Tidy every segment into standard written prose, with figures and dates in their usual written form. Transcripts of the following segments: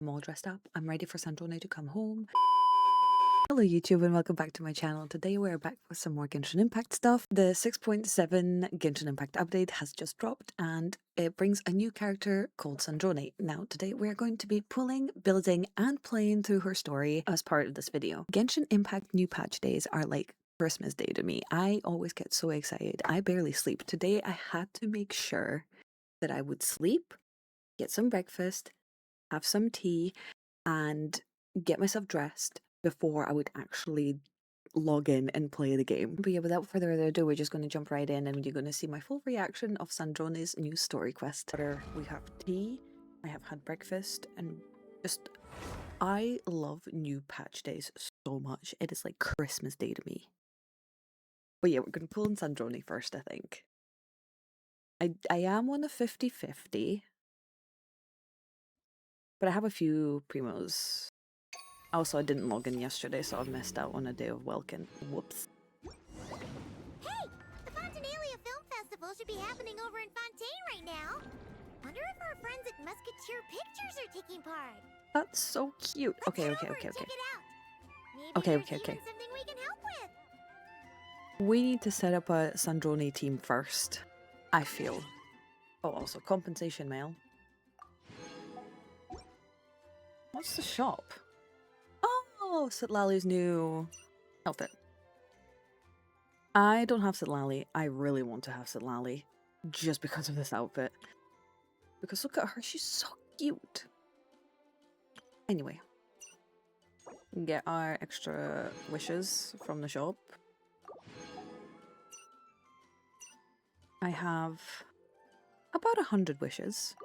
I'm all dressed up. I'm ready for Sandrone to come home. Hello YouTube and welcome back to my channel. Today we're back with some more Genshin Impact stuff. The 6.7 Genshin Impact update has just dropped and it brings a new character called Sandrone. Now today we're going to be pulling, building and playing through her story as part of this video. Genshin Impact new patch days are like Christmas Day to me. I always get so excited. I barely sleep. Today I had to make sure that I would sleep, get some breakfast, have some tea, and get myself dressed before I would actually log in and play the game. But yeah, without further ado, we're just going to jump right in and you're going to see my full reaction of Sandrone's new story quest. We have tea, I have had breakfast, and just, I love new patch days so much. It is like Christmas Day to me. But yeah, we're going to pull in Sandrone first, I think. I am on a 50-50. But I have a few primos. Also, I didn't log in yesterday, so I've missed out on a day of welcome. Whoops. Hey! The Fontinalia Film Festival should be happening over in Fontaine right now. Wonder if our friends at Musketeer Pictures are taking part. That's so cute. Let's Okay. head over and check it out. Maybe there's even something we can help with. We need to set up a Sandrone team first, I feel. Oh, also compensation mail. What's the shop? Oh, Sitlali's new outfit. I don't have Sitlali. I really want to have Sitlali just because of this outfit. Because look at her, she's so cute. Anyway, get our extra wishes from the shop. I have about 100 wishes.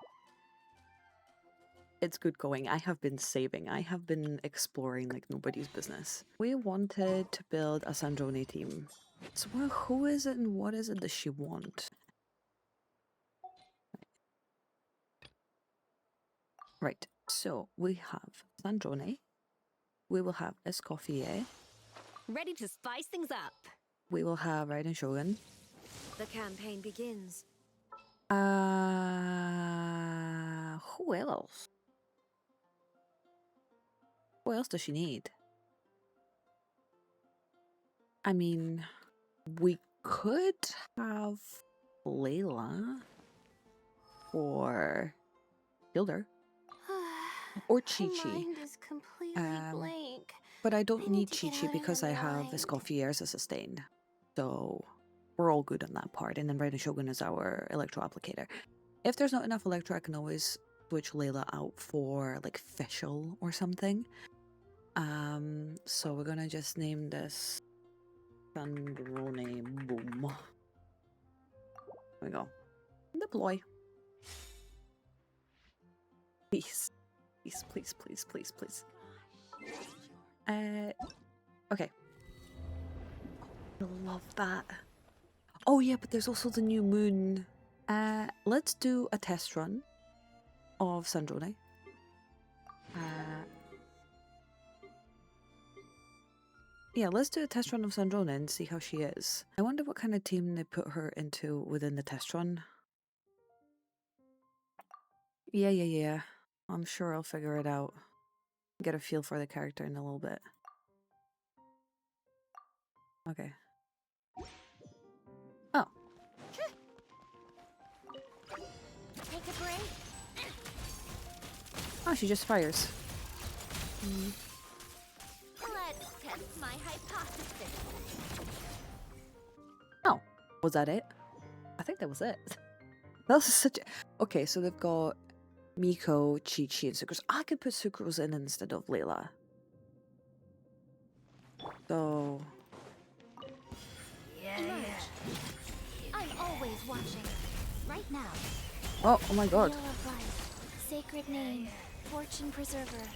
It's good going. I have been saving. I have been exploring like nobody's business. We wanted to build a Sandrone team. So who is it and what is it that she wants? Right, so we have Sandrone. We will have Escoffier. Ready to spice things up. We will have Raiden Shogun. The campaign begins. Who else? Who else does she need? I mean, we could have Layla or Hilder or Chi-Chi. Mind is completely blank. But I don't need Chi-Chi because I have Escoffier as a sustain. So we're all good on that part. And then Raiden Shogun is our electro applicator. If there's not enough electro, I can always switch Layla out for like Fischl or something. So we're gonna just name this Sandrone Boom. There we go. Deploy. Please. Please, please, please, please. Okay. I love that. Oh yeah, but there's also the new moon. Let's do a test run of Sandrone. Yeah, let's do a test run of Sandrone and see how she is. I wonder what kind of team they put her into within the test run. Yeah. I'm sure I'll figure it out. Get a feel for the character in a little bit. Okay. Oh. Take a break. Oh, she just fires. Let's test my hypothesis. Oh, was that it? I think that was it. That was such a... Okay, so they've got Miko, Chi-Chi, and Sucrose. I could put Sucrose in instead of Layla. So... Yeah. I'm always watching. Right now. Oh my god. Wheel of life. Sacred name. Fortune preserver.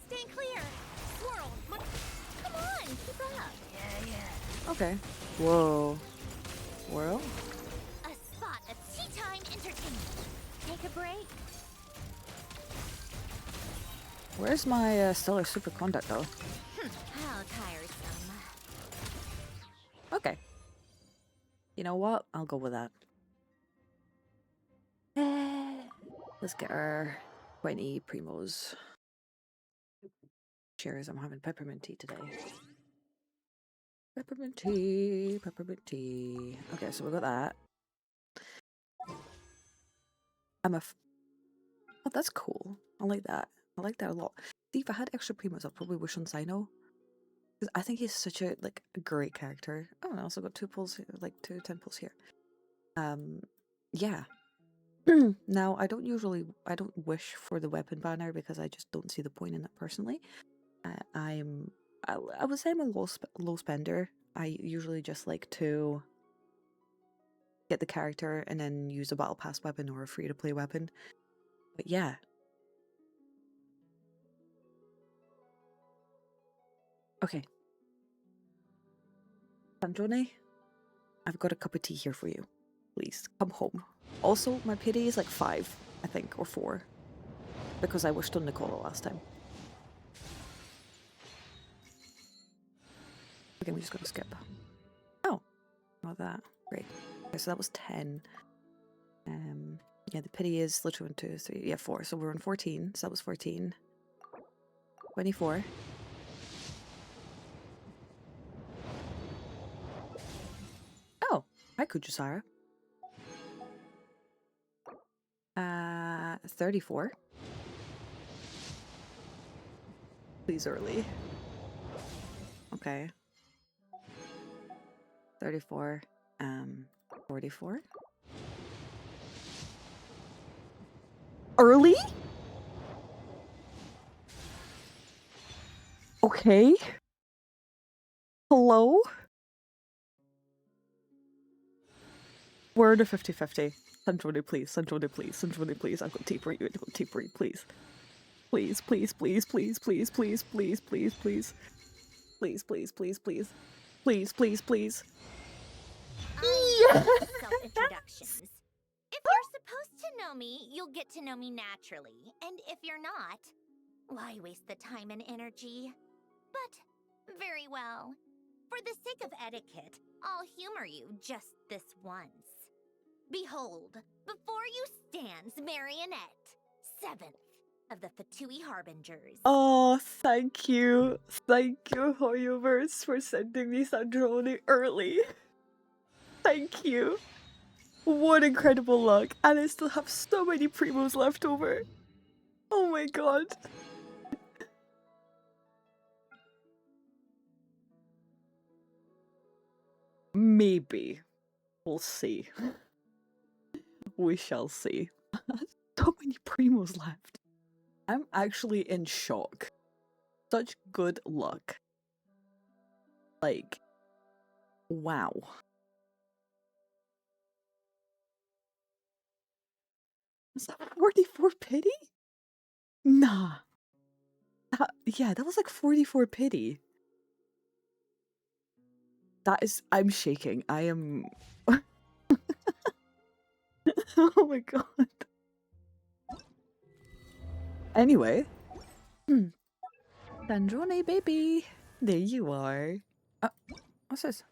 Stand clear. Swirl. Come on, keep up. Yeah. Okay. Whoa. Whirl? A spot of tea time entertainment. Take a break. Where's my stellar superconduct though? How tiresome. Okay. You know what? I'll go with that. Let's get our 20 primos. Cheers, I'm having peppermint tea today. Peppermint tea, peppermint tea. Okay, so we got that. Oh, that's cool. I like that. I like that a lot. See, if I had extra primos, I'd probably wish on Sino. Because I think he's such a, like, a great character. Oh, and I also got 2 pulls, like, 2 10 pulls here. Yeah. Now, I don't wish for the weapon banner because I just don't see the point in it personally. I would say I'm a low spender. I usually just like to get the character and then use a battle pass weapon or a free to play weapon. But yeah. Okay. Sandrone, I've got a cup of tea here for you. Please, come home. Also, my pity is like 5, I think, or 4. Because I wished on Nicola last time. Okay, we just gotta skip. Oh, not that. Great. Okay, so that was 10. Yeah, the pity is literally 1, 2, 3, yeah, 4. So we're on 14. So that was 14. 24. Oh, hi, Kujusara. 34. Please early. Okay. 34. 44. Early? Okay. Hello? We're in a 50-50. Sandrone, please. Sandrone, please. Sandrone, please. I've got tea for you. I've got tea for you, please. Please, please, please, please, please, please, please, please, please. Please, please, please, please. Please, please, please. I love self-introductions. If you're supposed to know me, you'll get to know me naturally. And if you're not, why waste the time and energy? But, very well. For the sake of etiquette, I'll humor you just this once. Behold, before you stands Marionette, 7th of the VIII Harbingers. Oh, thank you. Thank you, Hoyoverse, for sending me Sandrone early. Thank you. What incredible luck. And I still have so many primos left over. Oh my god. Maybe. We'll see. We shall see. So many primos left. I'm actually in shock. Such good luck. Like, wow. Is that 44 pity? Nah. Yeah, that was like 44 pity. That is, I'm shaking. I am... Oh my god. Anyway. Sandrone, baby. There you are. What's this?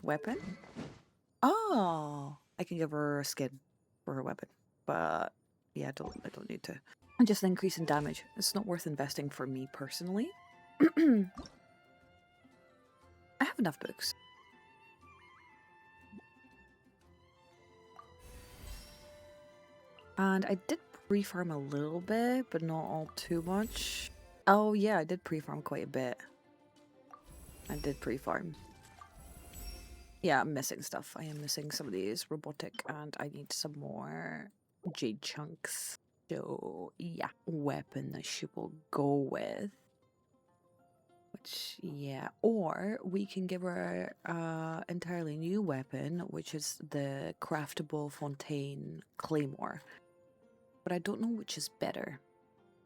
Weapon? Oh, I can give her a skin for her weapon. But yeah, I don't need to. And just an increase in damage. It's not worth investing for me personally. I have enough books. And I did pre-farm a little bit, but not all too much. Oh yeah, I did pre-farm quite a bit. I did pre-farm. Yeah, I'm missing stuff. I am missing some of these robotic, and I need some more jade chunks. So yeah, weapon she will go with. Which, yeah, or we can give her an entirely new weapon, which is the craftable fontaine claymore. But I don't know which is better.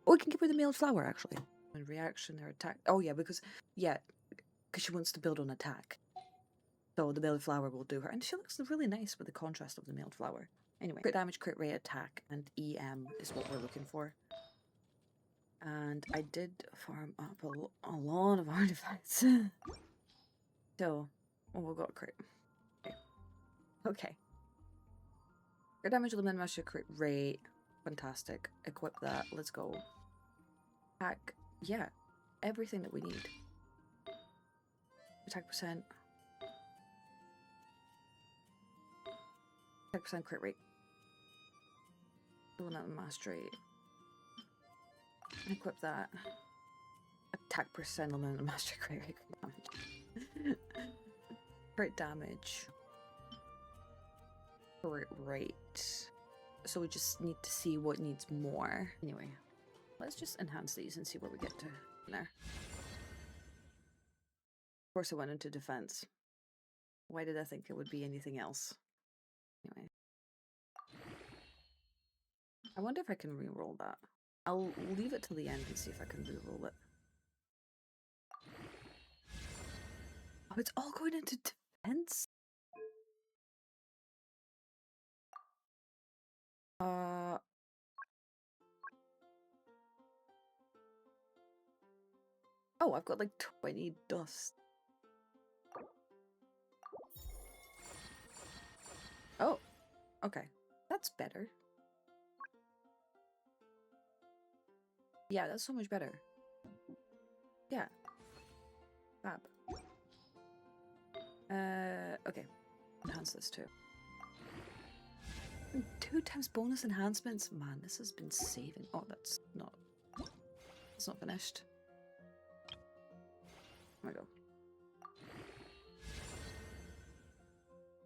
Or we can give her the mailed flower, actually. In reaction, her attack. Oh yeah, because she wants to build on attack. So the mailed flower will do her. And she looks really nice with the contrast of the mailed flower. Anyway, crit damage, crit rate, attack, and EM is what we're looking for. And I did farm up a lot of artifacts. So, we got crit. Okay. Crit damage, limit master, crit rate. Fantastic. Equip that. Let's go. Attack. Yeah. Everything that we need. Attack percent. Attack percent crit rate. Doing that in mastery. Equip that. Attack percent on the mastery crit rate. Crit damage. Crit rate. So we just need to see what needs more. Anyway, let's just enhance these and see where we get to there. Of course I went into defense. Why did I think it would be anything else? Anyway. I wonder if I can re-roll that. I'll leave it till the end and see if I can re-roll it. Oh, it's all going into defense? Oh, I've got like 20 dust. Oh, okay. That's better. Yeah, that's so much better. Yeah. Fab. Okay. Enhance this too. 2 times bonus enhancements? Man, this has been saving. Oh, that's not finished. There we go.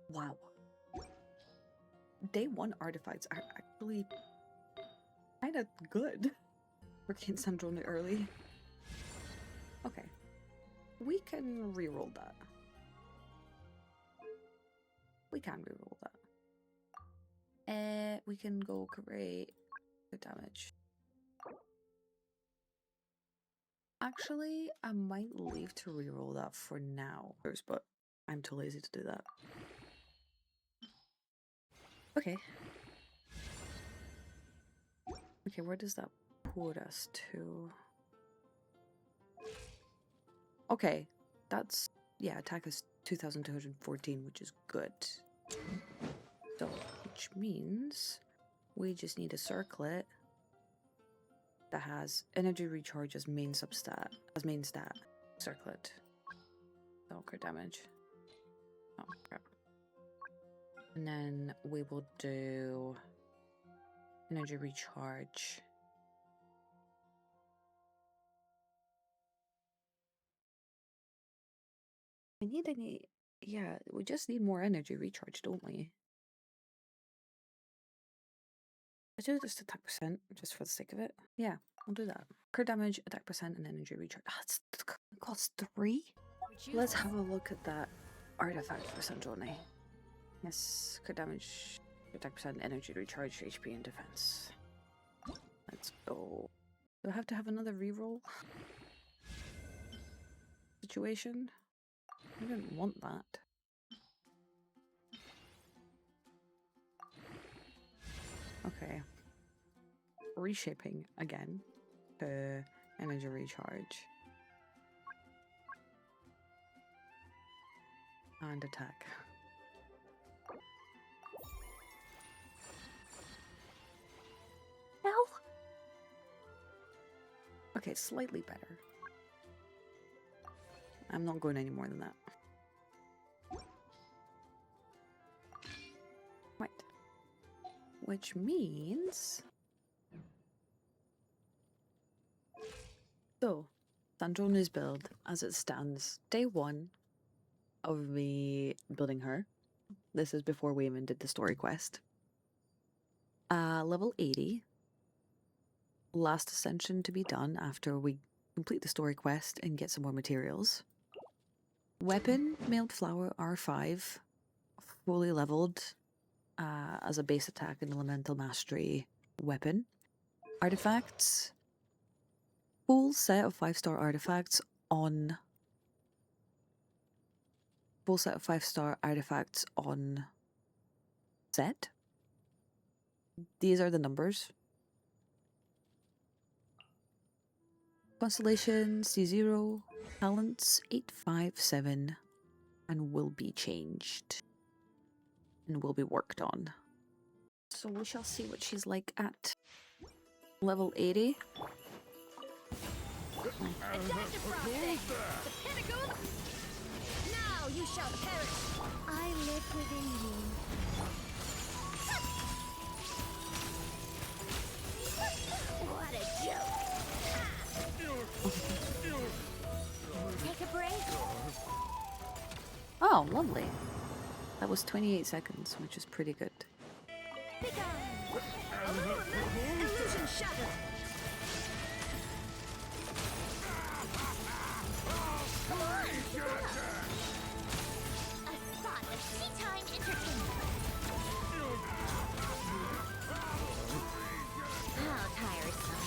Wow. Day 1 artifacts are actually kind of good. We're getting Sandrone early. Okay. We can reroll that. We can reroll that. We can go create good damage. Actually, I might leave to reroll that for now, but I'm too lazy to do that. Okay. Okay, where does that put us to? Okay, that's, yeah, attack is 2,214, which is good. So, which means we just need a circlet that has energy recharge as main substat, as main stat. Circlet. So, crit damage. Oh, crap. And then we will do energy recharge. We need any... Yeah, we just need more energy recharge, don't we? Let's do just attack percent, just for the sake of it. Yeah, I'll do that. Crit damage, attack percent, and energy recharge. Ah, it costs 3? Let's have a look at that artifact for Sandrone. Yes, crit damage, attack percent, energy recharge, HP, and defense. Let's go. Do I have to have another reroll situation? I didn't want that. Okay. Reshaping again to energy recharge. And attack. No! Okay, slightly better. I'm not going any more than that. Right. Which means... So, Sandrone's build, as it stands, day 1 of me building her. This is before we even did the story quest. Level 80. Last ascension to be done after we complete the story quest and get some more materials. Weapon, Mailed Flower R5. Fully leveled as a base attack and elemental mastery weapon. Artifacts. Full set of 5-star artifacts on... Full set of 5-star artifacts on set. These are the numbers. Constellation C0, talents 857, and will be changed. And will be worked on. So we shall see what she's like at level 80. It's time to frosting! The pinnacle! Now you shall perish! I live within you. What a joke! Take a break. Oh, lovely. That was 28 seconds, which is pretty good. Illusion shatter! Come on, keep it up. A spot of tea time entertainment. How tiresome.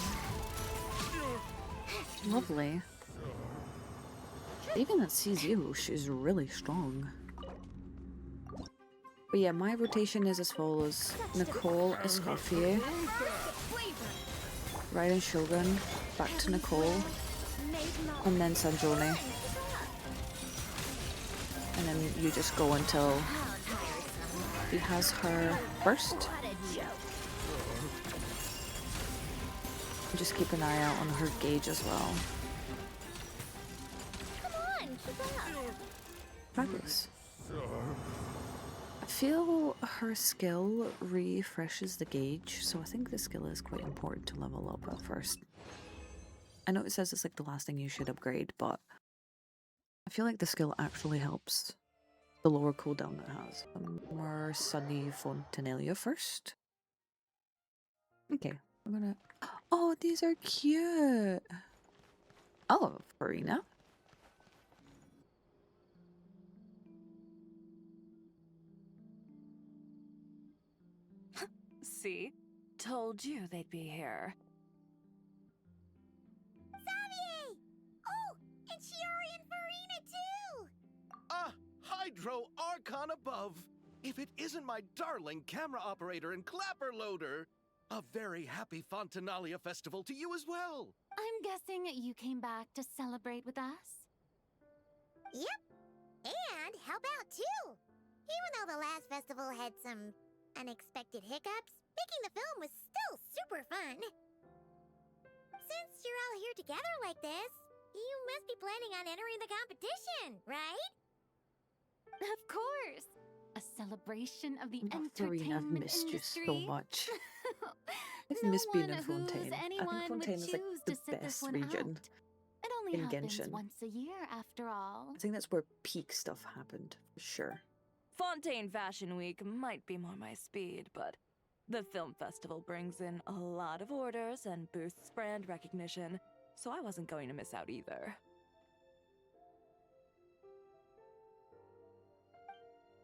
Lovely. Even at C0, she's really strong. But yeah, my rotation is as follows. Nicole, Escoffier, Raiden Shogun, back to Nicole, and then Sandrone. And then you just go until he has her burst. Just keep an eye out on her gauge as well. Come on, keep up. Fabulous. I feel her skill refreshes the gauge, so I think the skill is quite important to level up at first. I know it says it's like the last thing you should upgrade, but I feel like the skill actually helps the lower cooldown it has. More sunny Fontinalia first. Okay, I'm gonna... Oh, these are cute! Oh, Furina. See? Told you they'd be here. Xavier! Oh, and Shiori and Furina too! Ah, Hydro Archon above! If it isn't my darling camera operator and clapper loader! A very happy Fontinalia festival to you as well! I'm guessing you came back to celebrate with us? Yep. And help out too! Even though the last festival had some unexpected hiccups, making the film was still super fun. Since you're all here together like this, you must be planning on entering the competition, right? Of course! A celebration of the Furina, I've entertainment missed you industry. so much. I've No missed being in one Fontaine. who's I think anyone would Fontaine is like choose the to sit this best one region out. It only in happens Genshin. once a year, after all. I think that's where peak stuff happened, for sure. Fontaine Fashion Week might be more my speed, but the film festival brings in a lot of orders and boosts brand recognition, so I wasn't going to miss out either.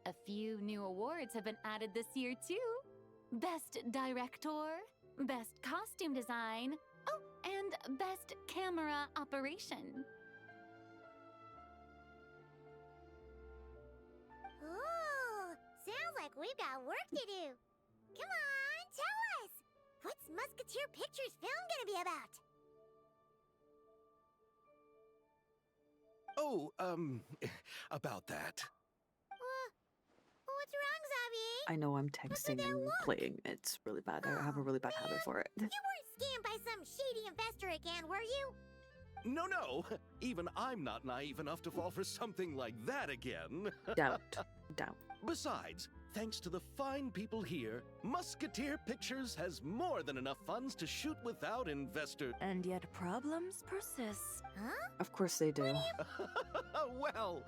A few new awards have been added this year, too. Best Director, Best Costume Design, oh, and Best Camera Operation. Ooh, sounds like we've got work to do. Come on, tell us! What's Musketeer Pictures film gonna be about? Oh, about that. What's wrong, Xavier? I know I'm texting and playing. It's really bad. I have a really bad habit for it. You weren't scammed by some shady investor again, were you? No. Even I'm not naive enough to fall for something like that again. Doubt. Besides, thanks to the fine people here, Musketeer Pictures has more than enough funds to shoot without investor. And yet problems persist. Huh? Of course they do. Well,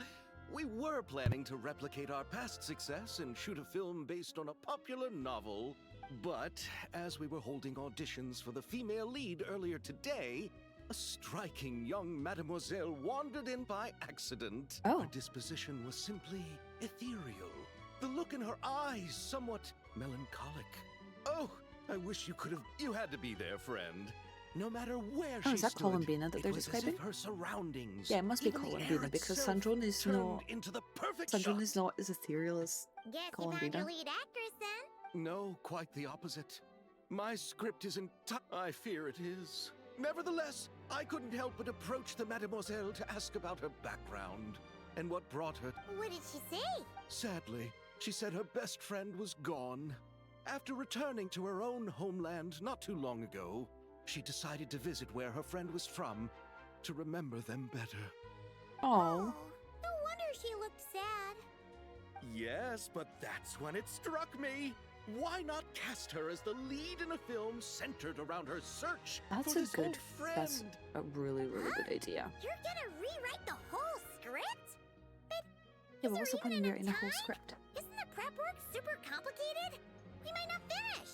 we were planning to replicate our past success and shoot a film based on a popular novel. But as we were holding auditions for the female lead earlier today, a striking young mademoiselle wandered in by accident. Oh. Her disposition was simply ethereal. The look in her eyes somewhat melancholic. Oh, I wish you could have... You had to be there, friend. No matter where she Oh, is that stood, Columbina that it they're was as describing? if her surroundings, Yeah, it must be even the air Columbina because itself, Sandrone is turned not... into the perfect Sandrone shot. is not as ethereal as... Guess you found Columbina. your lead actress then? No, quite the opposite. My script isn't... I fear it is. Nevertheless, I couldn't help but approach the mademoiselle to ask about her background and what brought her. What did she say? Sadly, she said her best friend was gone. After returning to her own homeland not too long ago, she decided to visit where her friend was from to remember them better. Oh, No wonder she looked sad. Yes, but that's when it struck me. Why not cast her as the lead in a film centered around her search that's for a this good. old friend? That's a really good idea. You're gonna rewrite the whole script? But Yeah, is but what's the there point even in enough writing a whole time? script? Isn't the prep work super complicated? We might not finish.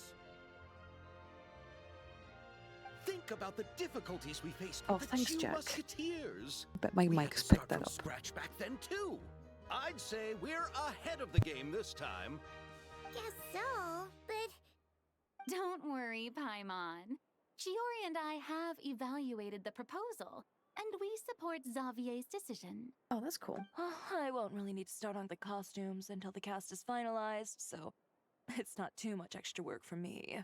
Think about the difficulties we faced Oh, with the thanks, two Jack. Musketeers. I bet my We had mic's to picked start that from up. scratch back then too. I'd say we're ahead of the game this time. Guess so, but Don't worry, Paimon. Shiori and I have evaluated the proposal, and we support Xavier's decision. Oh, that's cool. I won't really need to start on the costumes until the cast is finalized, so it's not too much extra work for me.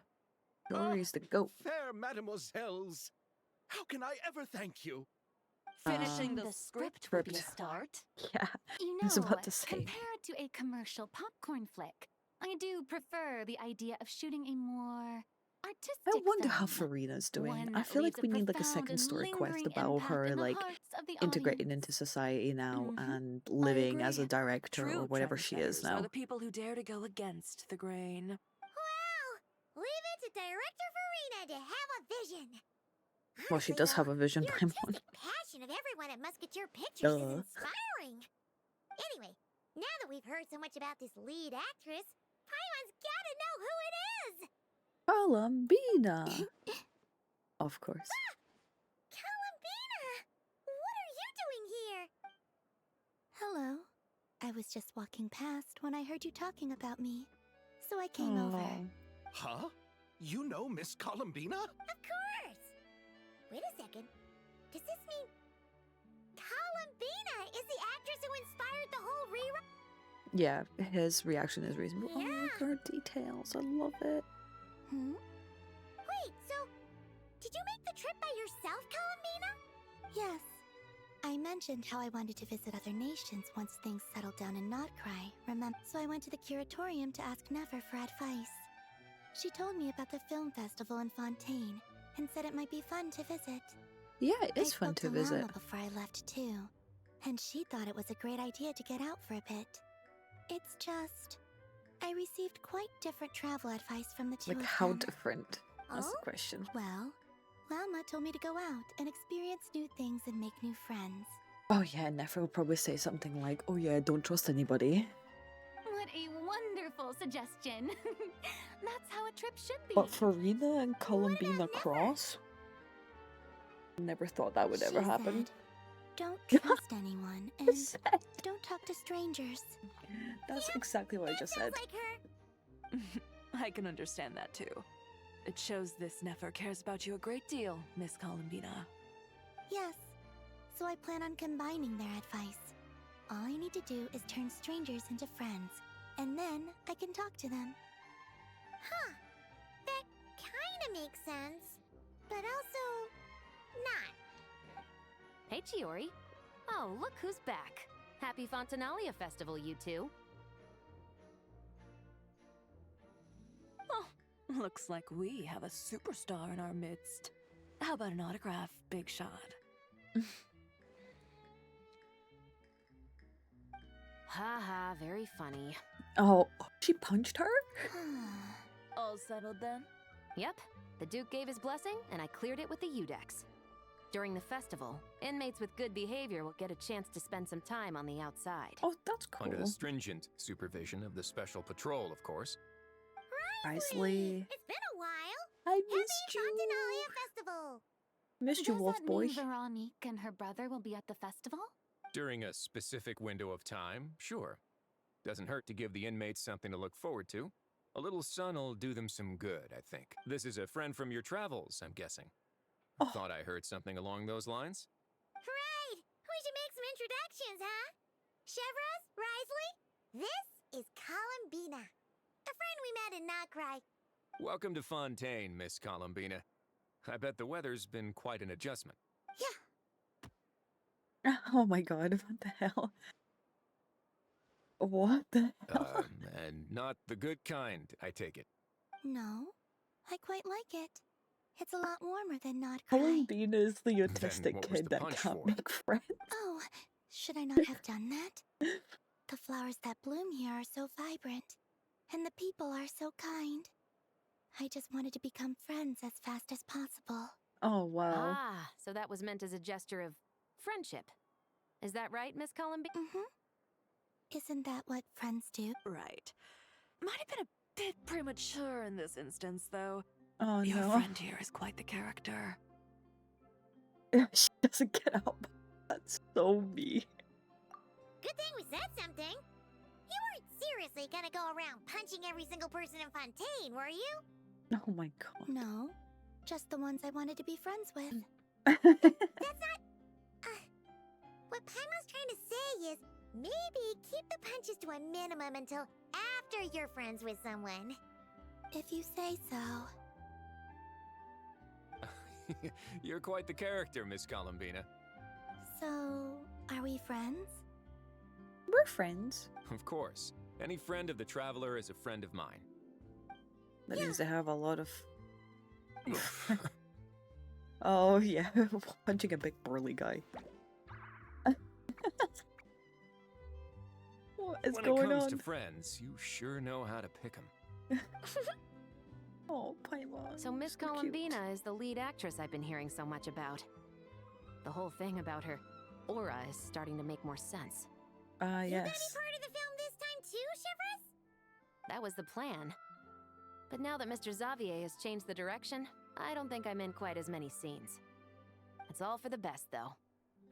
Glory's the goat. Fair mademoiselles, how can I ever thank you? Finishing Um, the the script would be a script. start. Yeah, You I was know, about to say. compared to a commercial popcorn flick, I do prefer the idea of shooting a more artistic I wonder how film. Farina's doing. One I that feel like leaves we need like a profound second and story quest lingering about impact her in the like hearts of the integrating audience. into society now Mhm. and living as a agree. director True or whatever she is trendsetters are now. the people who dare to go against the grain. well, leave it to Director Farina to have a vision. Well, she Honestly, does have though, a vision, the Paimon. artistic passion of everyone at Musketeer Pictures is Duh. inspiring. Anyway, now that we've heard so much about this lead actress, Paimon's gotta know who it is! Columbina! Of course. Columbina! What are you doing here? Hello. I was just walking past when I heard you talking about me, so I came over. Aw. Huh? You know Miss Columbina? Of course! Wait a second. Does this mean Columbina is the actress who inspired the whole rewrite? Yeah, his reaction is reasonable. Oh, Yeah. look at her details. I love it. Hmm? Wait, so did you make the trip by yourself, Columbina? Yes. I mentioned how I wanted to visit other nations once things settled down in Notcry, remember? So I went to the curatorium to ask Never for advice. She told me about the film festival in Fontaine and said it might be fun to visit. Yeah, it is I fun spoke to visit. Lama before I left too, and she thought it was a great idea to get out for a bit. It's just, I received quite different travel advice from the two Like, of how them. different? That's the Oh? question. Well, Lama told me to go out and experience new things and make new friends. Oh yeah, Nefer will probably say something like, oh yeah, don't trust anybody. What a wonderful suggestion. That's how a trip should be. But Farina and Columbina Nefer? cross? Never thought that would ever She happen. said, don't trust anyone and Said. don't talk to strangers. That's exactly what I just said. Sounds like her. I can understand that too. It shows this Nefer cares about you a great deal, Miss Columbina. Yes, so I plan on combining their advice. All I need to do is turn strangers into friends, and then I can talk to them. Huh. That kinda makes sense. But also, not. Hey, Chiori. Oh, look who's back. Happy Fontinalia Festival, you two. Oh, looks like we have a superstar in our midst. How about an autograph, Big Shot? Haha, very funny. Oh, she punched her? All settled then? Yep, the Duke gave his blessing, and I cleared it with the Udex. During the festival, inmates with good behavior will get a chance to spend some time on the outside. Oh, that's cool. Under the stringent supervision of the Special Patrol, of course. Isley. It's been a while. I Happy missed you. Fontinalia Festival. Missed you, Does Wolf that Boy. mean Veronique and her brother will be at the festival? During a specific window of time, sure. Doesn't hurt to give the inmates something to look forward to. A little sun'll do them some good, I think. This is a friend from your travels, I'm guessing. Oh. Thought I heard something along those lines? Right. We should make some introductions, huh? Chevros, Risley, this is Columbina, a friend we met in Notcry. Welcome to Fontaine, Miss Columbina. I bet the weather's been quite an adjustment. Oh my god, what the hell? What the hell? And not the good kind, I take it. No, I quite like it. It's a lot warmer than not cry. Columbina is the Then autistic what was kid the that punch can't for? make friends. Oh, should I not have done that? The flowers that bloom here are so vibrant, and the people are so kind. I just wanted to become friends as fast as possible. Oh, wow. Ah, so that was meant as a gesture of friendship. Is that right, Miss Columbine? Mm-hmm. Isn't that what friends do? Right. Might have been a bit premature in this instance, though. Oh, Your no. friend here is quite the character. She doesn't get up. That's so me. Good thing we said something. You weren't seriously gonna go around punching every single person in Fontaine, were you? Oh my god. No, just the ones I wanted to be friends with. That's not... what Paimon's trying to say is, maybe keep the punches to a minimum until after you're friends with someone. If you say so. You're quite the character, Miss Columbina. So, are we friends? We're friends. Of course. Any friend of the Traveler is a friend of mine. That means they have a lot of... Oh, yeah. Punching a big burly guy. What is when going it comes on? to friends, you sure know how to pick 'em. Oh, Paimon. So Miss so cute. Columbina is the lead actress I've been hearing so much about. The whole thing about her aura is starting to make more sense. Ah, You gonna be yes. part of the film this time too, Shivers? That was the plan. But now that Mr. Xavier has changed the direction, I don't think I'm in quite as many scenes. It's all for the best, though.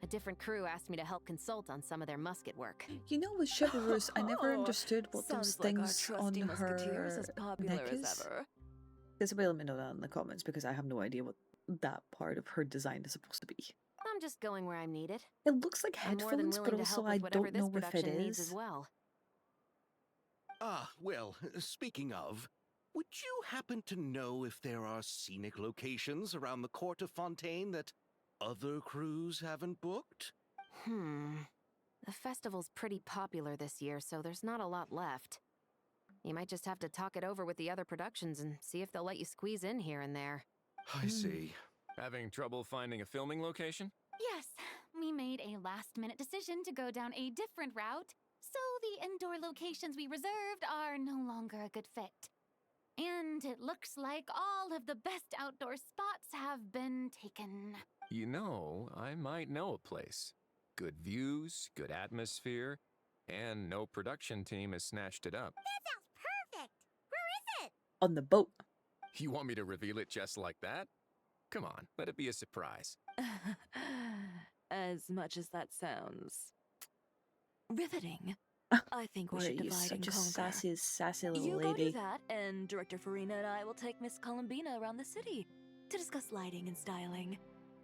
A different crew asked me to help consult on some of their musket work. You know, with Chivalrous, I never Oh, understood what those sounds like our things on trusty musketeer is her as popular neck as is. ever. Isabel, let me know that in the comments because I have no idea what that part of her design is supposed to be. I'm just going where I'm needed. It looks like I'm more than headphones, but willing to also help I with whatever don't know this if it production needs as is. well. Ah, well, speaking of, would you happen to know if there are scenic locations around the court of Fontaine that other crews haven't booked? The festival's pretty popular this year, so there's not a lot left. You might just have to talk it over with the other productions and see if they'll let you squeeze in here and there. I see. Having trouble finding a filming location? Yes, we made a last-minute decision to go down a different route, so the indoor locations we reserved are no longer a good fit. And it looks like all of the best outdoor spots have been taken. You know, I might know a place. Good views, good atmosphere, and no production team has snatched it up. That sounds perfect! Where is it? On the boat. You want me to reveal it just like that? Come on, let it be a surprise. As much as that sounds riveting, I think we Boy, should you're divide and such a conquer. sassy little You go do lady. that, and Director Furina and I will take Miss Columbina around the city to discuss lighting and styling.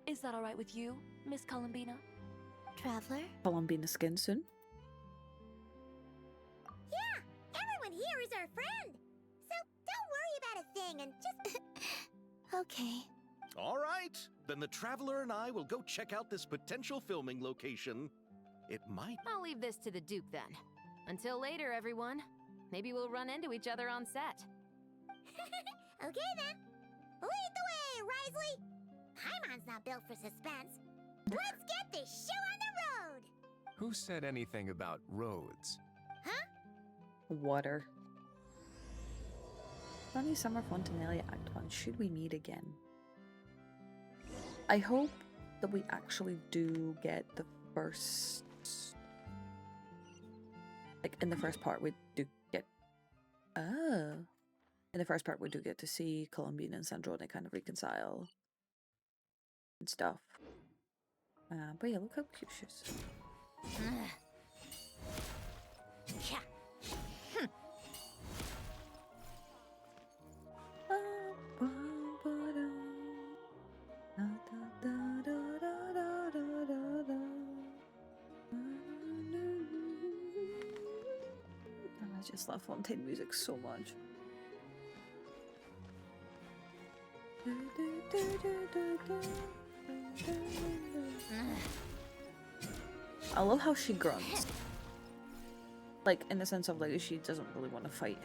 Is that all right with you, Miss Columbina? Traveler? Columbina skin soon. Yeah, everyone here is our friend. So don't worry about a thing and just... Okay. All right, then the Traveler and I will go check out this potential filming location. It might... I'll leave this to the Duke then. Until later, everyone. Maybe we'll run into each other on set. Okay then. Lead the way, Risley. Paimon's not built for suspense. Let's get this show on the road. Who said anything about roads? Water. Sunny Summer Fontinalia Act 1. Should we meet again? I hope that we actually do get the first... Like, in the first part we do get... Oh. In the first part we do get to see Columbine and Sandrone kind of reconcile. And stuff. But yeah, look how cute she is. Yeah. I just love Fontaine music so much. I love how she grunts. Like, in the sense of, like, she doesn't really want to fight.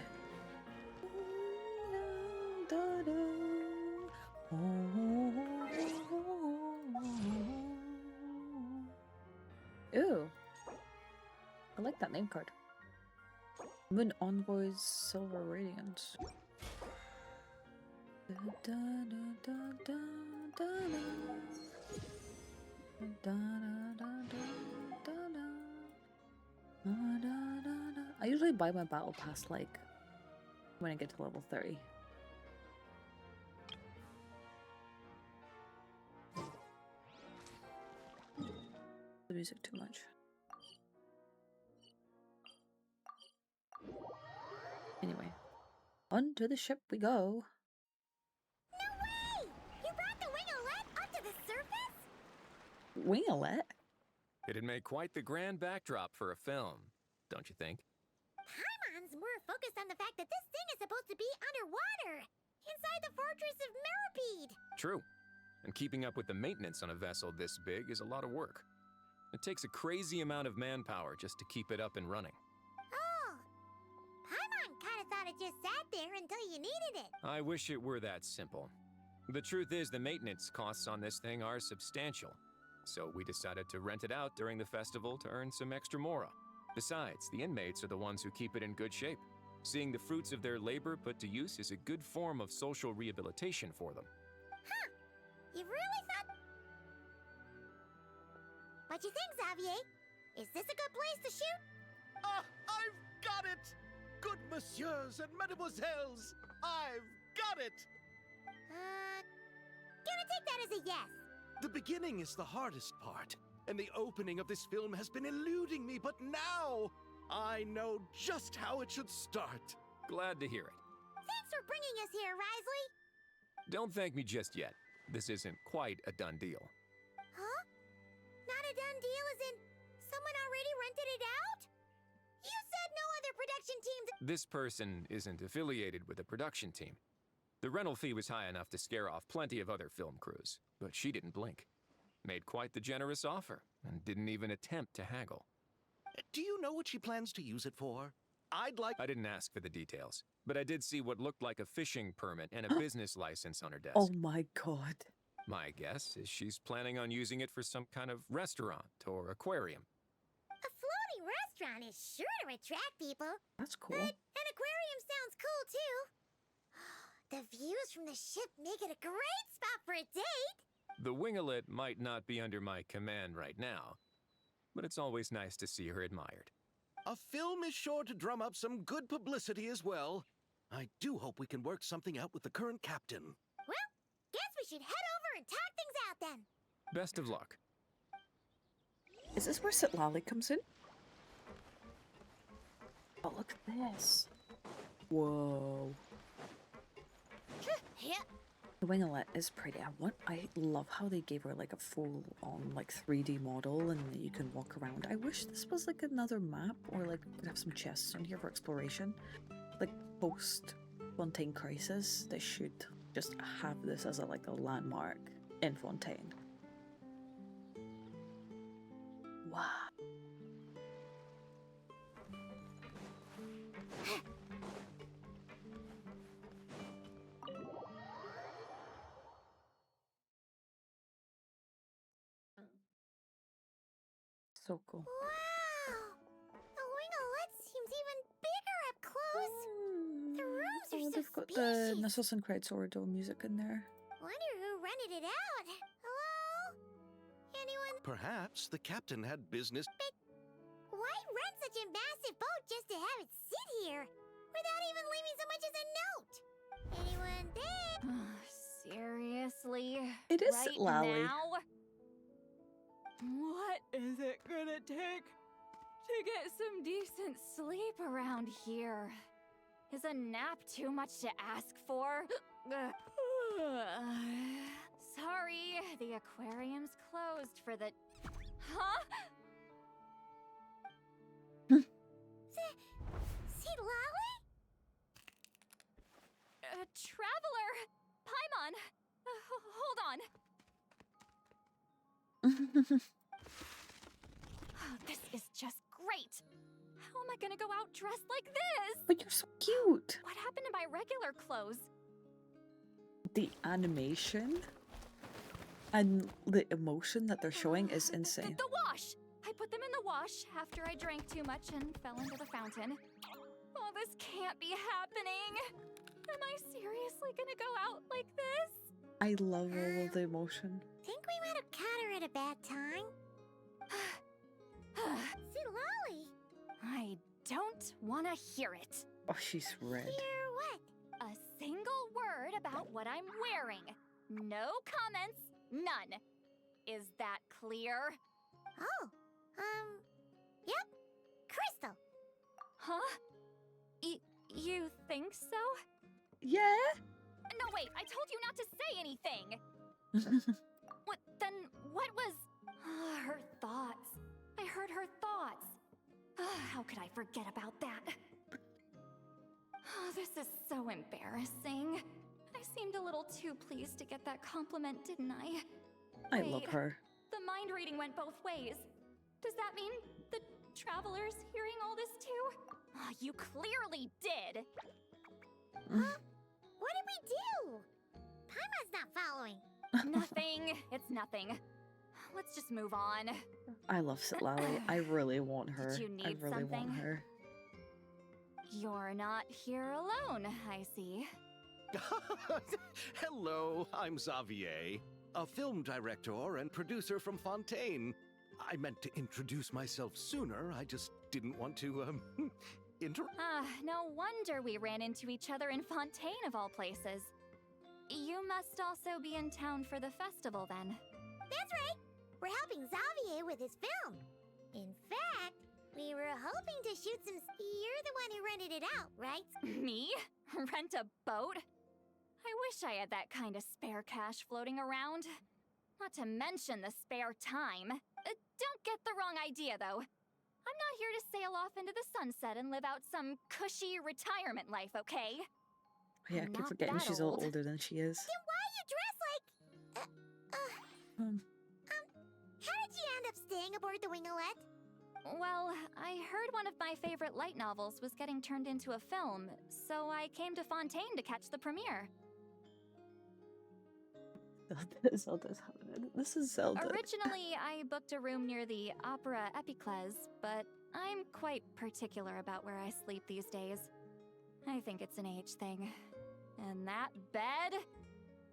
like that name card. Moon Envoys Silver Radiance. I usually buy my battle pass like when I get to level 30. The music too much. Anyway, onto the ship we go. No way! You brought the winglet up to the surface? Winglet? It'd make quite the grand backdrop for a film, don't you think? Paimon's more focused on the fact that this thing is supposed to be underwater, inside the fortress of Millipede. True. And keeping up with the maintenance on a vessel this big is a lot of work. It takes a crazy amount of manpower just to keep it up and running. Oh, Paimon kind of thought it just sat there until you needed it. I wish it were that simple. The truth is the maintenance costs on this thing are substantial. So we decided to rent it out during the festival to earn some extra mora. Besides, the inmates are the ones who keep it in good shape. Seeing the fruits of their labor put to use is a good form of social rehabilitation for them. Huh, you really thought... What you think, Xavier? Is this a good place to shoot? Ah, I've got it! Good messieurs and mademoiselles, I've got it! Gonna take that as a yes. The beginning is the hardest part, and the opening of this film has been eluding me, but now I know just how it should start. Glad to hear it. Thanks for bringing us here, Risley. Don't thank me just yet. This isn't quite a done deal. Huh? Not a done deal as in someone already rented it out? You said no other production teams... This person isn't affiliated with a production team. The rental fee was high enough to scare off plenty of other film crews, but she didn't blink. Made quite the generous offer, and didn't even attempt to haggle. Do you know what she plans to use it for? I didn't ask for the details, but I did see what looked like a fishing permit and a business license on her desk. Oh my god. My guess is she's planning on using it for some kind of restaurant or aquarium. A floating restaurant is sure to attract people. That's cool. But an aquarium sounds cool too. The views from the ship make it a great spot for a date. The winglet might not be under my command right now, but it's always nice to see her admired. A film is sure to drum up some good publicity as well. I do hope we can work something out with the current captain. Well, guess we should head over and talk things out then. Best of luck. Is this where Sitlali comes in? Oh, look at this. Whoa. Yeah. The winglet is pretty. I love how they gave her like a full-on like 3D model and that you can walk around. I wish this was like another map or like we could have some chests in here for exploration. Like post Fontaine Crisis, they should just have this as a like a landmark in Fontaine. Wow. So cool. Wow! The winglet seems even bigger up close. The rooms are so They've got the spacious. Nessus and Kreuzordo music in there. Wonder who rented it out. Hello? Anyone? Perhaps the captain had business. Why rent such a massive boat just to have it sit here without even leaving so much as a note? Anyone there? Seriously? It is right Lally. now? What is it gonna take to get some decent sleep around here? Is a nap too much to ask for? Sorry, the aquarium's closed for the... Huh? See Lolly? Traveler! Paimon! Hold on! This is just great! How am I gonna go out dressed like this? But you're so cute. What happened to my regular clothes? The animation and the emotion that they're showing is insane. The wash! I put them in the wash wash after I drank too much and fell into the fountain. Oh, this can't be happening. Am I seriously gonna go out like this? I love all of the emotion. Think we might have caught her at a bad time? Silali! I don't want to hear it. Oh, she's red. Hear what? A single word about what I'm wearing. No comments, none. Is that clear? Oh, yep. Crystal. Huh? You think so? Yeah. No, wait, I told you not to say anything. What was... her thoughts. I heard her thoughts. How could I forget about that? This is so embarrassing. I seemed a little too pleased to get that compliment, didn't I? I love Wait, her. The mind reading went both ways. Does that mean the traveler's hearing all this too? You clearly did. What did we do? Paimon's not following. Nothing. It's nothing. Let's just move on. I love Sitlali. I really want her. Did you I need really want something? her. You're not here alone, I see. Hello, I'm Xavier, a film director and producer from Fontaine. I meant to introduce myself sooner, I just didn't want to, No wonder we ran into each other in Fontaine of all places. You must also be in town for the festival then. That's right. We're helping Xavier with his film. In fact, we were hoping to shoot some... You're the one who rented it out, right? Me? Rent a boat? I wish I had that kind of spare cash floating around. Not to mention the spare time. Don't get the wrong idea, though. I'm not here to sail off into the sunset and live out some cushy retirement life, okay? Yeah, I I'm keep not forgetting that she's all old. older than she is. Then why you dress like... How did you end up staying aboard the Wingolette? Well, I heard one of my favorite light novels was getting turned into a film, so I came to Fontaine to catch the premiere. Zelda's happening. This is Zelda. Originally, I booked a room near the Opera Epicles, but I'm quite particular about where I sleep these days. I think it's an age thing. And that bed?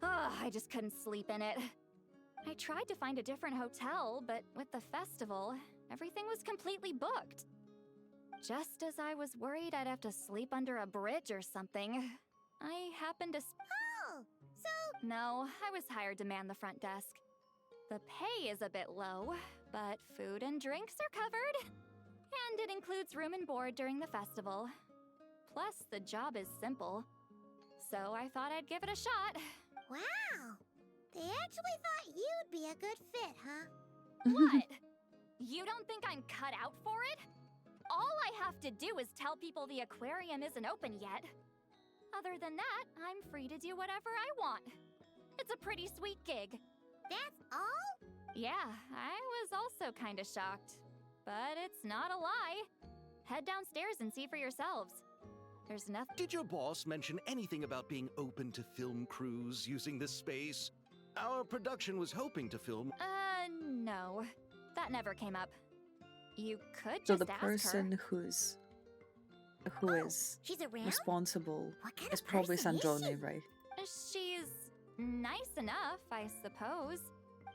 Oh, I just couldn't sleep in it. I tried to find a different hotel, but with the festival, everything was completely booked. Just as I was worried I'd have to sleep under a bridge or something, I happened to... Oh, so... No, I was hired to man the front desk. The pay is a bit low, but food and drinks are covered. And it includes room and board during the festival. Plus, the job is simple. So I thought I'd give it a shot. Wow. They actually thought you'd be a good fit, huh? What? You don't think I'm cut out for it? All I have to do is tell people the aquarium isn't open yet. Other than that, I'm free to do whatever I want. It's a pretty sweet gig. That's all? Yeah, I was also kinda shocked. But it's not a lie. Head downstairs and see for yourselves. There's nothing. Did your boss mention anything about being open to film crews using this space? Our production was hoping to film... No. That never came up. You could So just the ask person her. who Oh, is she's around? responsible What kind is of probably person is Sandrone, she? right? She's nice enough, I suppose.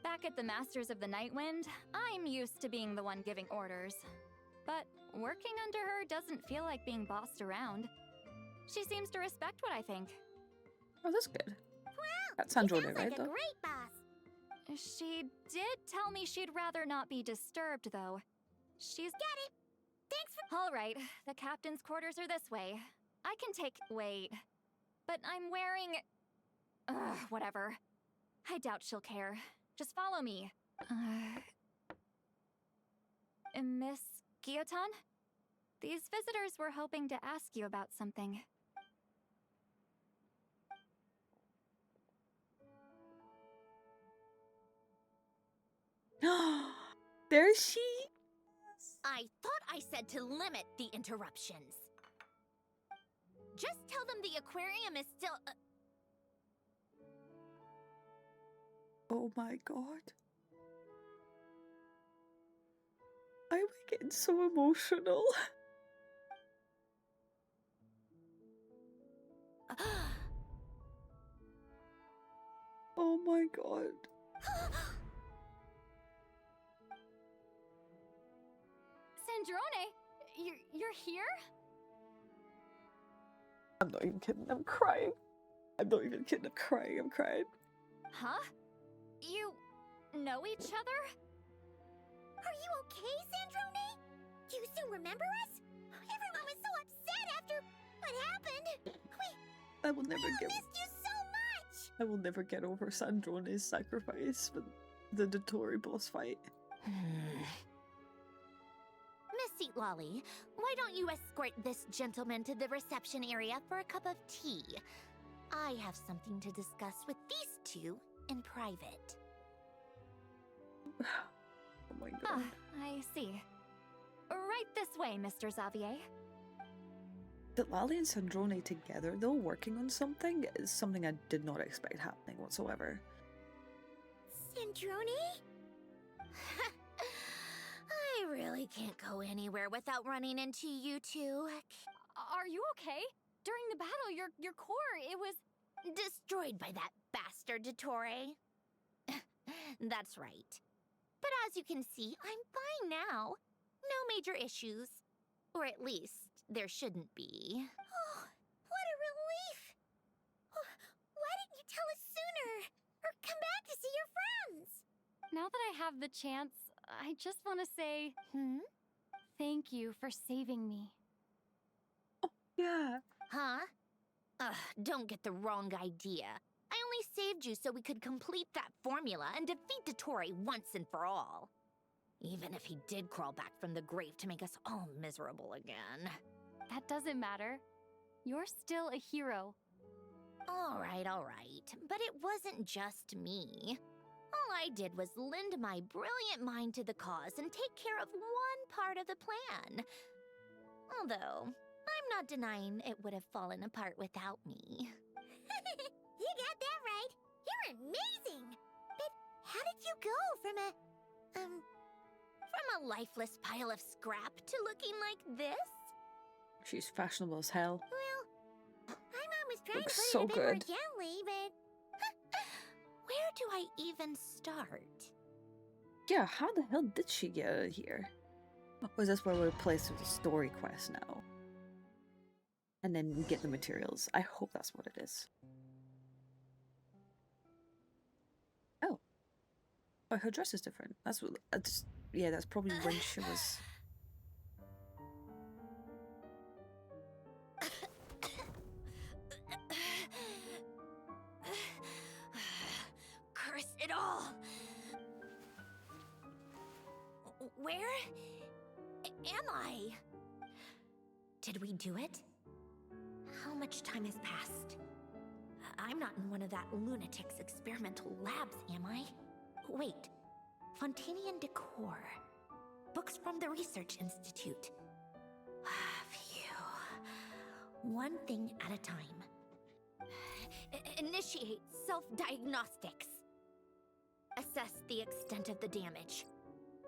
Back at the Masters of the Nightwind, I'm used to being the one giving orders. But working under her doesn't feel like being bossed around. She seems to respect what I think. Oh, that's good. Wow, That's she Sandrone, sounds right? like a Though? great boss. She did tell me she'd rather not be disturbed, though. She's... Got it. Thanks for... All right, the captain's quarters are this way. I can take... Wait. But I'm wearing... whatever. I doubt she'll care. Just follow me. Miss Guillotin? These visitors were hoping to ask you about something. There's she. I thought I said to limit the interruptions. Just tell them the aquarium is still... Oh my god. I would Getting so emotional. Oh my god. Sandrone, you're here? I'm not even kidding, I'm crying. I'm not even kidding, I'm crying, I'm crying. Huh? You know each other? Are you okay, Sandrone? Do you still remember us? Everyone was so upset after what happened. I will never We get missed you so much. I will never get over Sandrone's sacrifice for the Dotori boss fight. Miss Lolly, why don't you escort this gentleman to the reception area for a cup of tea? I have something to discuss with these two in private. Oh my god. Ah, I see. Right this way, Mr. Xavier. That Lally and Sandrone together, though, working on something, is something I did not expect happening whatsoever. Sandrone? I really can't go anywhere without running into you two. Are you okay? During the battle, your core, it was... Destroyed by that bastard Dottore. That's right. But as you can see, I'm fine now. No major issues. Or at least, there shouldn't be. Oh, what a relief! Why didn't you tell us sooner? Or come back to see your friends? Now that I have the chance, I just want to say... Thank you for saving me. Yeah. Huh? Don't get the wrong idea. I only saved you so we could complete that formula and defeat Dottore once and for all. Even if he did crawl back from the grave to make us all miserable again. That doesn't matter. You're still a hero. All right. But it wasn't just me. All I did was lend my brilliant mind to the cause and take care of one part of the plan. Although, I'm not denying it would have fallen apart without me. You got that right. You're amazing. But how did you go from a lifeless pile of scrap to looking like this? She's fashionable as hell. Well, I'm always trying Looks to put so it a bit more good. gently, but where do I even start? Yeah, how the hell did she get out of here? Was this where we're placed with a story quest now? And then we get the materials. I hope that's what it is. Oh. Oh, her dress is different. That's what. Yeah, that's probably when she was. Curse it all! Where am I? Did we do it? How much time has passed? I'm not in one of that lunatic's experimental labs, am I? Wait, Fontanian decor. Books from the Research Institute. Phew. One thing at a time. Initiate self-diagnostics. Assess the extent of the damage.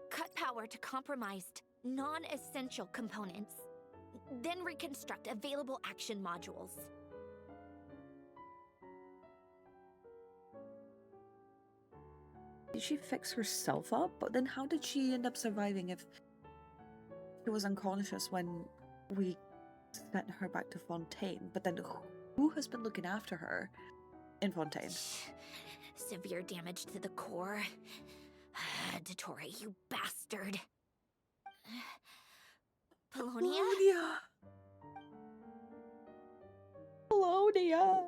Cut power to compromised, non-essential components. Then reconstruct available action modules. Did she fix herself up? But then how did she end up surviving if she was unconscious when we sent her back to Fontaine? But then who has been looking after her in Fontaine? Severe damage to the core. Dottore, you bastard. Polonia? Polonia!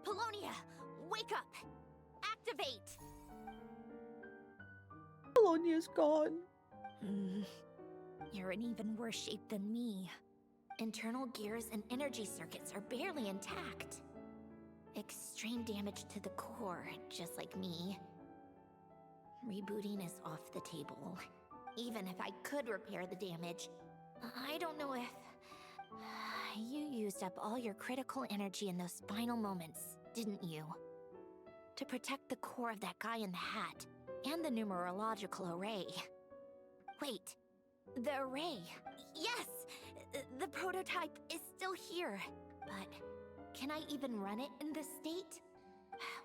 Polonia, wake up! Activate! Polonia's gone. You're in even worse shape than me. Internal gears and energy circuits are barely intact. Extreme damage to the core, just like me. Rebooting is off the table. Even if I could repair the damage, I don't know if... You used up all your critical energy in those final moments, didn't you? to protect the core of that guy in the hat and the numerological array. Wait, the array. Yes, the prototype is still here. But can I even run it in this state?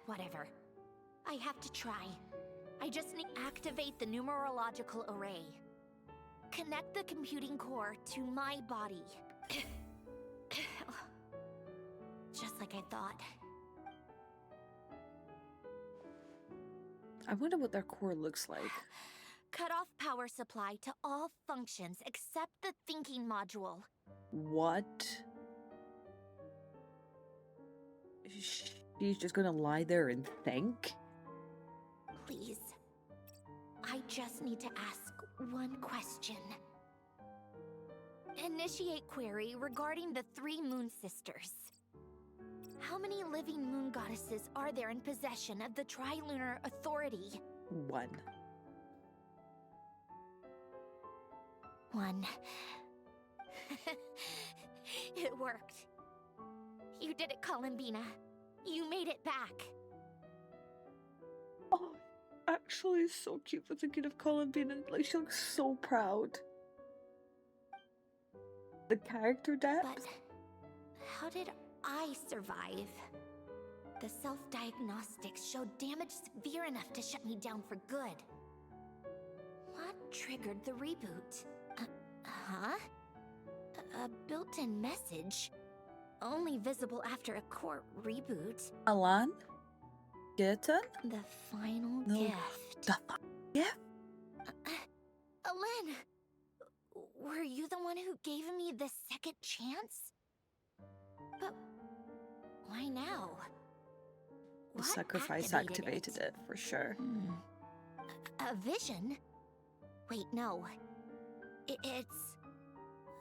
Whatever. I have to try. I just need to activate the numerological array. Connect the computing core to my body. Just like I thought. I wonder what their core looks like. Cut off power supply to all functions except the thinking module. What? She's just gonna lie there and think? Please. I just need to ask one question. Initiate query regarding the 3 moon sisters. How many living moon goddesses are there in possession of the Trilunar Authority? 1. 1. It worked. You did it, Columbina. You made it back. Oh, actually, it's so cute for thinking of Columbine, and like she looks so proud. The character depth. But how did I survive? The self-diagnostics showed damage severe enough to shut me down for good. What triggered the reboot? A built-in message? Only visible after a core reboot. Alan? Gaten? The final No. gift. The gift? Alen! Were you the one who gave me the second chance? But why now? The What sacrifice activated it, for sure. A vision? Wait, no. It's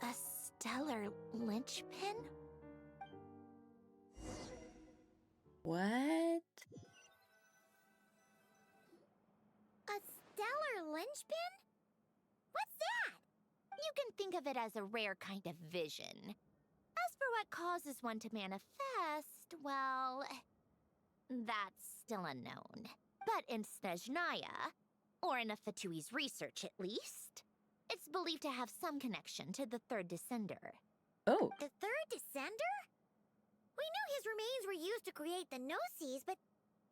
a stellar linchpin? What? A stellar linchpin? What's that? You can think of it as a rare kind of vision. As for what causes one to manifest, well, that's still unknown. But in Snezhnaya, or in Afatui's research at least, it's believed to have some connection to the third descender. Oh. The third descender? We knew his remains were used to create the Gnosis, but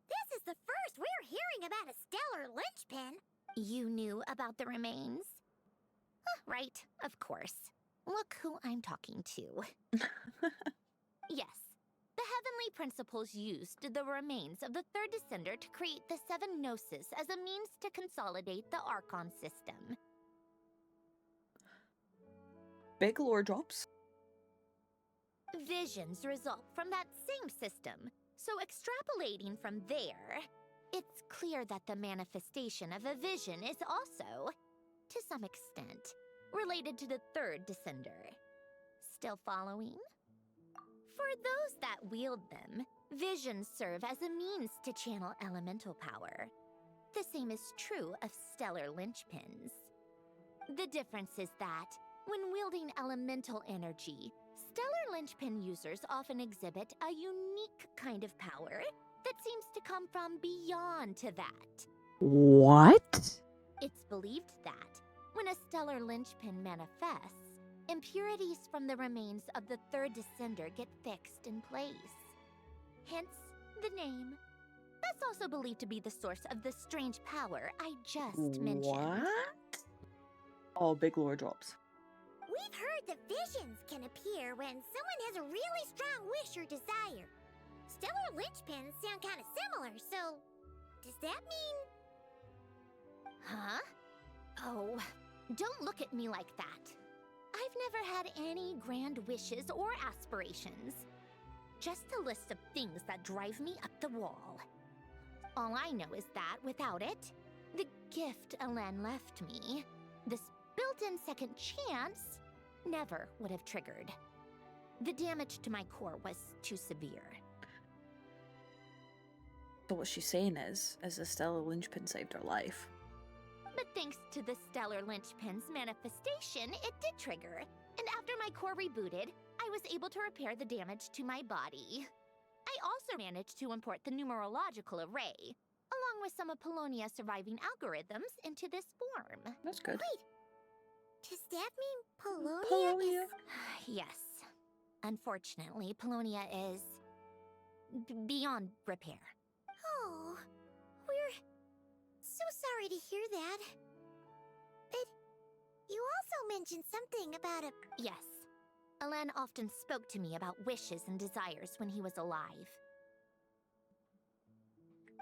this is the first we're hearing about a stellar linchpin. You knew about the remains? Right, of course. Look who I'm talking to. Yes, the heavenly principles used the remains of the third descender to create the 7 Gnosis as a means to consolidate the Archon system. Big lore drops. Visions result from that same system, so extrapolating from there, it's clear that the manifestation of a vision is also, to some extent, related to the third descender. Still following? For those that wield them, visions serve as a means to channel elemental power. The same is true of stellar linchpins. The difference is that, when wielding elemental energy, stellar linchpin users often exhibit a unique kind of power that seems to come from beyond to that. What? It's believed that, when a stellar linchpin manifests, impurities from the remains of the third descender get fixed in place. Hence, the name. That's also believed to be the source of the strange power I just mentioned. What? Oh, big lore drops. We've heard that visions can appear when someone has a really strong wish or desire. Stellar linchpins sound kind of similar, so does that mean... Huh? Oh, don't look at me like that. I've never had any grand wishes or aspirations. Just a list of things that drive me up the wall. All I know is that without it, the gift Alen left me, this built-in second chance, never would have triggered. The damage to my core was too severe. So what she's saying is the stellar linchpin saved her life. But thanks to the stellar linchpin's manifestation, it did trigger. And after my core rebooted, I was able to repair the damage to my body. I also managed to import the numerological array, along with some of Polonia's surviving algorithms, into this form. That's good. Wait, does that mean Polonia Polonia. is... Yes. Unfortunately, Polonia is beyond repair. Oh, we're so sorry to hear that. But you also mentioned something about a... Yes. Alain often spoke to me about wishes and desires when he was alive.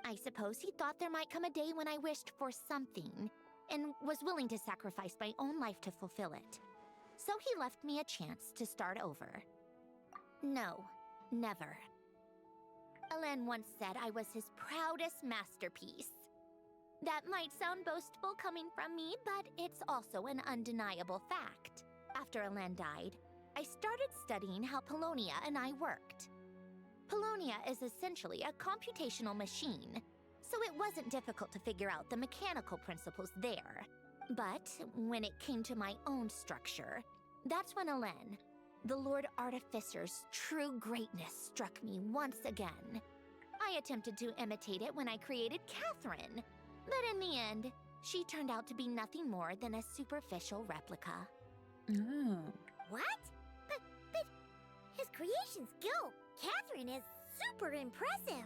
I suppose he thought there might come a day when I wished for something, and was willing to sacrifice my own life to fulfill it. So he left me a chance to start over. No, never. Alain once said I was his proudest masterpiece. That might sound boastful coming from me, but it's also an undeniable fact. After Alain died, I started studying how Polonia and I worked. Polonia is essentially a computational machine, so it wasn't difficult to figure out the mechanical principles there. But when it came to my own structure, that's when Alain, the Lord Artificer's true greatness, struck me once again. I attempted to imitate it when I created Catherine, but in the end, she turned out to be nothing more than a superficial replica. Oh. What? But his creation's go. Catherine is super impressive.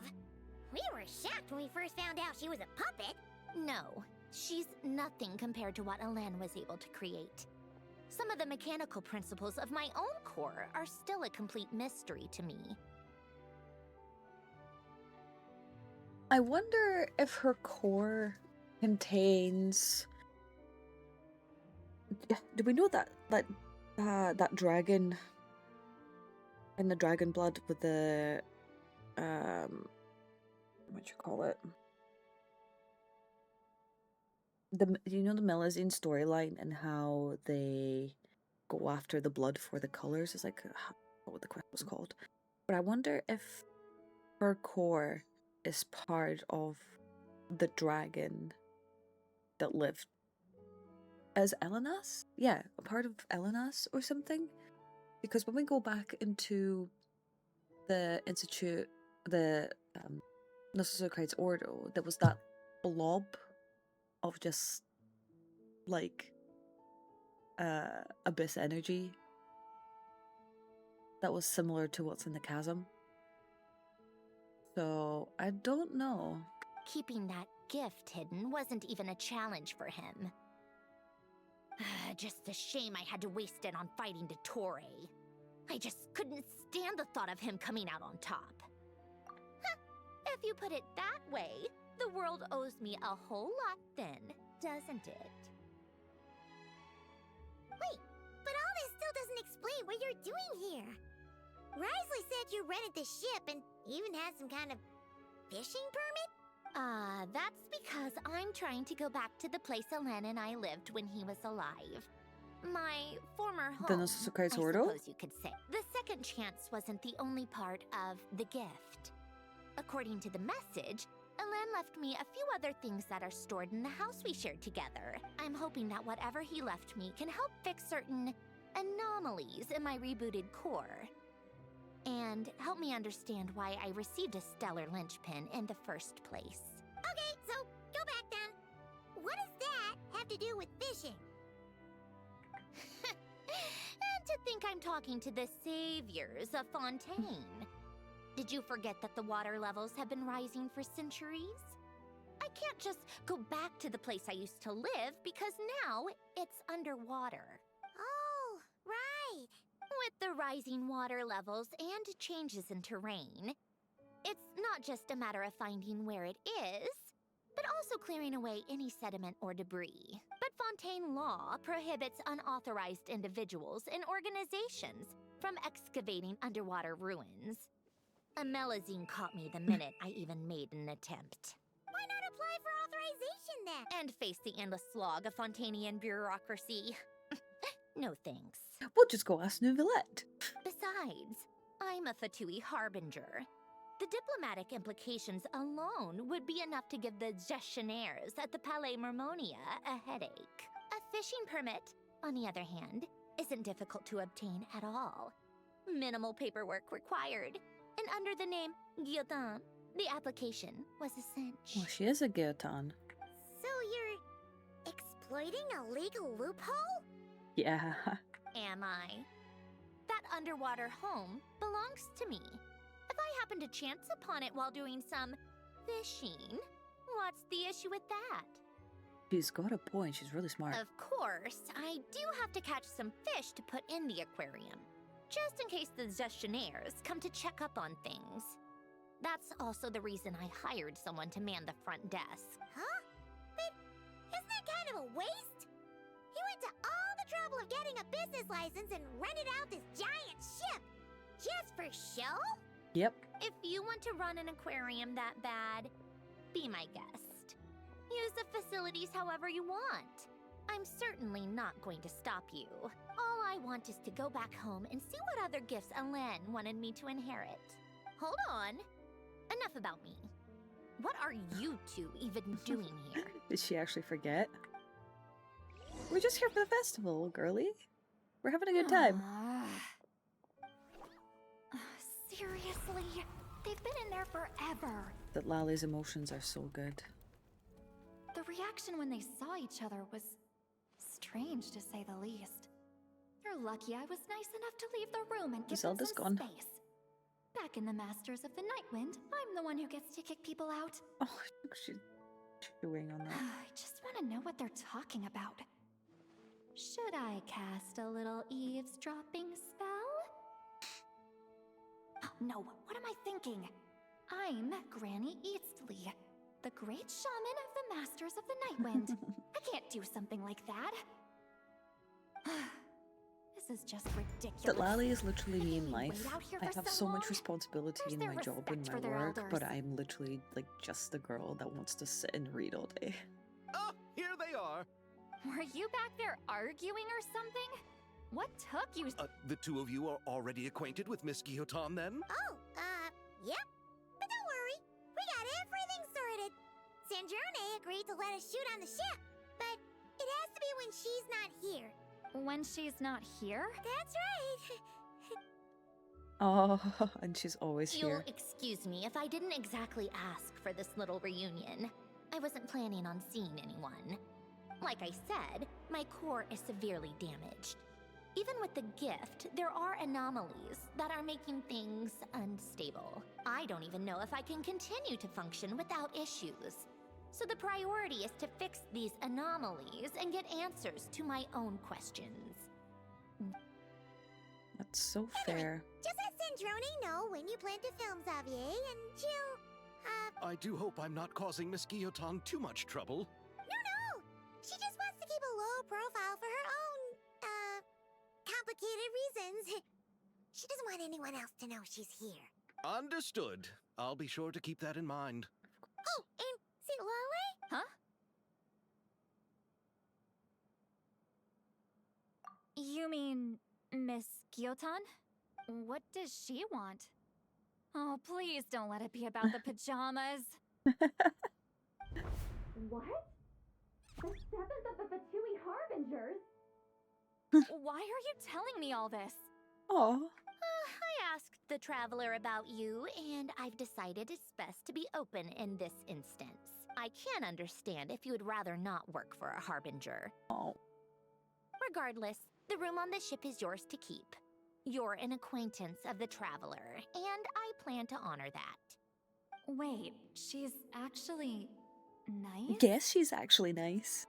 We were shocked when we first found out she was a puppet. No, she's nothing compared to what Alain was able to create. Some of the mechanical principles of my own core are still a complete mystery to me. I wonder if her core contains. Do we know that dragon in the dragon blood with the what you call it? The the Melusine storyline and how they go after the blood for the colors is like what the quest was called. But I wonder if her core is part of the dragon that lived as Elenas? Yeah, a part of Elenas or something. Because when we go back into the Institute, the Nososokrites Ordo, there was that blob of just like abyss energy that was similar to what's in the chasm. So I don't know. Keeping that gift hidden wasn't even a challenge for him. Just a shame I had to waste it on fighting Dottore. I just couldn't stand the thought of him coming out on top. If you put it that way, the world owes me a whole lot then, doesn't it? Wait, but all this still doesn't explain what you're doing here. Risley said you rented the ship and even had some kind of fishing permit? That's because I'm trying to go back to the place Alain and I lived when he was alive. My former home, The Nososokrites I Ordo? suppose you could say. The second chance wasn't the only part of the gift. According to the message, Alain left me a few other things that are stored in the house we shared together. I'm hoping that whatever he left me can help fix certain anomalies in my rebooted core. And help me understand why I received a stellar linchpin in the first place. Okay, so go back then. What does that have to do with fishing? And to think I'm talking to the saviors of Fontaine. Did you forget that the water levels have been rising for centuries? I can't just go back to the place I used to live because now it's underwater. Oh, right. With the rising water levels and changes in terrain, it's not just a matter of finding where it is, but also clearing away any sediment or debris. But Fontaine law prohibits unauthorized individuals and organizations from excavating underwater ruins. A Melusine caught me the minute I even made an attempt. Why not apply for authorization then? And face the endless slog of Fontainian bureaucracy. No thanks. We'll just go ask Neuvilette. Besides, I'm a Fatui harbinger. The diplomatic implications alone would be enough to give the gestionnaires at the Palais Mermonia a headache. A fishing permit, on the other hand, isn't difficult to obtain at all. Minimal paperwork required, and under the name Guillotin, the application was a cinch. Well, she is a guillotine. So you're exploiting a legal loophole? Yeah. Am I? That underwater home belongs to me. If I happen to chance upon it while doing some fishing, what's the issue with that? She's got a point. She's really smart. Of course, I do have to catch some fish to put in the aquarium, just in case the gestionnaires come to check up on things. That's also the reason I hired someone to man the front desk. Huh? But isn't that kind of a waste? He went to all the trouble of getting a business license and rented out this giant ship. Just for show? Yep. If you want to run an aquarium that bad, be my guest. Use the facilities however you want. I'm certainly not going to stop you. All I want is to go back home and see what other gifts Alain wanted me to inherit. Hold on. Enough about me. What are you two even doing here? Did she actually forget? We're just here for the festival, girly. We're having a good time. Seriously? They've been in there forever. That Lali's emotions are so good. The reaction when they saw each other was strange, to say the least. You're lucky I was nice enough to leave the room and give them Zelda's some gone. space. Back in the Masters of the Nightwind, I'm the one who gets to kick people out. Oh, she's chewing on that. I just want to know what they're talking about. Should I cast a little eavesdropping spell? Oh, no, what am I thinking? I'm Granny Eastly, the great shaman of the Masters of the Nightwind. I can't do something like that. This is just ridiculous. That Lali is literally me in Making me life. wait out here I for have so so long? much responsibility Where's in their my job and respect my for their work, but elders? I'm literally like just the girl that wants to sit and read all day. Oh, here they are. Were you back there arguing or something? What took you? The two of you are already acquainted with Miss Guillotin, then? Oh, yep. But don't worry, we got everything sorted. Sandrone agreed to let us shoot on the ship, but it has to be when she's not here. When she's not here? That's right. Oh, and she's always You'll here. excuse me if I didn't exactly ask for this little reunion. I wasn't planning on seeing anyone. Like I said, my core is severely damaged. Even with the gift, there are anomalies that are making things unstable. I don't even know if I can continue to function without issues. So the priority is to fix these anomalies and get answers to my own questions. That's so fair. Just let Sandrone know when you plan to film Xavier, and she'll, I do hope I'm not causing Miss Guillotin too much trouble. No! She just wants to keep a low profile for her own, complicated reasons. She doesn't want anyone else to know she's here. Understood. I'll be sure to keep that in mind. Oh, and see Lale? Huh? You mean Miss Guillotin? What does she want? Oh, please don't let it be about the pajamas. What? The 7th of the VIII Harbingers? Why are you telling me all this? Oh, I asked the traveler about you, and I've decided it's best to be open in this instance. I can understand if you would rather not work for a harbinger. oh. Regardless, the room on the ship is yours to keep. You're an acquaintance of the traveler, and I plan to honor that. Wait, she's actually nice? Guess she's actually nice.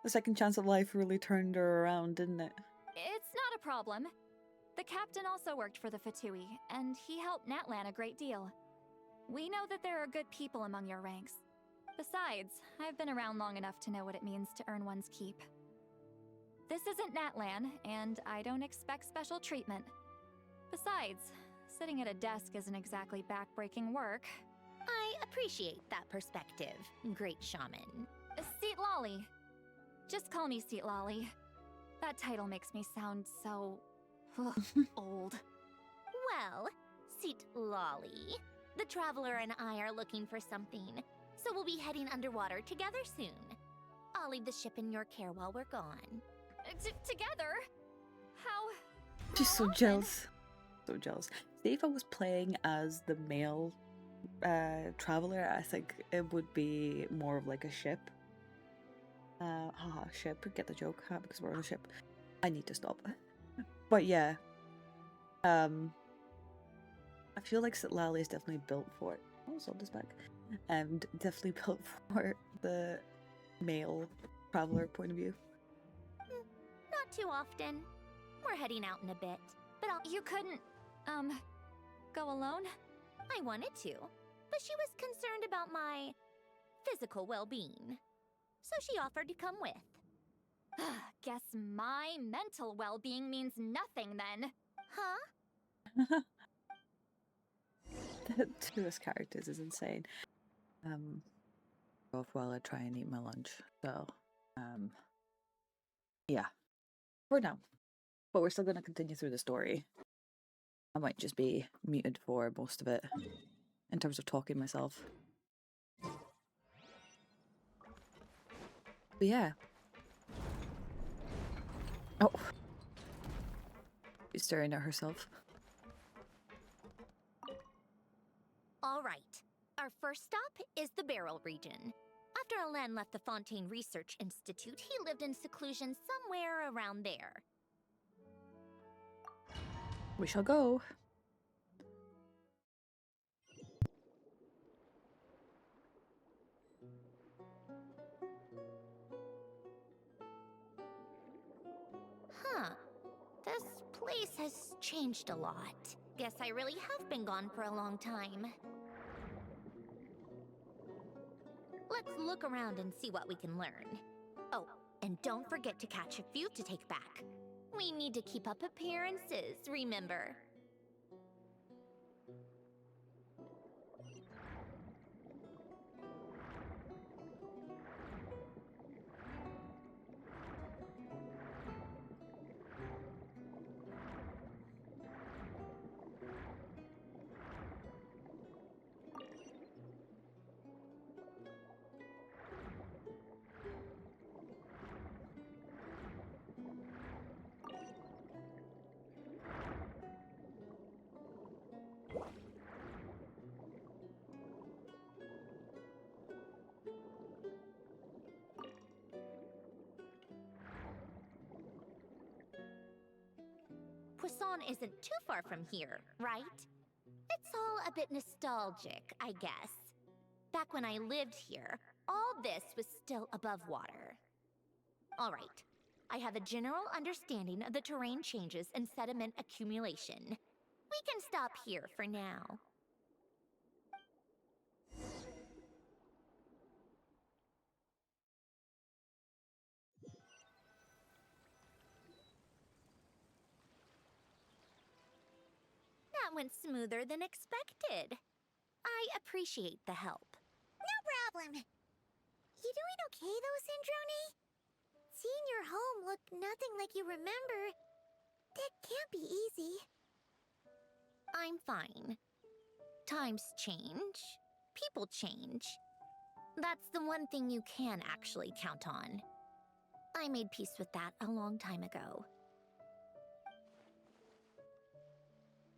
The second chance of life really turned her around, didn't it? It's not a problem. The captain also worked for the VIII, and he helped Natlan a great deal. We know that there are good people among your ranks. Besides, I've been around long enough to know what it means to earn one's keep. This isn't Natlan, and I don't expect special treatment. Besides, sitting at a desk isn't exactly backbreaking work. I appreciate that perspective, great shaman. Seat Lolly. Just call me Seat Lolly. That title makes me sound so... old. Well, Seat Lolly, the traveler and I are looking for something, so we'll be heading underwater together soon. I'll leave the ship in your care while we're gone. Together? How She's so often? jealous. So jealous. See, if I was playing as the male traveler, I think it would be more of like a ship. Haha, ship. Get the joke, because we're on a ship. I need to stop. But yeah, I feel like Lally is definitely built for it. Oh, Zelda's back. And definitely built for the male traveler point of view. Not too often. We're heading out in a bit, but You couldn't, go alone? I wanted to, but she was concerned about my physical well-being. So she offered to come with. Guess my mental well-being means nothing then. Huh? The two as characters is insane. Off while I try and eat my lunch. So, yeah, for now. But we're still going to continue through the story. I might just be muted for most of it in terms of talking myself. But yeah. Oh. She's staring at herself. All right. Our first stop is the Barrel region. After Alain left the Fontaine Research Institute, he lived in seclusion somewhere around there. We shall go. Huh. This place has changed a lot. Guess I really have been gone for a long time. Let's look around and see what we can learn. Oh, and don't forget to catch a few to take back. We need to keep up appearances, remember? Poisson isn't too far from here, right? It's all a bit nostalgic, I guess. Back when I lived here, all this was still above water. All right, I have a general understanding of the terrain changes and sediment accumulation. We can stop here for now. That went smoother than expected. I appreciate the help. No problem. You doing okay though, Sandrone? Seeing your home look nothing like you remember, that can't be easy. I'm fine. Times change. People change. That's the one thing you can actually count on. I made peace with that a long time ago.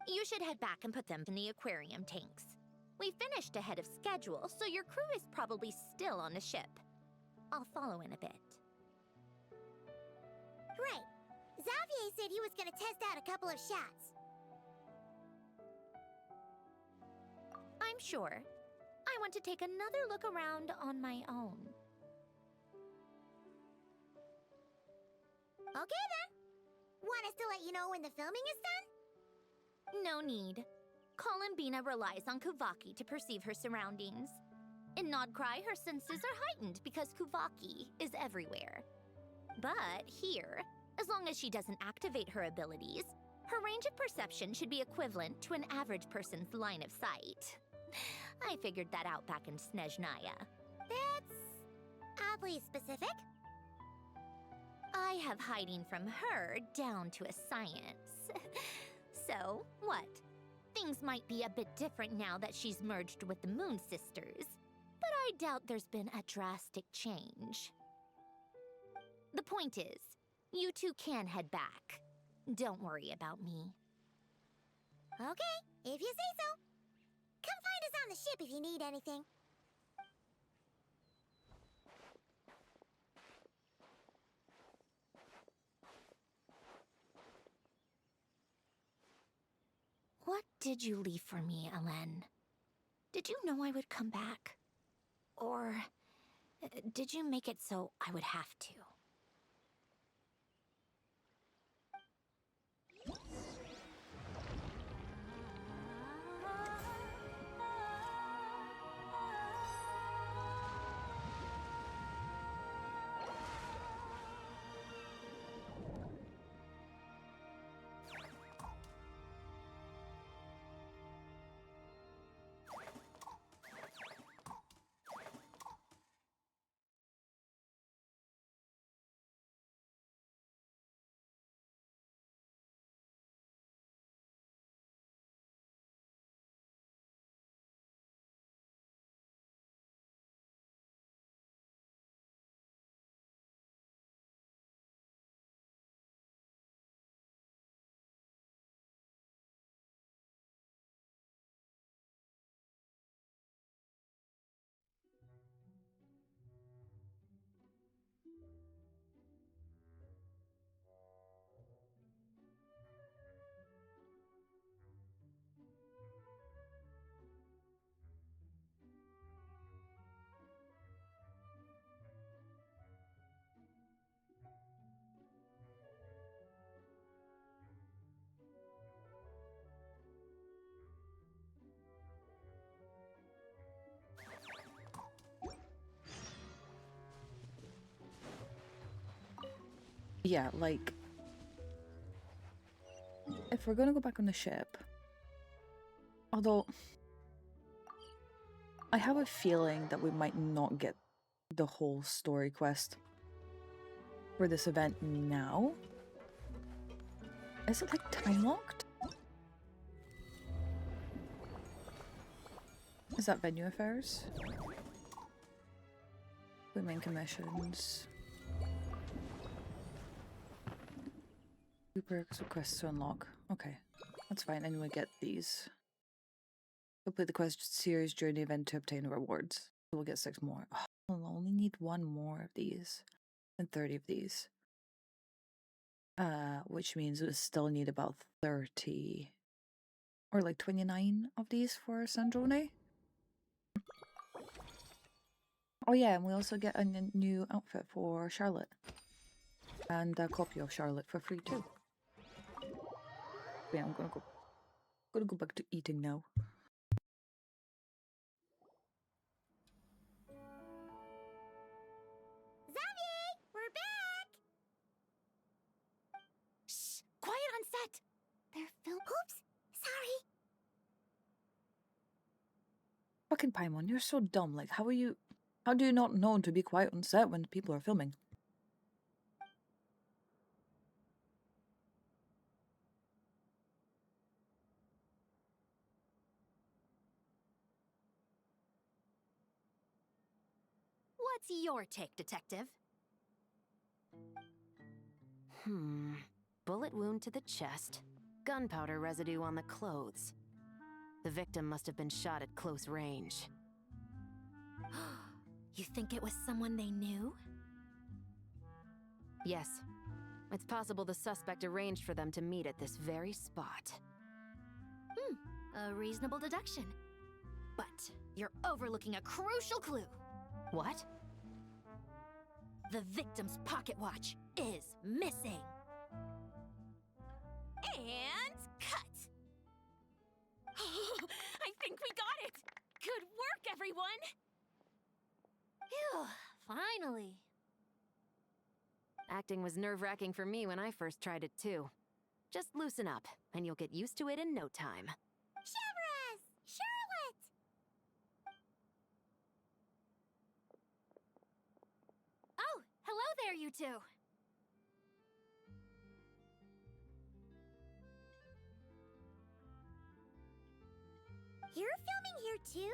You should head back and put them in the aquarium tanks. We finished ahead of schedule, so your crew is probably still on the ship. I'll follow in a bit. Right. Xavier said he was gonna test out a couple of shots. I'm sure. I want to take another look around on my own. Okay then. Want us to let you know when the filming is done? No need. Columbina relies on Kuvaki to perceive her surroundings. In Nodcry, her senses are heightened because Kuvaki is everywhere. But here, as long as she doesn't activate her abilities, her range of perception should be equivalent to an average person's line of sight. I figured that out back in Snezhnaya. That's oddly specific. I have hiding from her down to a science. So, what? Things might be a bit different now that she's merged with the Moon Sisters, but I doubt there's been a drastic change. The point is, you two can head back. Don't worry about me. Okay. If you say so. Come find us on the ship if you need anything. What did you leave for me, Ellen? Did you know I would come back? Or did you make it so I would have to? Yeah, like, if we're gonna go back on the ship, although I have a feeling that we might not get the whole story quest for this event now. Is it like time locked? Is that venue affairs? The main commissions. Two perks requests to unlock. Okay, that's fine, and we get these. Complete the quest series during the event to obtain rewards. So we'll get 6 more. Oh, I'll only need 1 more of these. And 30 of these. Which means we still need about 30 or like 29 of these for Sandrone. Oh yeah, and we also get a new outfit for Charlotte. And a copy of Charlotte for free too. Yeah, I'm gonna go back to eating now. Xavier, we're back! Shh! Quiet on set! They're film. Oops, sorry. Fucking Paimon, you're so dumb. Like, how do you not know to be quiet on set when people are filming? What's your take, Detective? Bullet wound to the chest. Gunpowder residue on the clothes. The victim must have been shot at close range. You think it was someone they knew? Yes. It's possible the suspect arranged for them to meet at this very spot. A reasonable deduction. But you're overlooking a crucial clue. What? The victim's pocket watch is missing. And cut! I think we got it! Good work, everyone! Phew, finally. Acting was nerve-wracking for me when I first tried it too. Just loosen up, and you'll get used to it in no time. Chevres! Charlotte! Oh, hello there, you two. You're filming here too?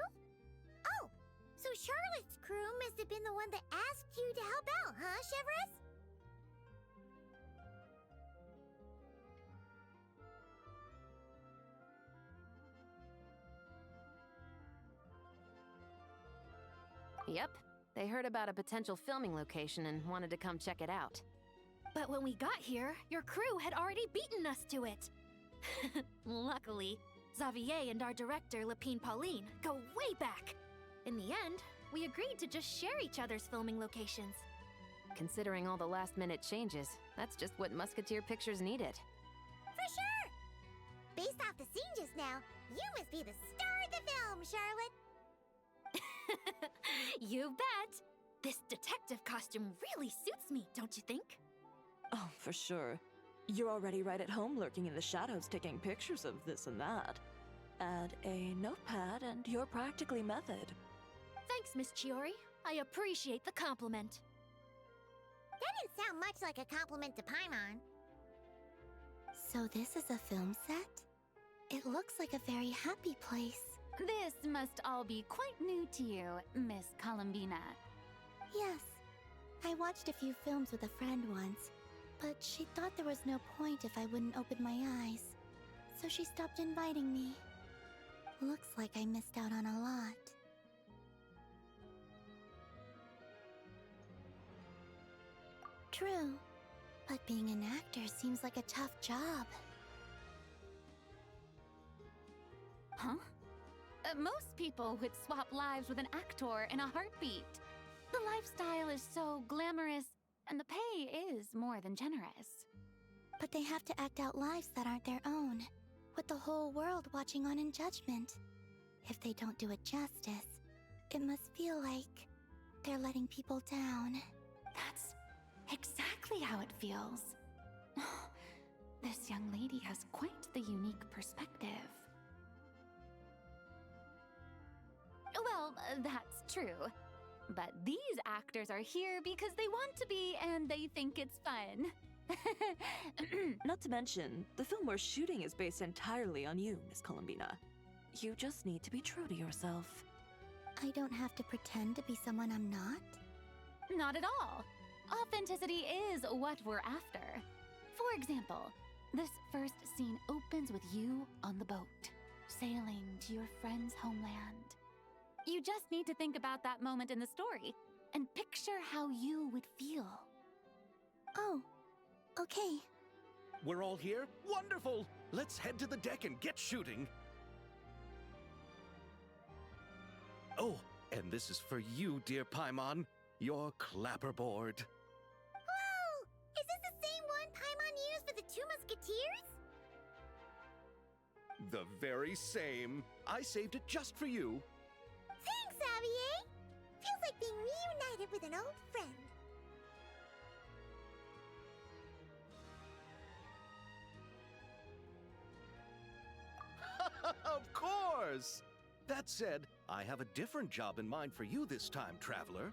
Oh, so Charlotte's crew must have been the one that asked you to help out, huh, Chevres? Yep. They heard about a potential filming location and wanted to come check it out. But when we got here, your crew had already beaten us to it. Luckily, Xavier and our director, Lapine Pauline, go way back. In the end, we agreed to just share each other's filming locations. Considering all the last-minute changes, that's just what Musketeer Pictures needed. For sure! Based off the scene just now, you must be the star of the film, Charlotte! You bet! This detective costume really suits me, don't you think? Oh, for sure. You're already right at home lurking in the shadows taking pictures of this and that. Add a notepad and you're practically method. Thanks, Miss Chiori. I appreciate the compliment. That didn't sound much like a compliment to Paimon. So this is a film set? It looks like a very happy place. This must all be quite new to you, Miss Columbina. Yes. I watched a few films with a friend once, but she thought there was no point if I wouldn't open my eyes. So she stopped inviting me. Looks like I missed out on a lot. True. But being an actor seems like a tough job. Huh? Most people would swap lives with an actor in a heartbeat. The lifestyle is so glamorous, and the pay is more than generous. But they have to act out lives that aren't their own, with the whole world watching on in judgment. If they don't do it justice, it must feel like they're letting people down. That's exactly how it feels. This young lady has quite the unique perspective. Well, that's true. But these actors are here because they want to be and they think it's fun. Not to mention, the film we're shooting is based entirely on you, Miss Columbina. You just need to be true to yourself. I don't have to pretend to be someone I'm not? Not at all. Authenticity is what we're after. For example, this first scene opens with you on the boat, sailing to your friend's homeland. You just need to think about that moment in the story and picture how you would feel. Oh, okay. We're all here? Wonderful! Let's head to the deck and get shooting. Oh, and this is for you, dear Paimon. Your clapperboard. Whoa! Is this the same one Paimon used for the Two Musketeers? The very same. I saved it just for you. Thanks, Xavier! Feels like being reunited with an old friend. Of course! That said, I have a different job in mind for you this time, traveler.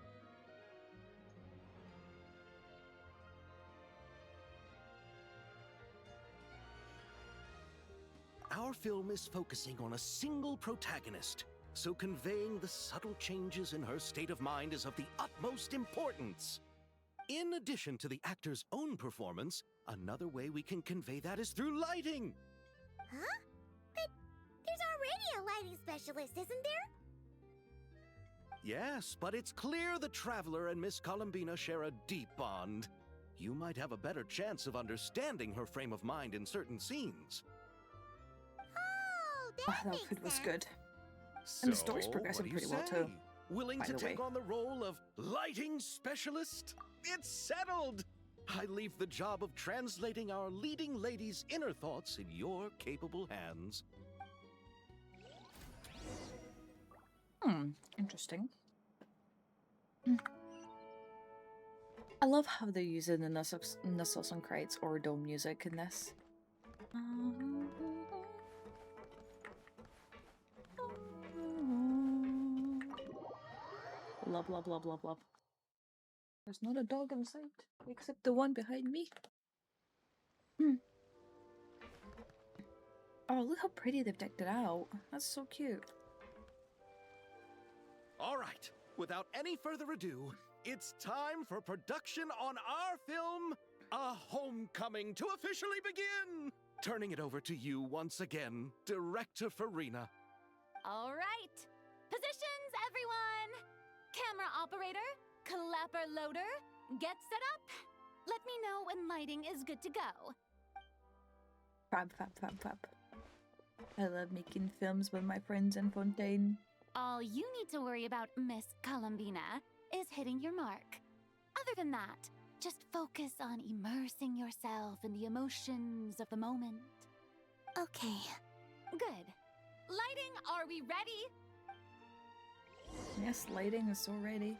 Our film is focusing on a single protagonist, so conveying the subtle changes in her state of mind is of the utmost importance. In addition to the actor's own performance, another way we can convey that is through lighting. Huh? But there's already a lighting specialist, isn't there? Yes, but it's clear the Traveler and Miss Columbina share a deep bond. You might have a better chance of understanding her frame of mind in certain scenes. Oh, that That makes food was sense. good. So, And the story's progressing what do you pretty well, too, say? Willing by to the take way. on the role of lighting specialist? It's settled! I leave the job of translating our leading lady's inner thoughts in your capable hands. Interesting. I love how they're using the Nussos and Crates or dome music in this. Love, love, love, love, love. There's not a dog in sight, except the one behind me. Oh, look how pretty they've decked it out. That's so cute. All right, without any further ado, it's time for production on our film, A Homecoming, to officially begin! Turning it over to you once again, Director Furina. All right. Positions, everyone! Camera operator, clapper loader, get set up. Let me know when lighting is good to go. Fab, fab, fab, fab. I love making films with my friends in Fontaine. All you need to worry about, Miss Columbina, is hitting your mark. Other than that, just focus on immersing yourself in the emotions of the moment. Okay. Good. Lighting, are we ready? Yes, lighting is so ready.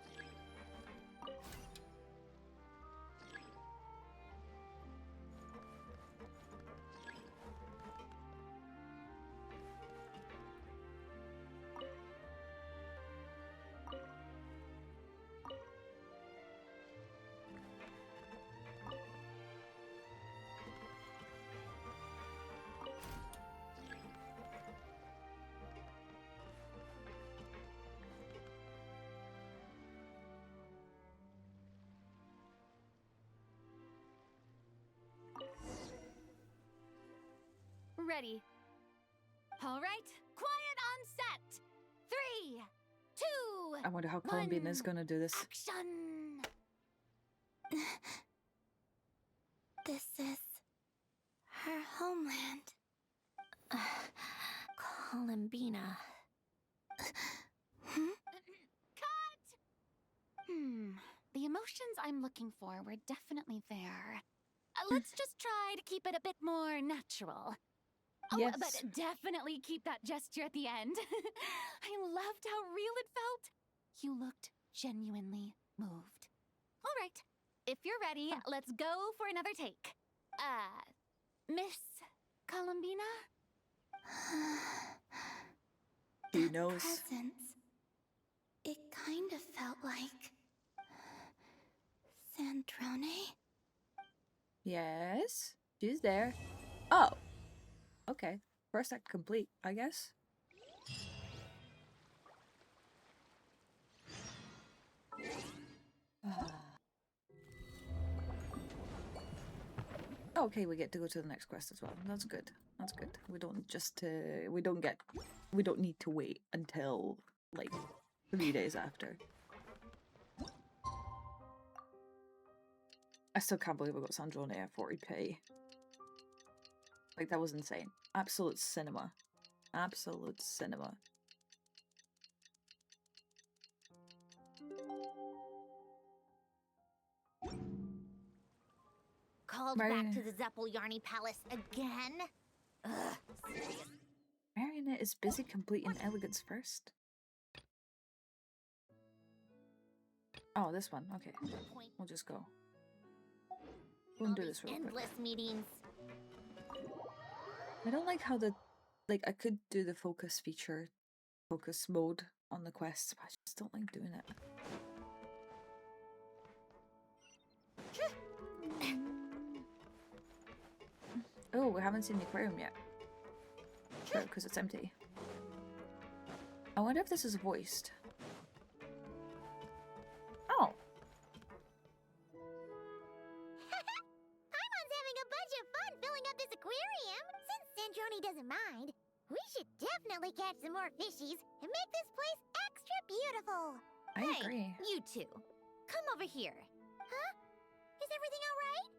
Ready. All right, quiet on set. 3, 2, I wonder how Columbina is gonna do this. action. This is her homeland. Columbina. Cut! The emotions I'm looking for were definitely there. Let's just try to keep it a bit more natural. Oh, Yes. but definitely keep that gesture at the end. I loved how real it felt. You looked genuinely moved. All right, if you're ready, let's go for another take. Miss Columbina? Who That knows? presence. It kind of felt like Sandrone. Yes, she's there. Oh, okay. First act complete, I guess. Okay, we get to go to the next quest as well. That's good. That's good. We don't just we don't need to wait until like 3 days after. I still can't believe I got Sandrone at 40p. Like, that was insane. Absolute cinema. Absolute cinema. Called back to the Zeppeljärny Palace again? Ugh, serious. Marionette is busy completing elegance first. Oh, this one. Okay. Point. We'll just go. We'll do this real quick. Endless meetings. I don't like how I could do the focus feature, focus mode on the quests, but I just don't like doing it. Oh, we haven't seen the aquarium yet. Sure, because it's empty. I wonder if this is voiced. Oh. Paimon's having a bunch of fun filling up this aquarium. Since Sandrone doesn't mind, we should definitely catch some more fishies and make this place extra beautiful. I agree. You two, come over here. Huh? Is everything all right?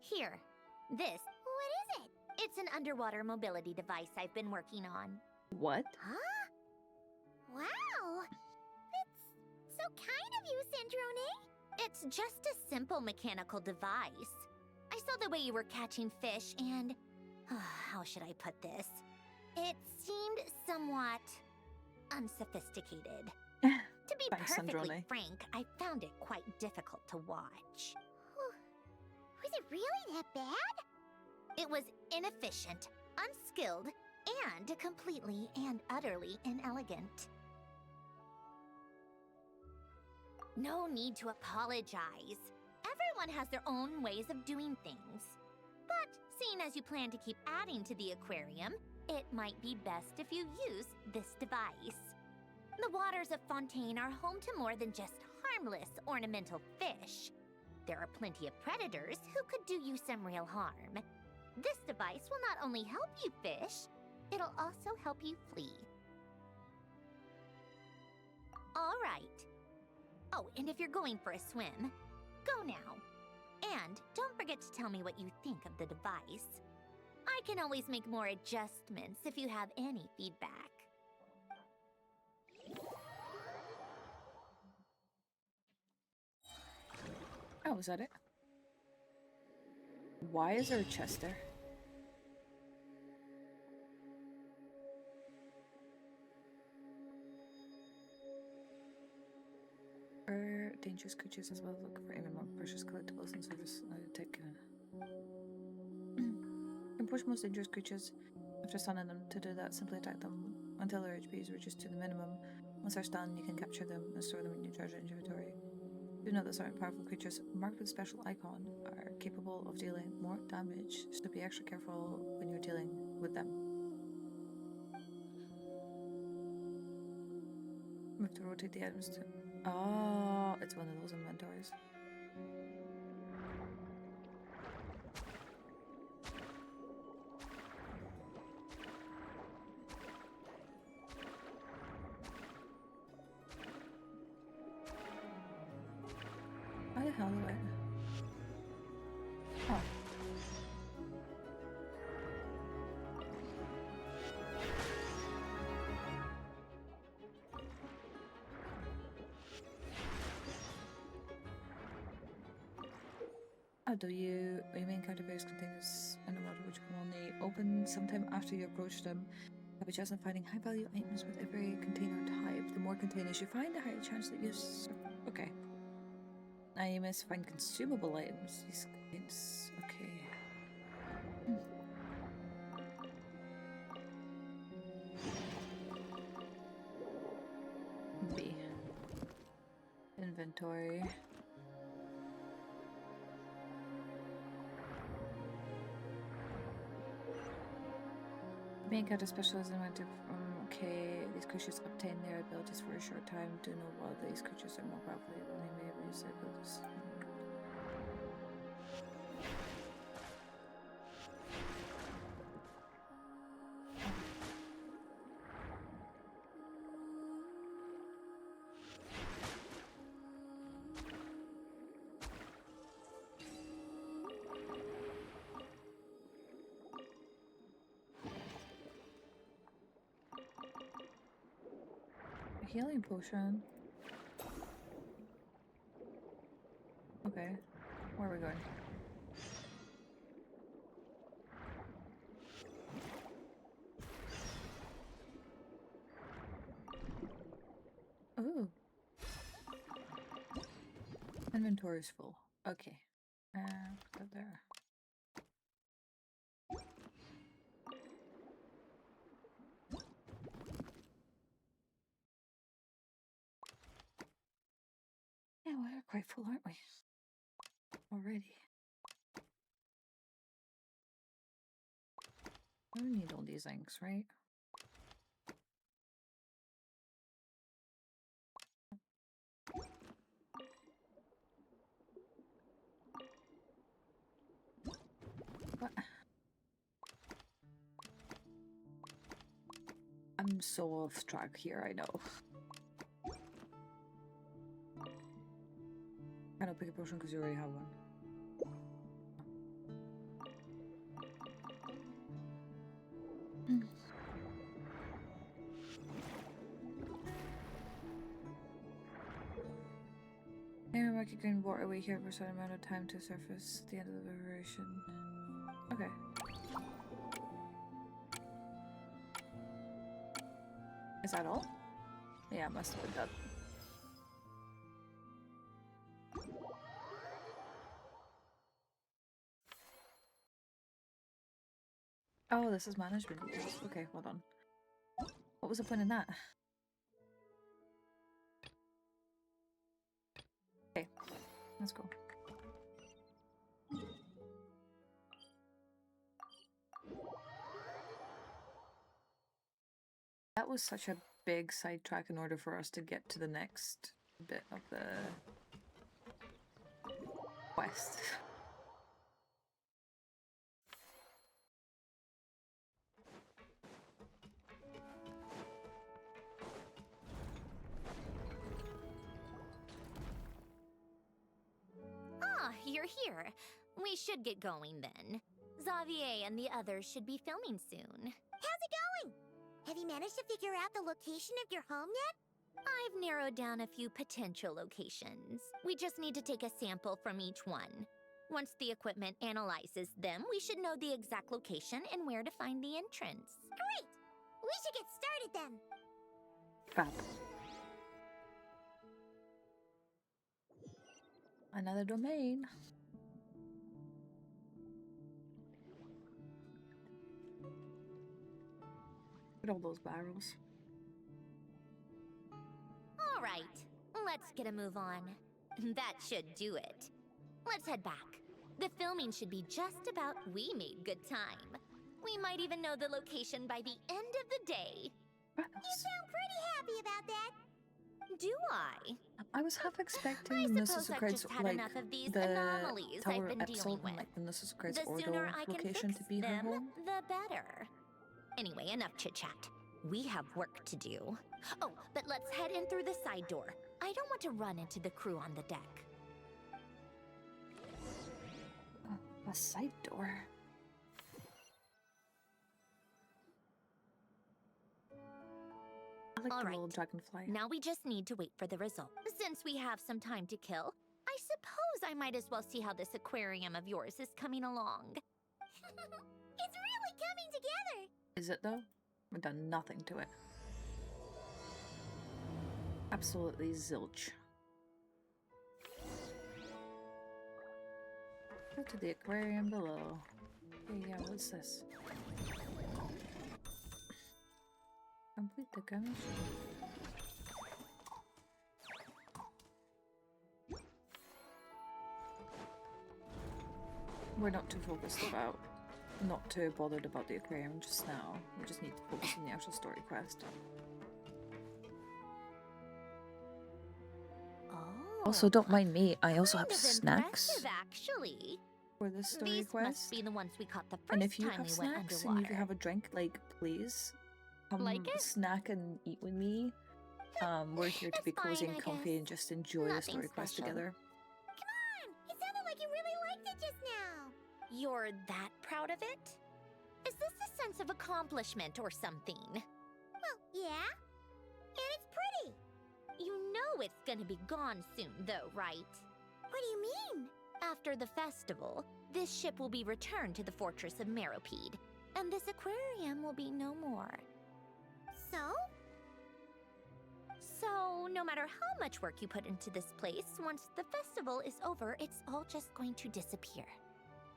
Here, this. What is it? It's an underwater mobility device I've been working on. What? Huh? Wow! That's so kind of you, Sandrone. It's just a simple mechanical device. I saw the way you were catching fish and... how should I put this? It seemed somewhat unsophisticated. To be Thanks, perfectly Sandrone. frank, I found it quite difficult to watch. Was it really that bad? It was inefficient, unskilled, and completely and utterly inelegant. No need to apologize. Everyone has their own ways of doing things. But seeing as you plan to keep adding to the aquarium, it might be best if you use this device. The waters of Fontaine are home to more than just harmless ornamental fish. There are plenty of predators who could do you some real harm. This device will not only help you fish, it'll also help you flee. All right. Oh, and if you're going for a swim, go now. And don't forget to tell me what you think of the device. I can always make more adjustments if you have any feedback. Oh, is that it? Why is there a chest there? Dangerous creatures as well. Look for even more precious collectibles and service. You can push most dangerous creatures after stunning them. To do that, simply attack them until their HP is reduced to the minimum. Once they're stunned, you can capture them and store them in your treasure inventory. Do note that certain powerful creatures marked with a special icon are capable of dealing more damage, so be extra careful when you're dealing with them. We have to rotate the items to... Oh, it's one of those inventories. How the hell do I... Oh. You may encounter various containers in the water which can only open sometime after you approach them. Have a chance of finding high value items with every container type. The more containers you find, the higher chance that you... Okay. Now you must find consumable items. These containers... Okay. B. Inventory. May encounter specialized inventive. Okay, these creatures obtain their abilities for a short time. Do know while these creatures are more powerful, they only may ever use their abilities. Healing potion. Okay, where are we going? Ooh. Inventory's full. Okay. Put that there. Yeah, we're quite full, aren't we? Already. We don't need all these things, right? What? I'm so off track here, I know. I don't pick a potion because you already have one. I could gain water away here for a certain amount of time to surface at the end of the vibration. Okay. Is that all? Yeah, it must have been done. Oh, this is management details. Okay, hold on. What was the point in that? Okay, let's go. That was such a big sidetrack in order for us to get to the next bit of the quest. you're here. We should get going then. Xavier and the others should be filming soon. How's it going? Have you managed to figure out the location of your home yet? I've narrowed down a few potential locations. We just need to take a sample from each one. Once the equipment analyzes them, we should know the exact location and where to find the entrance. Great! We should get started then. Fab. Another domain. Look at all those barrels. All right, let's get a move on. That should do it. Let's head back. The filming should be just about. We made good time. We might even know the location by the end of the day. You sound pretty happy about that. Do I? I was half expecting I Mrs. suppose I've Secret's, just had like, enough of these the anomalies I've Tower been Epsilon dealing and, with. like, the Mrs. Secret's The Ordo sooner I can location fix to be her them, home. the better. Anyway, enough chit-chat. We have work to do. Oh, but let's head in through the side door. I don't want to run into the crew on the deck. A side door. I like All the right. little dragonfly. Now we just need to wait for the result. Since we have some time to kill, I suppose I might as well see how this aquarium of yours is coming along. It's really coming together. Is it though? I've done nothing to it. Absolutely zilch. Go to the aquarium below. Okay, yeah, what's this? Complete the chemistry. We're not too focused about, not too bothered about the aquarium just now. We just need to focus on the actual story quest. Oh. Also, don't mind me. I also have kind of snacks. impressive, actually. For this story These quest. must be the ones we caught the first And if you time have we went snacks underwater. and if you have a drink, like, please come Like it? snack and eat with me. We're here to be That's cozy fine, and I comfy guess. and just enjoy the Nothing story quest special. together. Come on! It sounded like you really liked it just now. You're that proud of it? Is this a sense of accomplishment or something? Well, yeah. And it's pretty. You know it's gonna be gone soon, though, right? What do you mean? After the festival, this ship will be returned to the fortress of Meropede, and this aquarium will be no more. So? So, no matter how much work you put into this place, once the festival is over, it's all just going to disappear.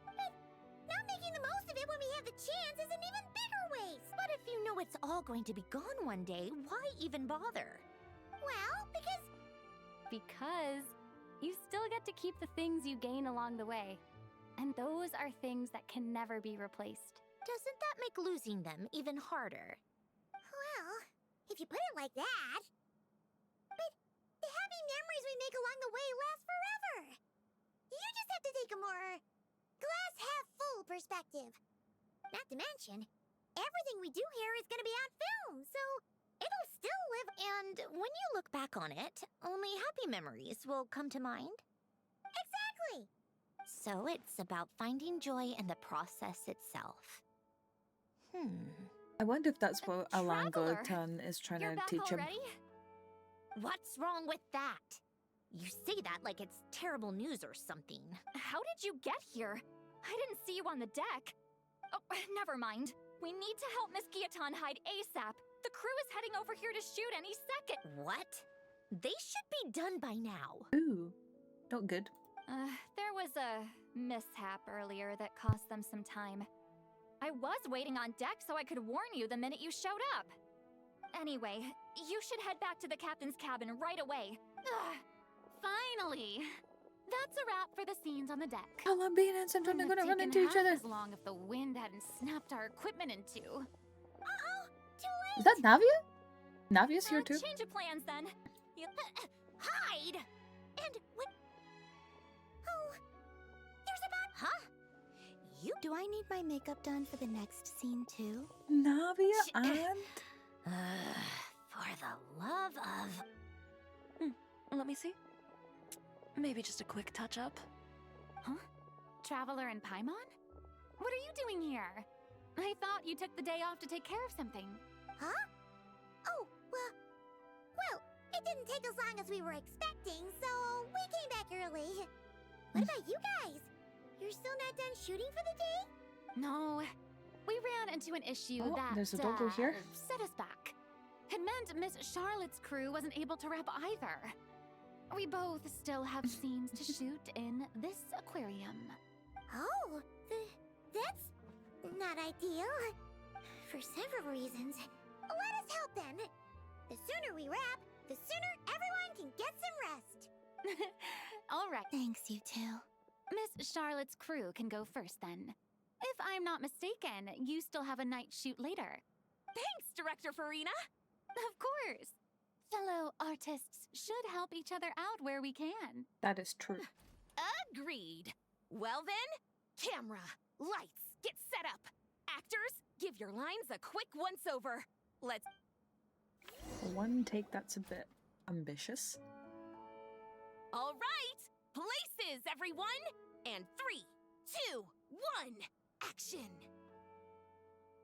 Not making the most of it when we have the chance is an even bigger waste. But if you know it's all going to be gone one day, why even bother? Well, Because you still get to keep the things you gain along the way. And those are things that can never be replaced. Doesn't that make losing them even harder? well, if you put it like that. But the happy memories we make along the way last forever. You just have to take a more glass half full perspective. Not to mention, everything we do here is gonna be on film, so it'll still live. And when you look back on it, only happy memories will come to mind? Exactly! So it's about finding joy in the process itself. I wonder if that's what Alan Traveler, Gotan is trying You're to back teach him. already? What's wrong with that? You say that like it's terrible news or something. How did you get here? I didn't see you on the deck. Oh, never mind. We need to help Miss Guillotin hide ASAP. The crew is heading over here to shoot any second. What? They should be done by now. Ooh, not good. There was a mishap earlier that cost them some time. I was waiting on deck so I could warn you the minute you showed up. Anyway, you should head back to the captain's cabin right away. Ugh, finally! That's a wrap for the scenes on the deck. Alan Bean and Sandrone Wouldn't are gonna have run taken into each half other. as long if the wind hadn't snapped our equipment in two. Uh-oh! Too late! Is that Navia? Navia's here too. Change of plans then. You... Hide! And what? Oh, there's about... Huh? You Do I need my makeup done for the next scene too? Navia and... For the love of... Let me see. Maybe just a quick touch-up. Huh? Traveler and Paimon? What are you doing here? I thought you took the day off to take care of something. Huh? Oh, well, it didn't take as long as we were expecting, so we came back early. What about you guys? You're still not done shooting for the day? No, we ran into an issue Oh, that there's a doggo here. set us back. It meant Miss Charlotte's crew wasn't able to wrap either. We both still have scenes to shoot in this aquarium. Oh, that's not ideal. For several reasons. Let us help then. The sooner we wrap, the sooner everyone can get some rest. All right. Thanks, you two. Miss Charlotte's crew can go first then. If I'm not mistaken, you still have a night shoot later. Thanks, Director Furina! Of course. Fellow artists should help each other out where we can. That is true. Agreed. Well then, camera, lights, get set up. Actors, give your lines a quick once-over. Let's... One take that's a bit ambitious. All right, places, everyone! And 3, 2, 1, action!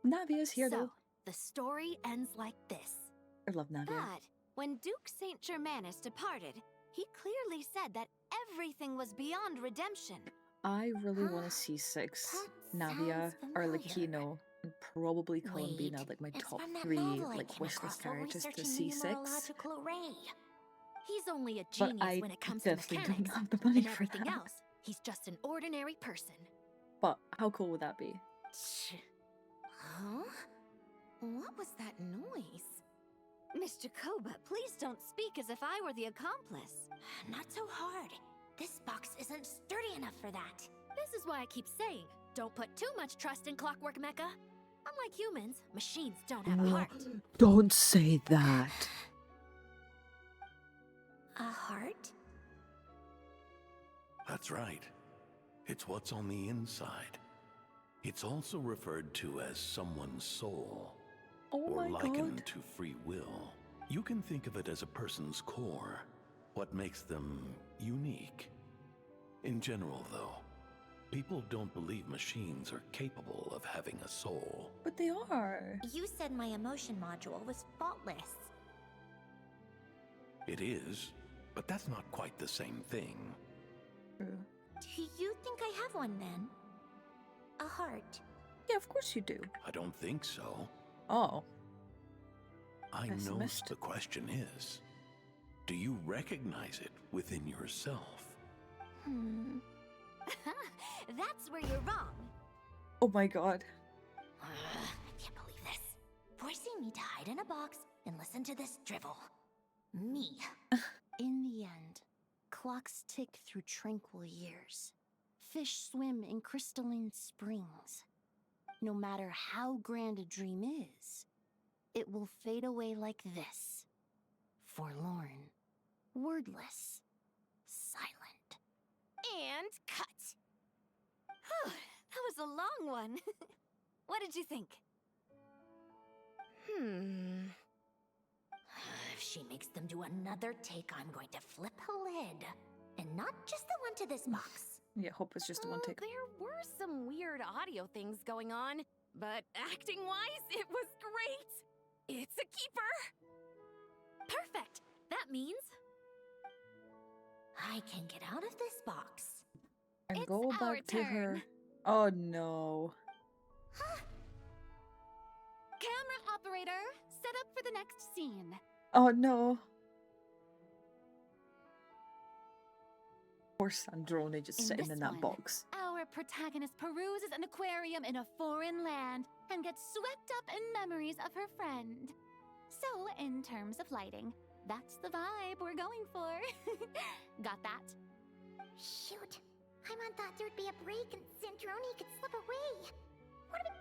Navia's here So, though. the story ends like this. I love Navia. But when Duke St. Germanus departed, he clearly said that everything was beyond redemption. I really want to see Six, That Navia, sounds or like familiar. Kino, and probably Columbina, Wait, like my it's top from that 3 novel I like came wishlist across while characters to researching see the Six. numerological array. He's only a But genius I when it comes to definitely mechanics. don't have the money and for everything that. else, he's just an ordinary person. But how cool would that be? Huh? What was that noise? Mr. Koba, please don't speak as if I were the accomplice. Not so hard. This box isn't sturdy enough for that. This is why I keep saying, don't put too much trust in Clockwork Mecha. Unlike humans, machines don't have a heart. Don't say that. A heart? That's right. It's what's on the inside. It's also referred to as someone's soul, Oh or my likened god. to free will. You can think of it as a person's core, what makes them unique. In general, though, people don't believe machines are capable of having a soul. But they are. You said my emotion module was faultless. It is, but that's not quite the same thing. True. Do you think I have one then? A heart? Yeah, of course you do. I don't think so. Oh. I know Pessimist. the question is, do you recognize it within yourself? That's where you're wrong. Oh my god. I can't believe this. Forcing me to hide in a box and listen to this drivel. Me. In the end, clocks tick through tranquil years. Fish swim in crystalline springs. No matter how grand a dream is, it will fade away like this. Forlorn, wordless, silent. And cut. Whew, that was a long one. What did you think? If she makes them do another take, I'm going to flip a lid. And not just the one to this box. Yeah, hope it's just the one take. There were some weird audio things going on, but acting-wise, it was great. It's a keeper. Perfect. That means I can get out of this box. And It's go our back to her. turn. Oh no. Camera operator, set up for the next scene. Oh no. Poor Sandrone just In sitting this in that one, box. Our protagonist peruses an aquarium in a foreign land and gets swept up in memories of her friend. So, in terms of lighting, that's the vibe we're going for. Got that? Shoot. Paimon thought there'd be a break and Sandrone could slip away. What about...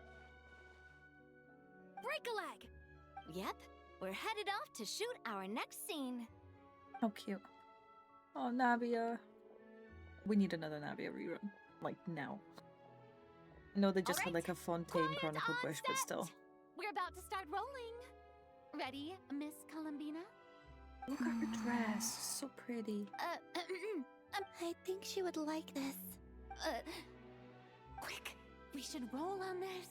break a leg. Yep, we're headed off to shoot our next scene. How cute. Oh, Navia. We need another Navia rerun. Like, now. I know they just had Alright, like a Fontaine quiet Chronicle on Bush, but set. still. We're about to start rolling. Ready, Miss Columbina? Look at her dress. So pretty. I think she would like this. Quick, we should roll on this.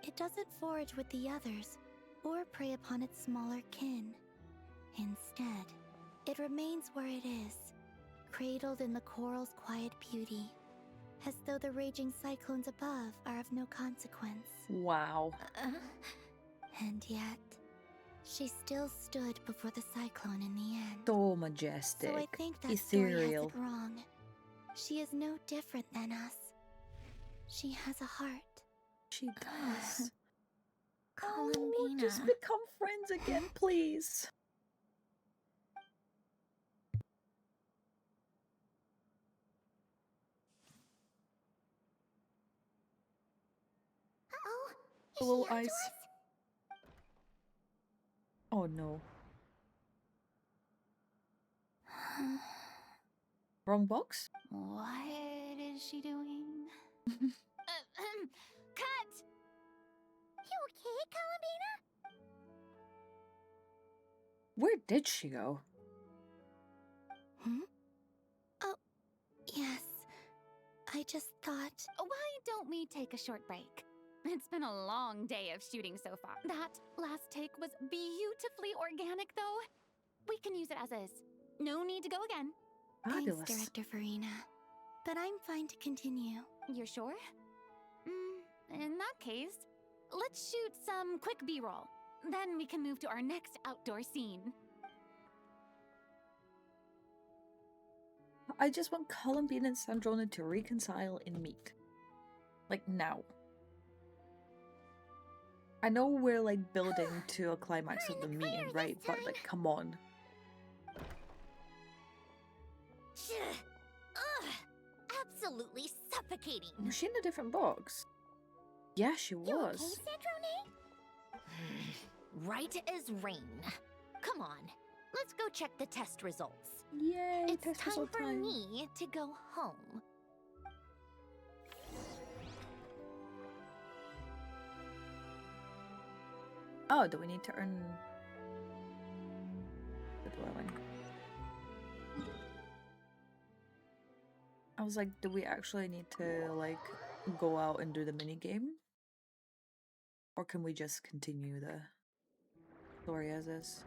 It doesn't forage with the others, or prey upon its smaller kin. Instead, it remains where it is, cradled in the coral's quiet beauty, as though the raging cyclones above are of no consequence. Wow. And yet, she still stood before the cyclone in the end. So majestic. So I think that story has ethereal. it wrong. She is no different than us. She has a heart. She does. Columbina. Just become friends again, please. Uh-oh. Is Little she onto ice. us? Oh no. Wrong box? What is she doing? Cut! You okay, Columbina? Where did she go? Hmm? Oh, yes. I just thought... Why don't we take a short break? It's been a long day of shooting so far. That last take was beautifully organic, though. We can use it as is. No need to go again. Fabulous. Thanks, Director Furina. But I'm fine to continue. You're sure? In that case, let's shoot some quick B-roll. Then we can move to our next outdoor scene. I just want Columbine and Sandrone to reconcile and meet. Like now. I know we're like building to a climax We're of the in the meeting, clear right? this But time. like, come on. Ugh. Absolutely suffocating. Was she in a different box? Yeah, she You okay, was. Sandrone? Right as rain. Come on, let's go check the test results. Yay, It's test time result for time. me to go home. Oh, do we need to earn the dwelling? I was like, do we actually need to like go out and do the mini game? Or can we just continue the story as is?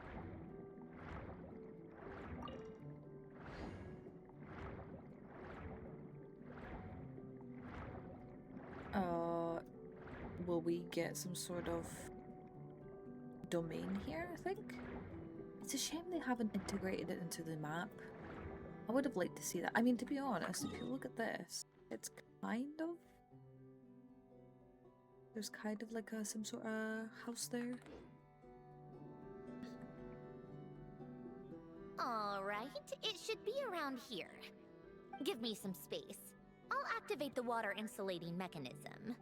Will we get some sort of domain here, I think? It's a shame they haven't integrated it into the map. I would have liked to see that. I mean, to be honest, if you look at this, it's kind of... There's kind of like some sort of house there. Alright, it should be around here. Give me some space. I'll activate the water insulating mechanism.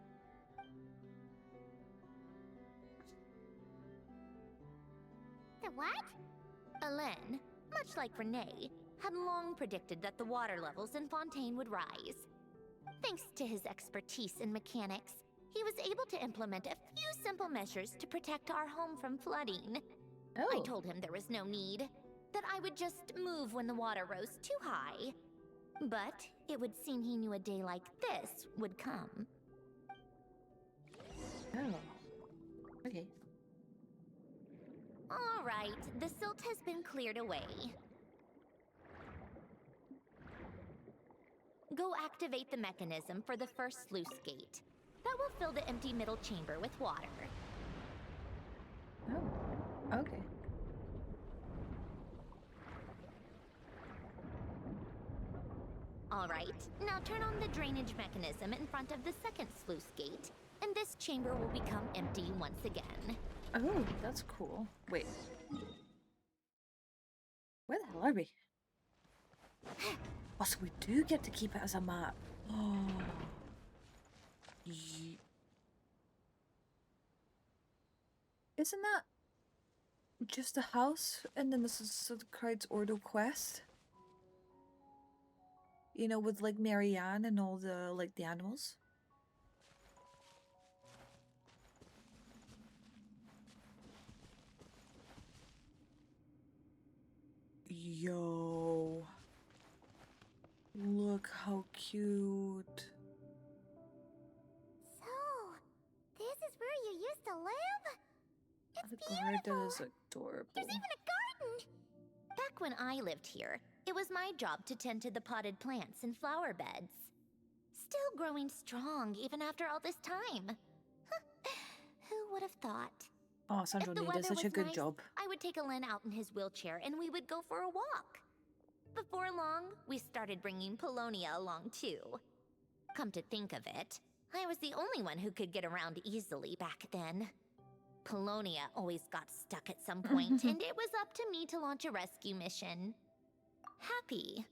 The what? Alain, much like Renee, had long predicted that the water levels in Fontaine would rise. Thanks to his expertise in mechanics, he was able to implement a few simple measures to protect our home from flooding. Oh. I told him there was no need, that I would just move when the water rose too high. But it would seem he knew a day like this would come. Oh. Okay. All right, the silt has been cleared away. Go activate the mechanism for the first sluice gate. That will fill the empty middle chamber with water. Oh. Okay. All right, now turn on the drainage mechanism in front of the second sluice gate, and this chamber will become empty once again. Oh, that's cool. Wait. Where the hell are we? Oh, so we do get to keep it as a map. Oh. Isn't that just a house? And then this is the Cride's Ordo quest? You know, with like Marianne and all the like the animals? Yo. Look how cute. So, this is where you used to live? It's The beautiful. garden is adorable. There's even a garden. Back when I lived here, it was my job to tend to the potted plants and flower beds. Still growing strong even after all this time. Who would have thought? Oh, If the Sandrone weather does such a was good nice, job. I would take Alen out in his wheelchair and we would go for a walk. Before long, we started bringing Polonia along too. Come to think of it, I was the only one who could get around easily back then. Polonia always got stuck at some point, and it was up to me to launch a rescue mission. Happy.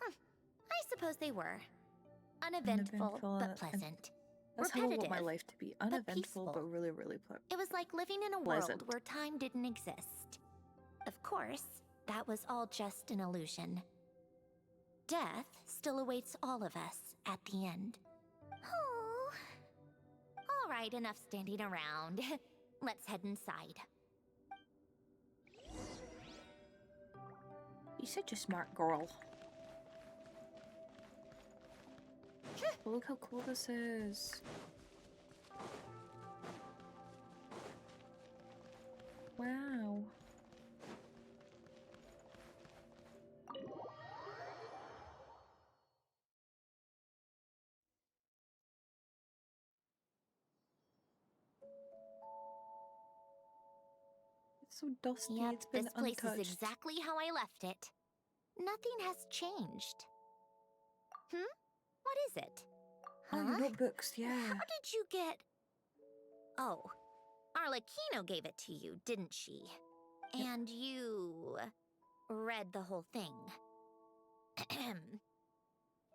I suppose they were. Uneventful, but pleasant. That's how I want my Repetitive, life to be. but Uneventful, peaceful. but really, really pleasant. It was like living in a Pleasant. world where time didn't exist. Of course, that was all just an illusion. Death still awaits all of us at the end. Oh. All right, enough standing around. Let's head inside. You're such a smart girl. Oh, look how cool this is. Wow. It's so dusty, Yep, it's been this place untouched. is exactly how I left it. Nothing has changed. What is it? Oh, your notebooks, yeah. How did you get... Oh, Arlecchino gave it to you, didn't she? Yep. And you... read the whole thing.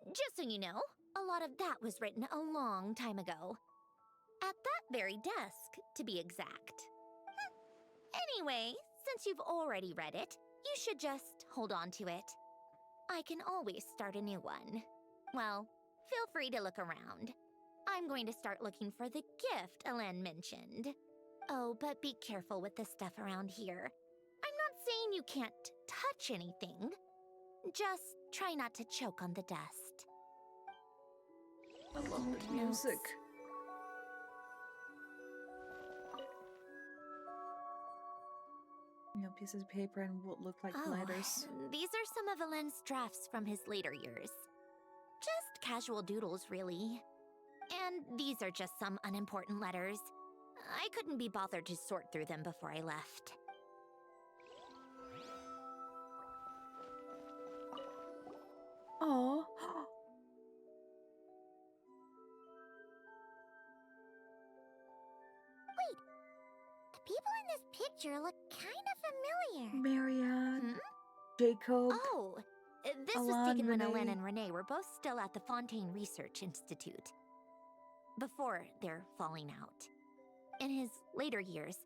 Just so you know, a lot of that was written a long time ago. At that very desk, to be exact. Anyway, since you've already read it, you should just hold on to it. I can always start a new one. Well, feel free to look around. I'm going to start looking for the gift Alen mentioned. Oh, but be careful with the stuff around here. I'm not saying you can't touch anything. Just try not to choke on the dust. I love the music. You know, pieces of paper and what look like letters. These are some of Alen's drafts from his later years. Just casual doodles, really. And these are just some unimportant letters. I couldn't be bothered to sort through them before I left. Aww. Wait, the people in this picture look kind of familiar. Marianne, Jacob. Oh, this was Alan, taken when Alen Renee. and Renee were both still at the Fontaine Research Institute. Before their falling out. In his later years,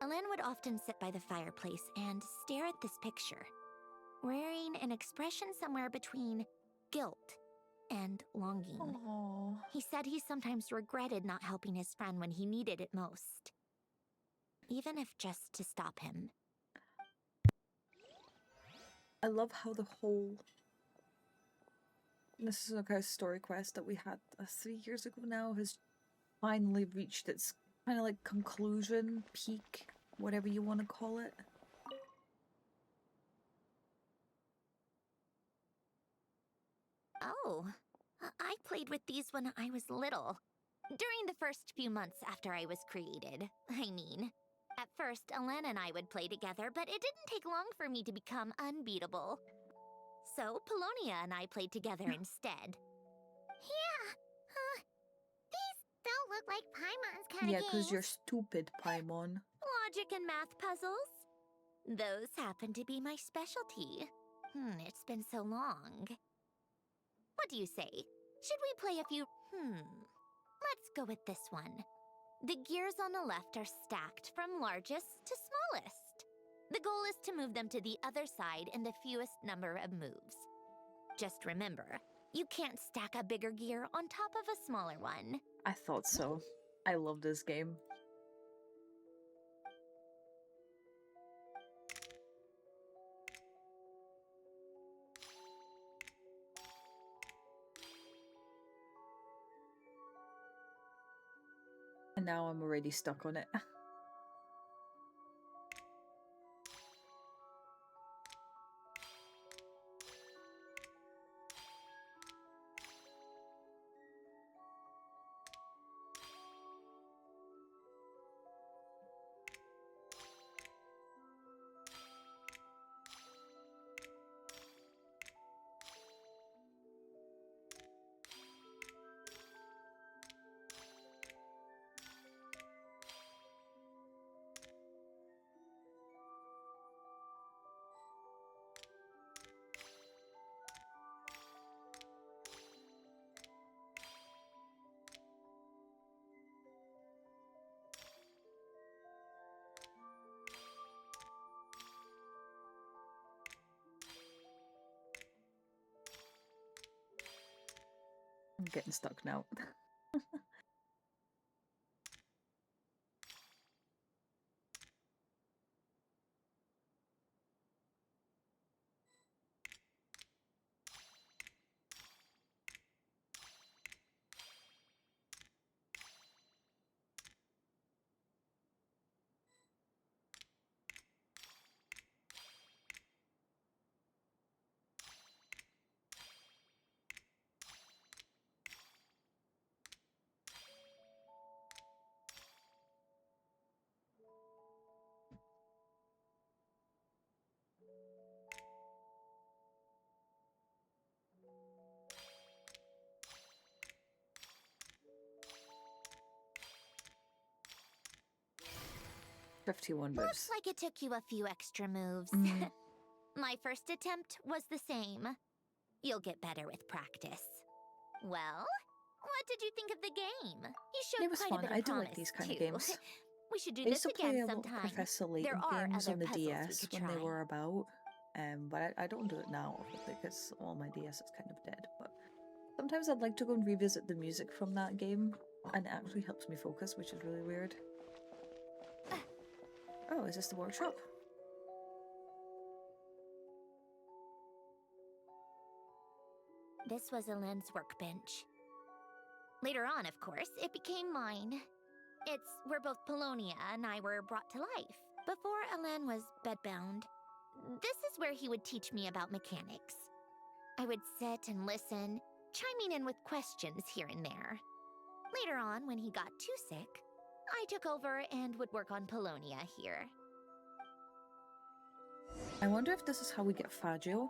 Alen would often sit by the fireplace and stare at this picture, wearing an expression somewhere between guilt and longing. Aww. He said he sometimes regretted not helping his friend when he needed it most. Even if just to stop him. I love how the whole... This is like a story quest that we had 3 years ago now has finally reached its kind of like conclusion, peak, whatever you want to call it. Oh, I played with these when I was little. During the first few months after I was created, I mean. At first, Alen and I would play together, but it didn't take long for me to become unbeatable. So, Polonia and I played together instead. Yeah, these don't look like Paimon's kind Yeah, of games. because you're stupid, Paimon. Logic and math puzzles? Those happen to be my specialty. It's been so long. What do you say? Should we play a few... Let's go with this one. The gears on the left are stacked from largest to smallest. The goal is to move them to the other side in the fewest number of moves. Just remember, you can't stack a bigger gear on top of a smaller one. I thought so. I love this game. And now I'm already stuck on it. I'm getting stuck now. 51 Looks moves. like it took you a few extra moves. Mm. My first attempt was the same. You'll get better with practice. Well, what did you think of the game? You showed It was quite fun. a bit of I do promise, like these kind too. of games. We should do I used this to play again a lot of sometime. Professor There Layton are games other on the puzzles we DS could when they try. were about, but I don't do it now because well, my DS is kind of dead. But sometimes I'd like to go and revisit the music from that game, and it actually helps me focus, which is really weird. Oh, is this the workshop? This was Elaine's workbench. Later on, of course, it became mine. It's where both Polonia and I were brought to life. Before Elaine was bedbound, this is where he would teach me about mechanics. I would sit and listen, chiming in with questions here and there. Later on, when he got too sick, I took over and would work on Polonia here. I wonder if this is how we get Fagio. Wow!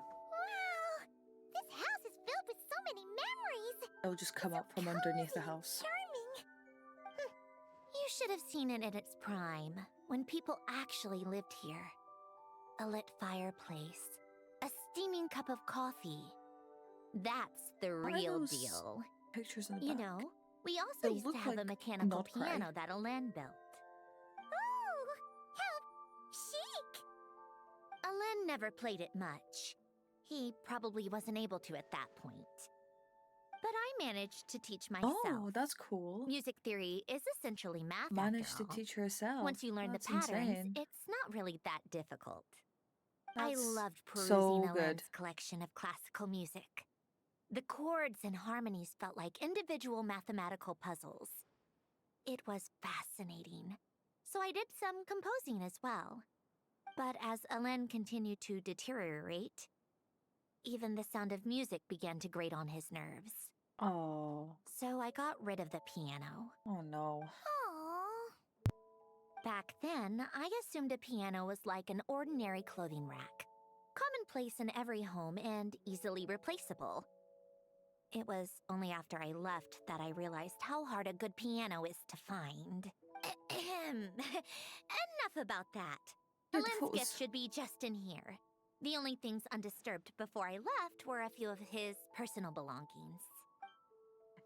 This house is filled with so many memories! It'll just come up from underneath the house. Charming! You should have seen it in its prime, when people actually lived here. A lit fireplace, a steaming cup of coffee. That's the What are real those deal. Pictures in the You back. know, we also They used to look have a like mechanical Not Cry. piano that Elaine built. Oh, how chic! Elaine never played it much. He probably wasn't able to at that point. But I managed to teach myself. Oh, that's cool. Music theory is essentially math Managed after to all. teach herself. Once you learn That's the patterns, insane. it's not really that difficult. That's I loved perusing so good. Elaine's collection of classical music. The chords and harmonies felt like individual mathematical puzzles. It was fascinating. So I did some composing as well. But as Elaine continued to deteriorate, even the sound of music began to grate on his nerves. Oh. So I got rid of the piano. Oh no. Aww. Back then, I assumed a piano was like an ordinary clothing rack. Commonplace in every home and easily replaceable. It was only after I left that I realized how hard a good piano is to find. Enough about that. Dude, Elaine's photos. gift should be just in here. The only things undisturbed before I left were a few of his personal belongings.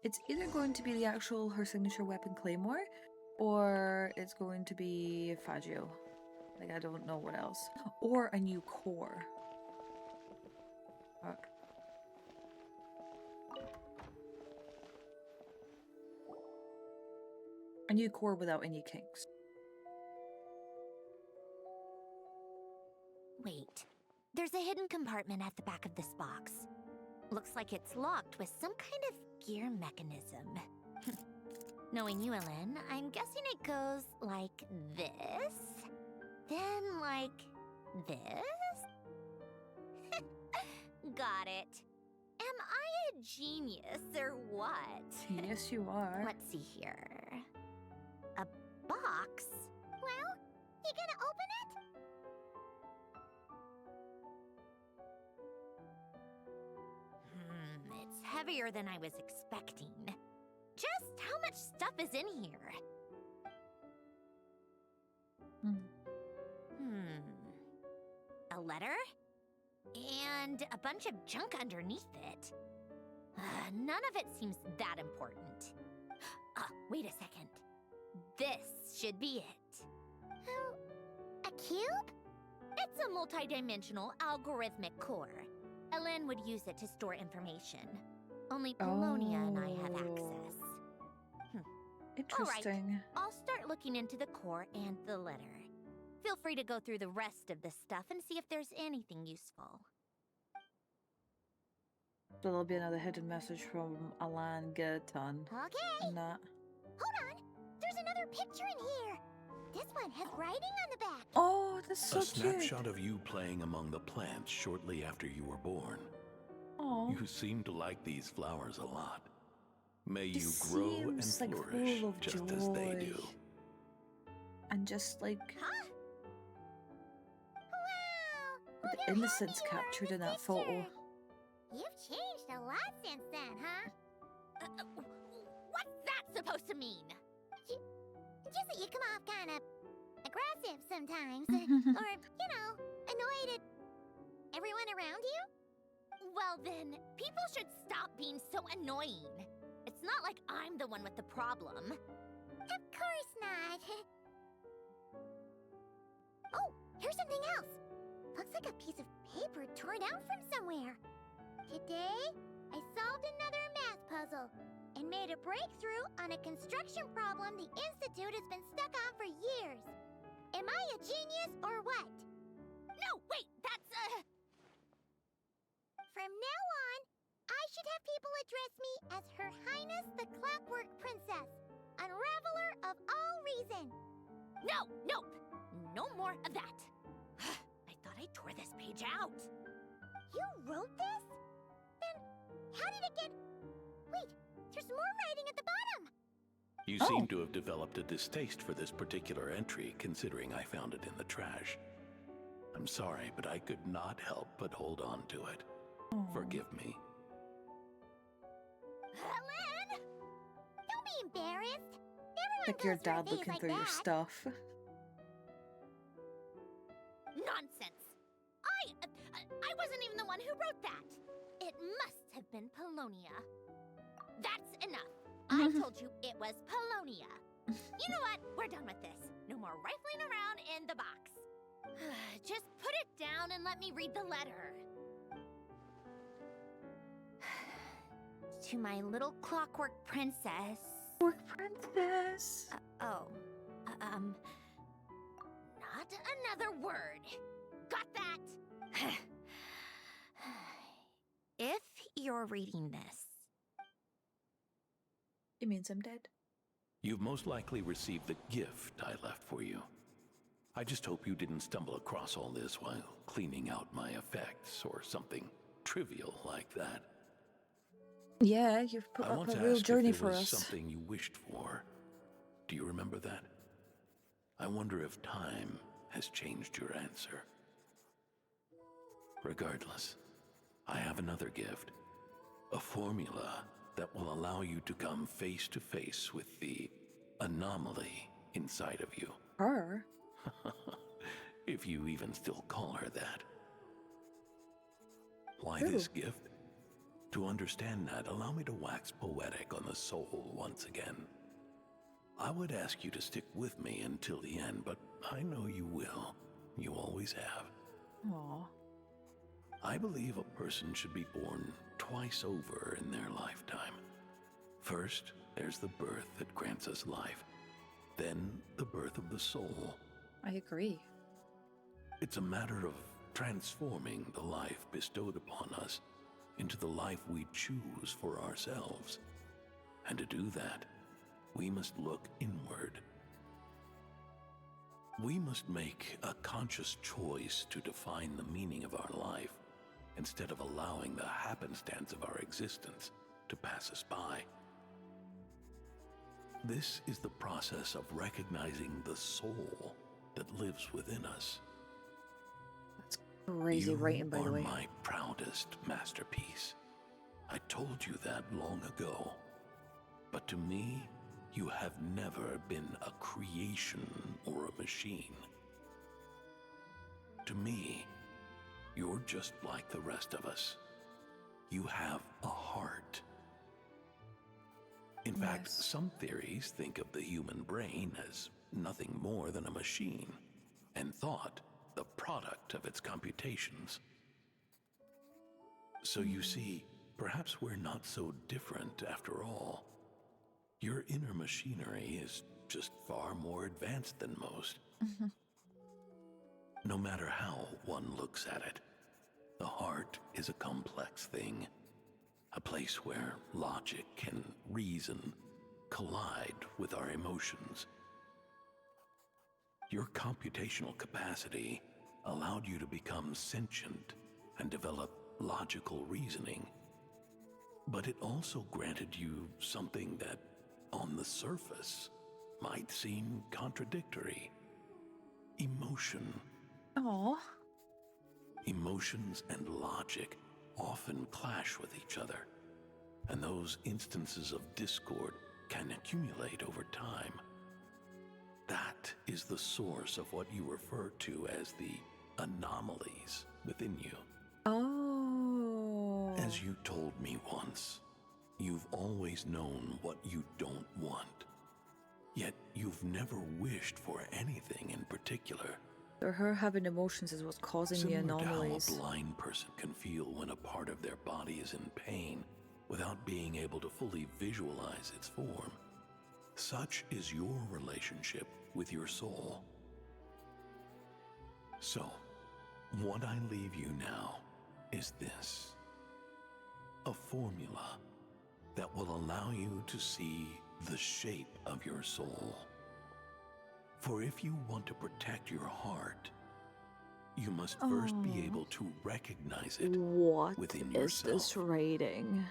It's either going to be the actual her signature weapon claymore, or it's going to be Fagio. Like I don't know what else. Or a new core. Fuck. A new core without any kinks. Wait, there's a hidden compartment at the back of this box. Looks like it's locked with some kind of gear mechanism. Knowing you, Ellen, I'm guessing it goes like this, then like this. Got it. Am I a genius or what? Yes, you are. Let's see here. A box? Well, you gonna open it? It's heavier than I was expecting. Just how much stuff is in here? A letter? And a bunch of junk underneath it. None of it seems that important. Wait a second. This should be it. Oh, a cube? It's a multi-dimensional algorithmic core. Ellen would use it to store information. Only Polonia and I have access. Interesting. All right, I'll start looking into the core and the letter. Feel free to go through the rest of the stuff and see if there's anything useful. So there'll be another hidden message from Alan Gerton. Okay. And that. Hold on. There's another picture in here. This one has writing on the back. Oh, that's so A cute. snapshot of you playing among the plants shortly after you were born. Oh. You seem to like these flowers a lot. May This you grow and seems like flourish full of just as they joy. do. And just like Huh? Wow! the innocence captured in that photo. You've changed a lot since then, huh? What's that supposed to mean? Just that you come off kind of aggressive sometimes. Or, you know, annoyed at everyone around you? Well then, people should stop being so annoying. It's not like I'm the one with the problem. Of course not. Oh, here's something else. Looks like a piece of paper torn out from somewhere. Today, I solved another math puzzle and made a breakthrough on a construction problem the Institute has been stuck on for years. Am I a genius or what? No, wait, that's From now on, I should have people address me as Her Highness the Clockwork Princess, Unraveler of all reason. No, nope, no more of that. I thought I tore this page out. You wrote this? Then how did it get... Wait, there's more writing at the bottom. You seem to have developed a distaste for this particular entry, considering I found it in the trash. I'm sorry, but I could not help but hold on to it. Forgive me. Helen! Don't be embarrassed. Everyone Like your goes through a dad phase looking like through your that. stuff. Nonsense! I wasn't even the one who wrote that. It must have been Polonia. That's enough. I told you it was Polonia. You know what? We're done with this. No more rifling around in the box. Just put it down and let me read the letter. To my little clockwork princess. Princess. Not another word. Got that? If you're reading this. It means I'm dead. You've most likely received the gift I left for you. I just hope you didn't stumble across all this while cleaning out my effects or something trivial like that. Yeah, you've put I up want a to real ask journey if there for was us. something you wished for. Do you remember that? I wonder if time has changed your answer. Regardless, I have another gift. A formula that will allow you to come face to face with the anomaly inside of you. Her? If you even still call her that. Why Ooh. this gift? To understand that, allow me to wax poetic on the soul once again. I would ask you to stick with me until the end, but I know you will. You always have. Aw. I believe a person should be born twice over in their lifetime. First, there's the birth that grants us life. Then, the birth of the soul. I agree. It's a matter of transforming the life bestowed upon us into the life we choose for ourselves. And to do that, we must look inward. We must make a conscious choice to define the meaning of our life instead of allowing the happenstance of our existence to pass us by. This is the process of recognizing the soul that lives within us. Crazy writing, by the way. You are my proudest masterpiece. I told you that long ago. But to me, you have never been a creation or a machine. To me, you're just like the rest of us. You have a heart. In fact, some theories think of the human brain as nothing more than a machine, and thought the product of its computations. So you see, perhaps we're not so different after all. Your inner machinery is just far more advanced than most. No matter how one looks at it, the heart is a complex thing, a place where logic and reason collide with our emotions. Your computational capacity allowed you to become sentient and develop logical reasoning. But it also granted you something that, on the surface, might seem contradictory. Emotion. Aww. Emotions and logic often clash with each other, and those instances of discord can accumulate over time. That is the source of what you refer to as the anomalies within you. Oh. As you told me once, you've always known what you don't want, yet you've never wished for anything in particular. So her having emotions is what's causing Similar the to how anomalies. a blind person can feel when a part of their body is in pain without being able to fully visualize its form. Such is your relationship with your soul. So, what I leave you now is this: a formula that will allow you to see the shape of your soul. For if you want to protect your heart, you must first be able to recognize it What within is yourself. this rating?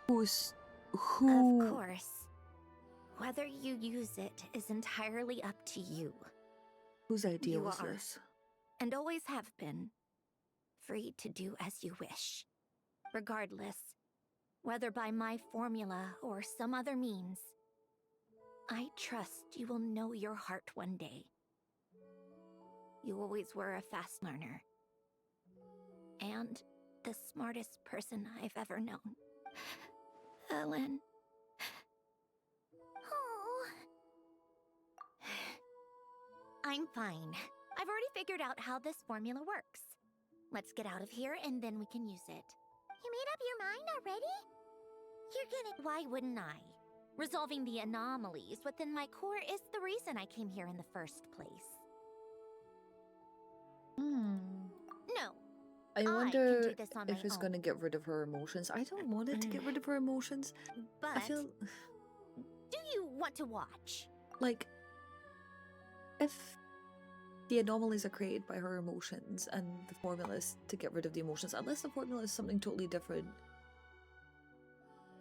Who? Of course. Whether you use it is entirely up to you. Whose idea You was are, this? and always have been, free to do as you wish. Regardless, whether by my formula or some other means, I trust you will know your heart one day. You always were a fast learner. And the smartest person I've ever known. Ellen. Oh. I'm fine. I've already figured out how this formula works. Let's get out of here and then we can use it. You made up your mind already? You're gonna... Why wouldn't I? Resolving the anomalies within my core is the reason I came here in the first place. No. I can wonder do this on if my it's own. gonna get rid of her emotions. I don't want it to get rid of her emotions. But I feel do you want to watch? like if the anomalies are created by her emotions and the formula is to get rid of the emotions, unless the formula is something totally different.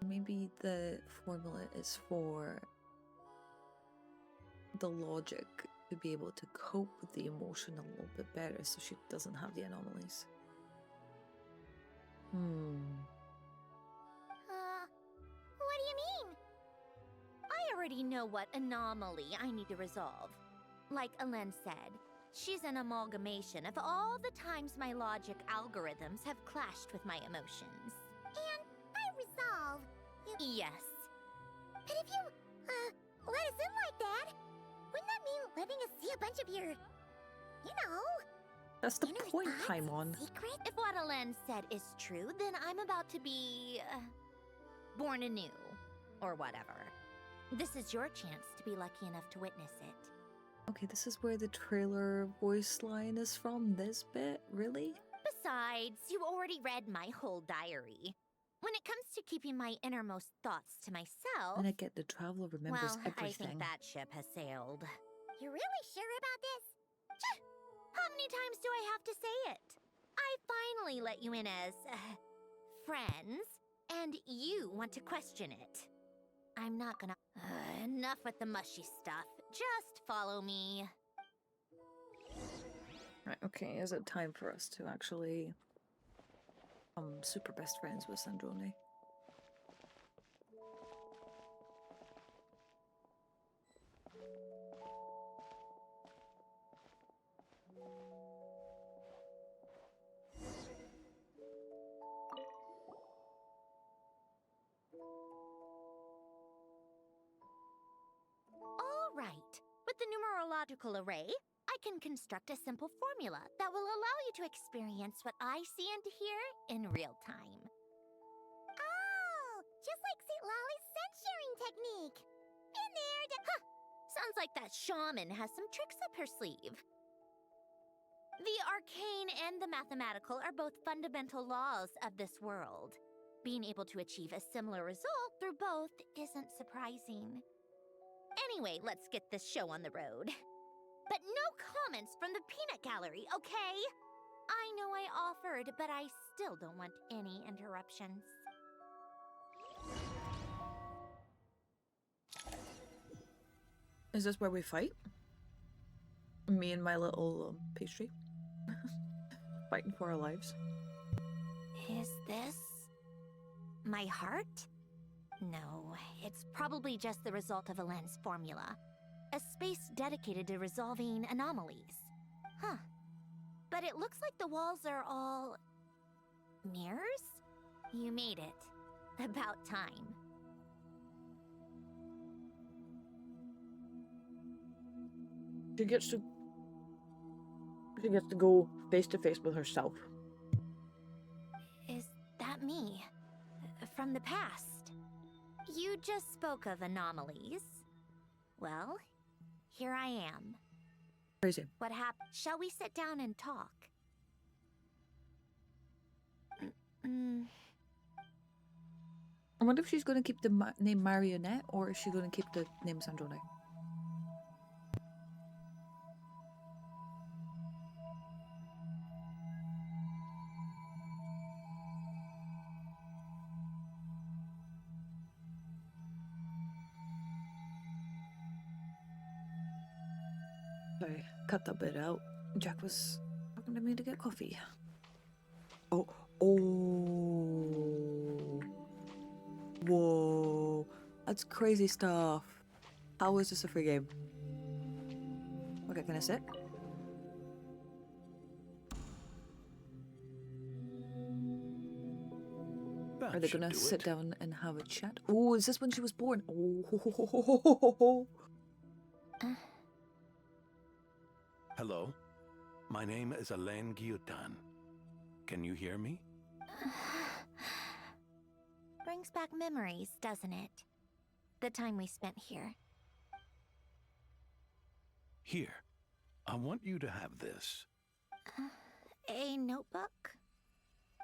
Maybe the formula is for the logic to be able to cope with the emotion a little bit better so she doesn't have the anomalies. What do you mean? I already know what anomaly I need to resolve. Like Alen said, she's an amalgamation of all the times my logic algorithms have clashed with my emotions. And by resolve, you... Yes. But if you, let us in like that, wouldn't that mean letting us see a bunch of your, you know... That's the inner point, thoughts, Paimon. secret? If what Alen said is true, then I'm about to be... born anew. Or whatever. This is your chance to be lucky enough to witness it. Okay, this is where the trailer voice line is from, this bit? Really? Besides, you already read my whole diary. When it comes to keeping my innermost thoughts to myself... And I get the traveler remembers well, everything. I think that ship has sailed. You're really sure about this? How many times do I have to say it? I finally let you in as... friends, and you want to question it. I'm not gonna... enough with the mushy stuff. Just follow me. Right, okay, is it time for us to actually super best friends with Sandrone? All right. With the numerological array, I can construct a simple formula that will allow you to experience what I see and hear in real time. Oh, just like St. Lolly's scent-sharing technique. In there to... Huh! Sounds like that shaman has some tricks up her sleeve. The arcane and the mathematical are both fundamental laws of this world. Being able to achieve a similar result through both isn't surprising. Anyway, let's get this show on the road. But no comments from the peanut gallery, okay? I know I offered, but I still don't want any interruptions. Is this where we fight? Me and my little pastry? Fighting for our lives. Is this... my heart? No, it's probably just the result of a lens formula. A space dedicated to resolving anomalies. Huh. But it looks like the walls are all... mirrors? You made it. About time. She gets to go face to face with herself. Is that me? From the past? You just spoke of anomalies. Well, here I am. Crazy. What happened? Shall we sit down and talk? I wonder if she's going to keep the name Marionette or is she going to keep the name Sandrone? Sorry, cut that bit out. Jack was talking to me to get coffee. Oh. Whoa. That's crazy stuff. How is this a free game? Okay, can I sit? That Are they should gonna do sit it. down and have a chat? Oh, is this when she was born? Oh. Hello, my name is Alain Guillotin. Can you hear me? Brings back memories, doesn't it? The time we spent here. Here, I want you to have this. A notebook?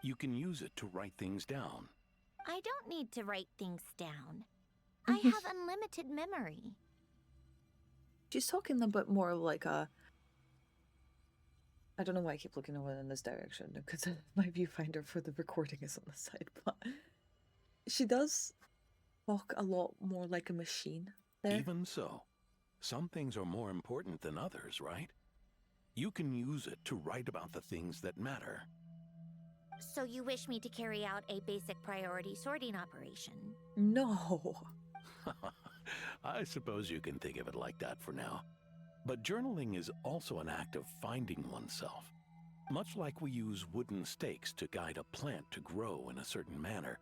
You can use it to write things down. I don't need to write things down. I have unlimited memory. She's talking a bit more like a... I don't know why I keep looking over in this direction, because my viewfinder for the recording is on the side, but... She does talk a lot more like a machine there. Even so, some things are more important than others, right? You can use it to write about the things that matter. So you wish me to carry out a basic priority sorting operation? No. I suppose you can think of it like that for now. But journaling is also an act of finding oneself. Much like we use wooden stakes to guide a plant to grow in a certain manner,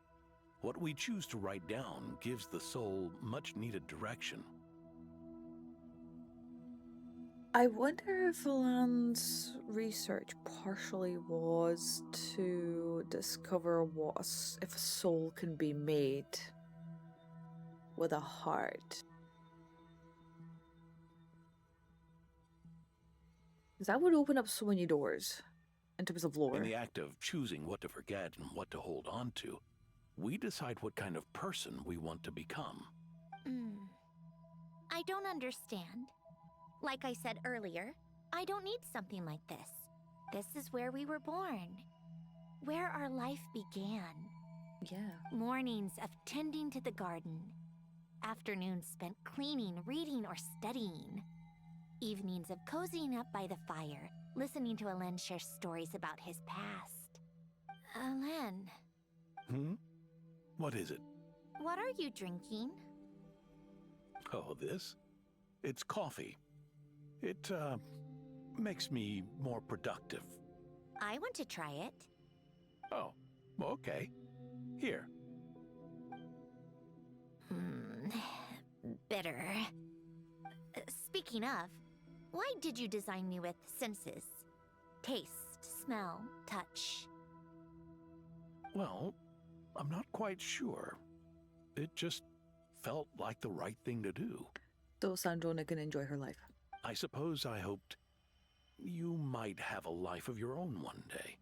what we choose to write down gives the soul much-needed direction. I wonder if Alan's research partially was to discover if a soul can be made with a heart. Because that would open up so many doors in terms of lore. In the act of choosing what to forget and what to hold on to, we decide what kind of person we want to become. I don't understand. Like I said earlier, I don't need something like this. This is where we were born. Where our life began. Yeah. Mornings of tending to the garden. Afternoons spent cleaning, reading, or studying. Evenings of cozying up by the fire, listening to Alen share stories about his past. Alen, What is it? what are you drinking? Oh, this? It's coffee. It, makes me more productive. I want to try it. Oh, okay. Here. Bitter. Speaking of, why did you design me with senses? Taste, smell, touch. Well, I'm not quite sure. It just felt like the right thing to do. So Sandrone can enjoy her life. I suppose I hoped you might have a life of your own one day,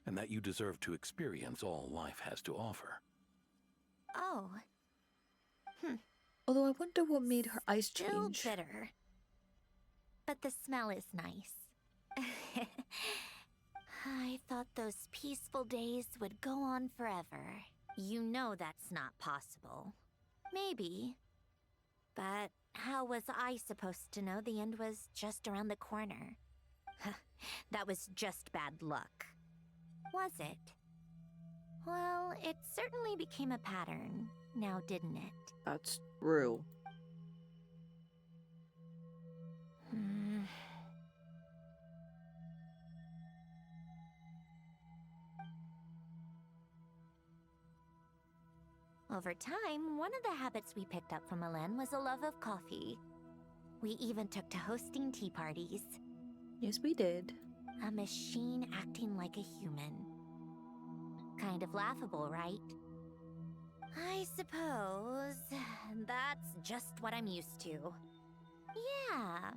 and that you deserve to experience all life has to offer. Oh. Although I wonder what made her eyes Still change. bitter. But the smell is nice. I thought those peaceful days would go on forever. You know that's not possible. Maybe. But how was I supposed to know the end was just around the corner? That was just bad luck. Was it? Well, it certainly became a pattern, now didn't it? That's true. Over time, one of the habits we picked up from Alen was a love of coffee. We even took to hosting tea parties. Yes, we did. A machine acting like a human. Kind of laughable, right? I suppose that's just what I'm used to. Yeah,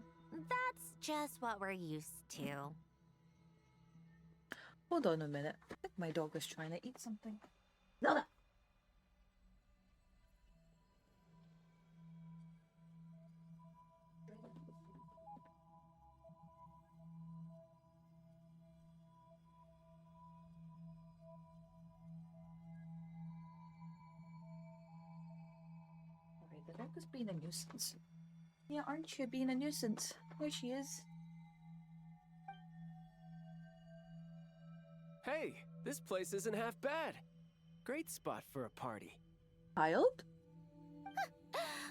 that's just what we're used to. Hold on a minute. I think my dog is trying to eat something. No, no. Alright, the dog is being a nuisance. Yeah, aren't you being a nuisance? There she is. Hey, this place isn't half bad. Great spot for a party. Child?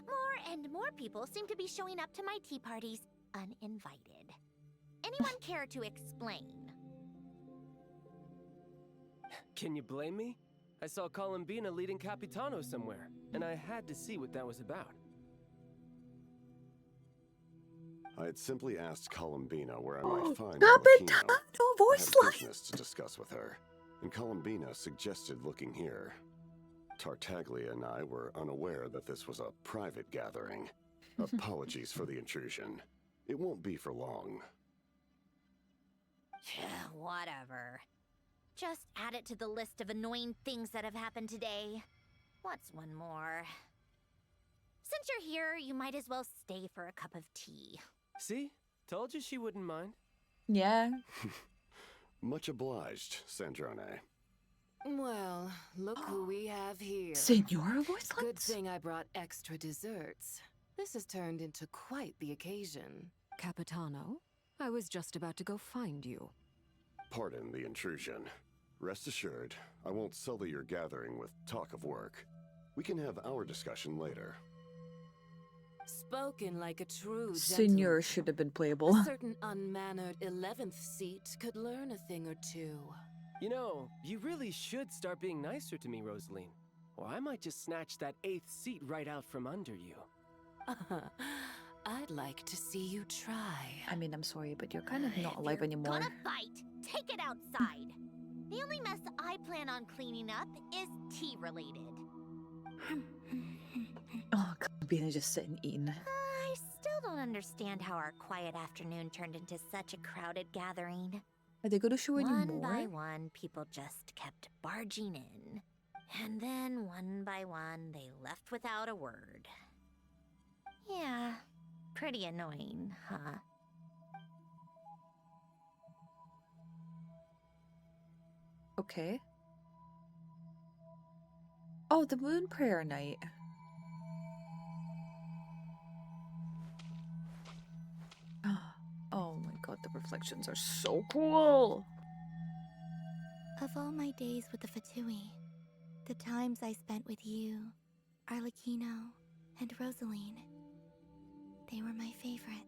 More and more people seem to be showing up to my tea parties uninvited. Anyone care to explain? Can you blame me? I saw Columbina leading Capitano somewhere, and I had to see what that was about. I had simply asked Columbina where I might find Capitano I voice had line! business to discuss with her, and Columbina suggested looking here. Tartaglia and I were unaware that this was a private gathering. Apologies for the intrusion. It won't be for long. Whatever. Just add it to the list of annoying things that have happened today. What's one more? Since you're here, you might as well stay for a cup of tea. See? Told you she wouldn't mind. Yeah. Much obliged, Sandrone. Well, look who we have here. Senora voice Good lines? thing I brought extra desserts. This has turned into quite the occasion. Capitano, I was just about to go find you. Pardon the intrusion. Rest assured, I won't sully your gathering with talk of work. We can have our discussion later. Spoken like a true Senor should have been playable. A certain unmannered 11th seat could learn a thing or two. You know, you really should start being nicer to me, Rosaline. Or I might just snatch that 8th seat right out from under you. I'd like to see you try. I mean, I'm sorry, but you're kind of not alive anymore. Gonna fight? Take it outside. The only mess I plan on cleaning up is tea-related. Oh, being just sitting eating. I still don't understand how our quiet afternoon turned into such a crowded gathering. Are they going to show any One more? by one, people just kept barging in. And then, one by one, they left without a word. Yeah, pretty annoying, huh? Okay. Oh, the moon prayer night. Oh my god, the reflections are so cool! Of all my days with the Fatui, the times I spent with you, Arlecchino, and Rosaline, they were my favorite.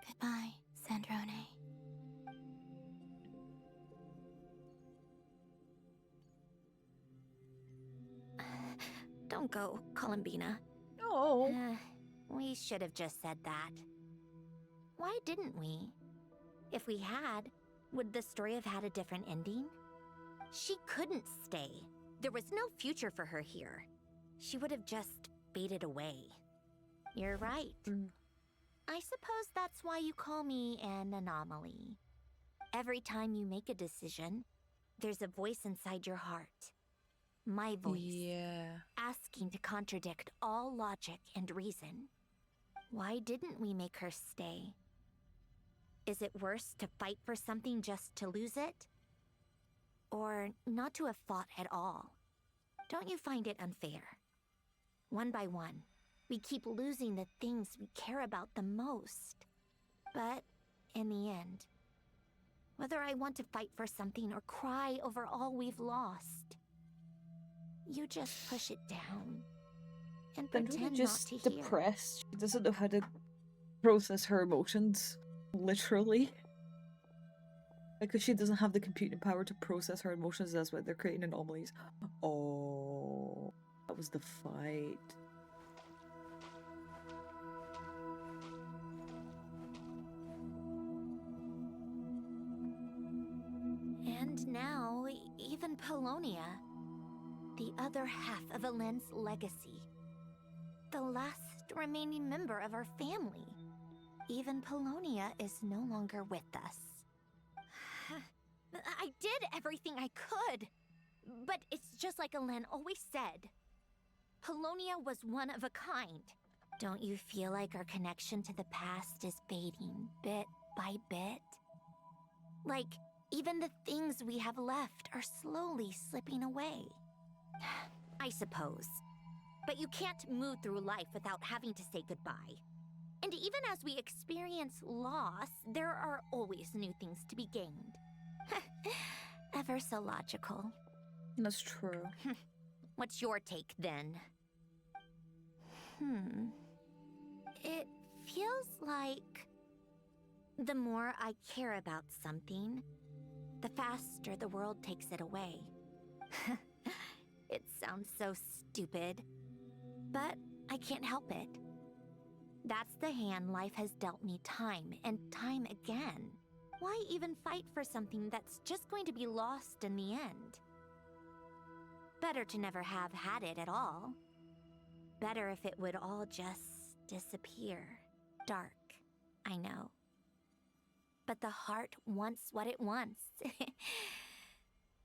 Goodbye, Sandrone. Don't go, Columbina. No. We should have just said that. Why didn't we? If we had, would the story have had a different ending? She couldn't stay. There was no future for her here. She would have just faded away. You're right. I suppose that's why you call me an anomaly. Every time you make a decision, there's a voice inside your heart. My voice. Yeah. Asking to contradict all logic and reason. Why didn't we make her stay? Is it worse to fight for something just to lose it? Or not to have fought at all? Don't you find it unfair? One by one, we keep losing the things we care about the most. But in the end, whether I want to fight for something or cry over all we've lost, you just push it down and pretend just not to hear. depressed. She doesn't know how to process her emotions. Literally. Because she doesn't have the computing power to process her emotions, that's why they're creating anomalies. Oh, that was the fight. And now, even Polonia, the other half of Elend's legacy, the last remaining member of our family. Even Polonia is no longer with us. I did everything I could, but it's just like Elend always said. Polonia was one of a kind. Don't you feel like our connection to the past is fading bit by bit? Like, even the things we have left are slowly slipping away. I suppose. But you can't move through life without having to say goodbye. And even as we experience loss, there are always new things to be gained. Ever so logical. That's true. What's your take, then? It feels like the more I care about something, the faster the world takes it away. It sounds so stupid, but I can't help it. That's the hand life has dealt me time and time again. Why even fight for something that's just going to be lost in the end? Better to never have had it at all. Better if it would all just disappear. Dark, I know. But the heart wants what it wants.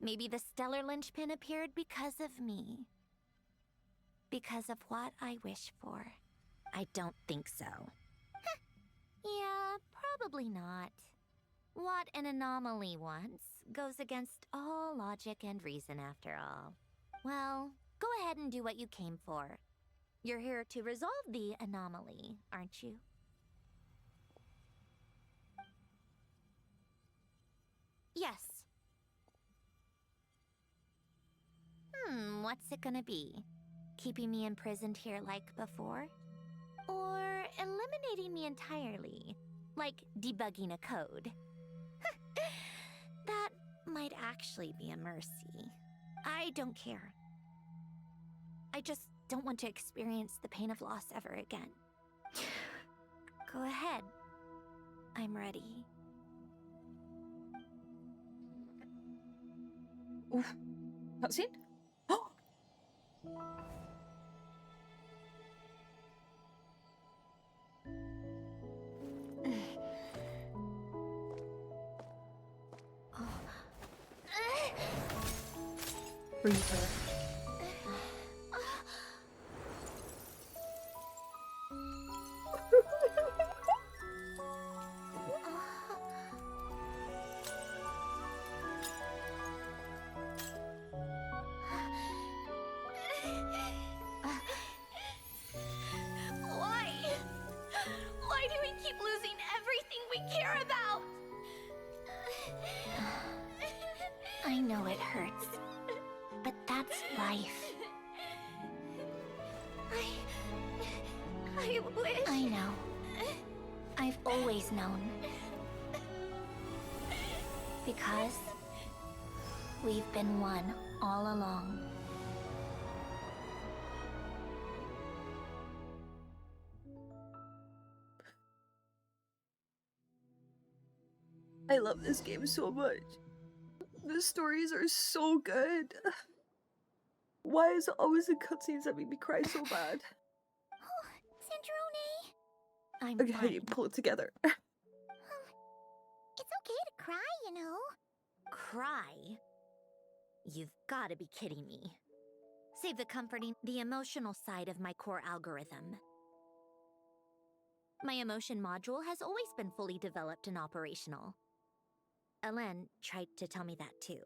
Maybe the stellar linchpin appeared because of me. Because of what I wish for. I don't think so. Yeah, probably not. What an anomaly wants goes against all logic and reason after all. Well, go ahead and do what you came for. You're here to resolve the anomaly, aren't you? Yes. What's it gonna be? Keeping me imprisoned here like before? Or eliminating me entirely, like debugging a code? That might actually be a mercy. I don't care. I just don't want to experience the pain of loss ever again. Go ahead. I'm ready. Oof. Cutscene? Oh! Breather. Why? Why do we keep losing everything we care about? I know it hurts, but that's life. I wish... I know. I've always known. Because we've been one all along. I love this game so much. The stories are so good. Why is it always the cutscenes that make me cry so bad? Sandrone, I'm Okay, how do you fine. pull it together? It's okay to cry, you know. Cry? You've got to be kidding me. Save the comforting, the emotional side of my core algorithm. My emotion module has always been fully developed and operational. Ellen tried to tell me that too.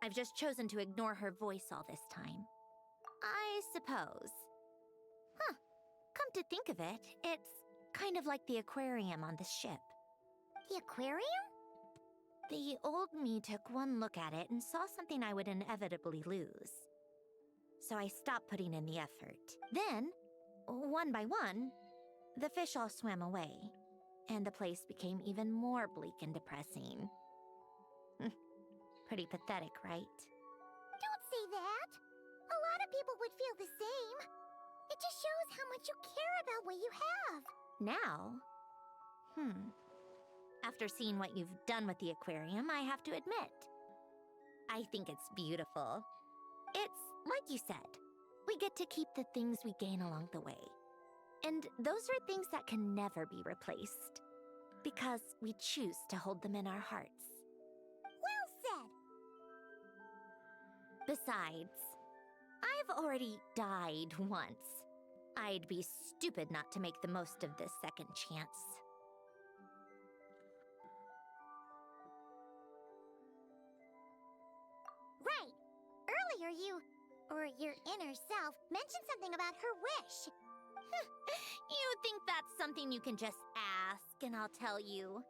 I've just chosen to ignore her voice all this time. I suppose. Huh. Come to think of it, it's kind of like the aquarium on this ship. The aquarium? The old me took one look at it and saw something I would inevitably lose. So I stopped putting in the effort. Then, one by one, the fish all swam away, and the place became even more bleak and depressing. Pretty pathetic, right? Don't say that! A lot of people would feel the same. It just shows how much you care about what you have. Now? After seeing what you've done with the aquarium, I have to admit, I think it's beautiful. It's like you said, we get to keep the things we gain along the way. And those are things that can never be replaced. Because we choose to hold them in our hearts. Well said! Besides, I've already died once. I'd be stupid not to make the most of this second chance. Right! Earlier or your inner self, mentioned something about her wish. You think that's something you can just ask and I'll tell you?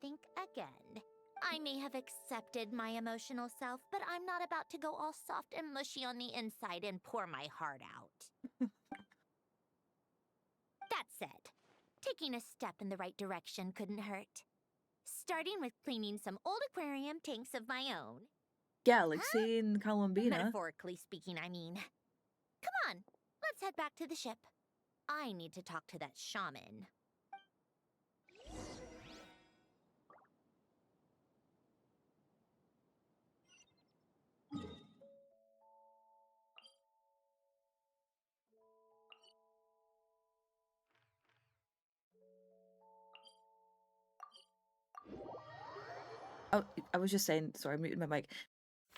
Think again. I may have accepted my emotional self, but I'm not about to go all soft and mushy on the inside and pour my heart out. That said, taking a step in the right direction couldn't hurt. Starting with cleaning some old aquarium tanks of my own. Yeah, like seeing Columbina. Metaphorically speaking, I mean. Come on, let's head back to the ship. I need to talk to that shaman. Oh, I was just saying, sorry, I muted my mic.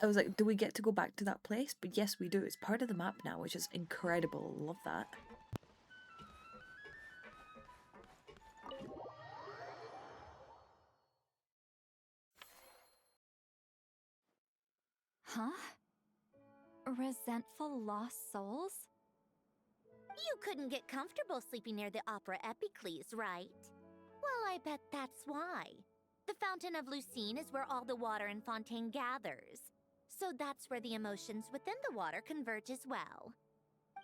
I was like, do we get to go back to that place? But yes, we do. It's part of the map now, which is incredible. Love that. Huh? Resentful lost souls? You couldn't get comfortable sleeping near the Opera Epicles, right? Well, I bet that's why. The Fountain of Lucine is where all the water in Fontaine gathers. So that's where the emotions within the water converge as well.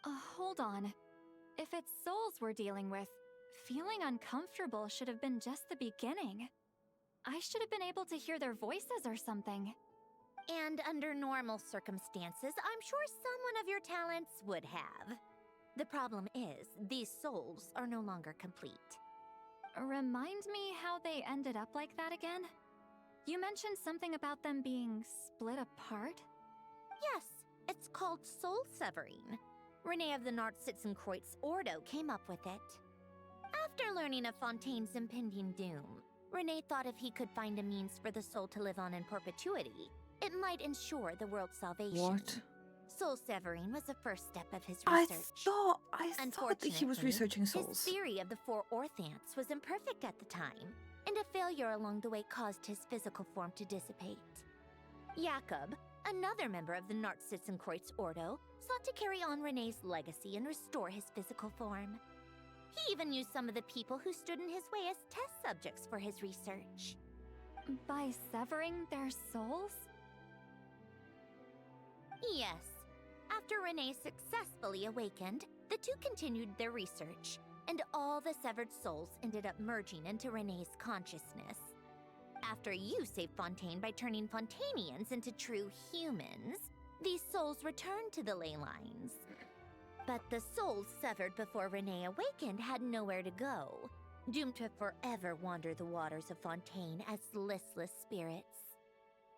Hold on. If it's souls we're dealing with, feeling uncomfortable should have been just the beginning. I should have been able to hear their voices or something. And under normal circumstances, I'm sure someone of your talents would have. The problem is, these souls are no longer complete. Remind me how they ended up like that again? You mentioned something about them being split apart? Yes, it's called soul severing. Renee of the Nartsitzenkreuz Ordo came up with it. After learning of Fontaine's impending doom, Renee thought if he could find a means for the soul to live on in perpetuity, It might ensure the world's salvation. What? Soul severing was the first step of his I research. thought that he was Unfortunately, researching souls. His theory of the 4 orthants was imperfect at the time, and a failure along the way caused his physical form to dissipate. Jakob, another member of the Nartsitzenkreuz Ordo, sought to carry on Renee's legacy and restore his physical form. He even used some of the people who stood in his way as test subjects for his research. By severing their souls? Yes. After Renee successfully awakened, the two continued their research, and all the severed souls ended up merging into Renee's consciousness. After you saved Fontaine by turning Fontainians into true humans, these souls returned to the ley lines. But the souls severed before Renee awakened had nowhere to go, doomed to forever wander the waters of Fontaine as listless spirits.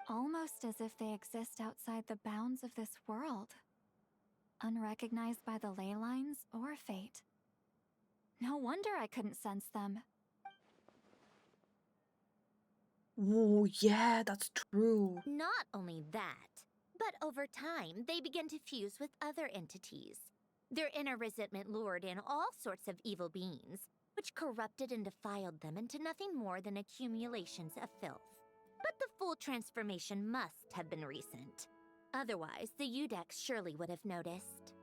Almost as if they exist outside the bounds of this world. Unrecognized by the ley lines or fate. No wonder I couldn't sense them. Oh, yeah, that's true. Not only that, but over time, they began to fuse with other entities. Their inner resentment lured in all sorts of evil beings, which corrupted and defiled them into nothing more than accumulations of filth. But the full transformation must have been recent. Otherwise, the Udex surely would have noticed.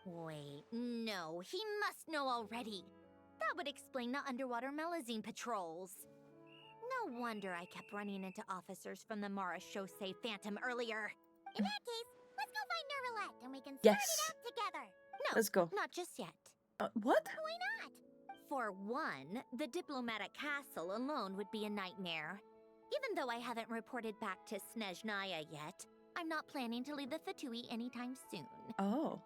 Wait, no, he must know already. That would explain the underwater Melazine patrols. No wonder I kept running into officers from the Mara Chaussee Phantom earlier. In that case, let's go find Neuvilette and we can Yes. sort it out together. No, Let's go. not just yet. What? Why not? For one, the diplomatic castle alone would be a nightmare. Even though I haven't reported back to Snezhnaya yet, I'm not planning to leave the Fatui anytime soon. Oh.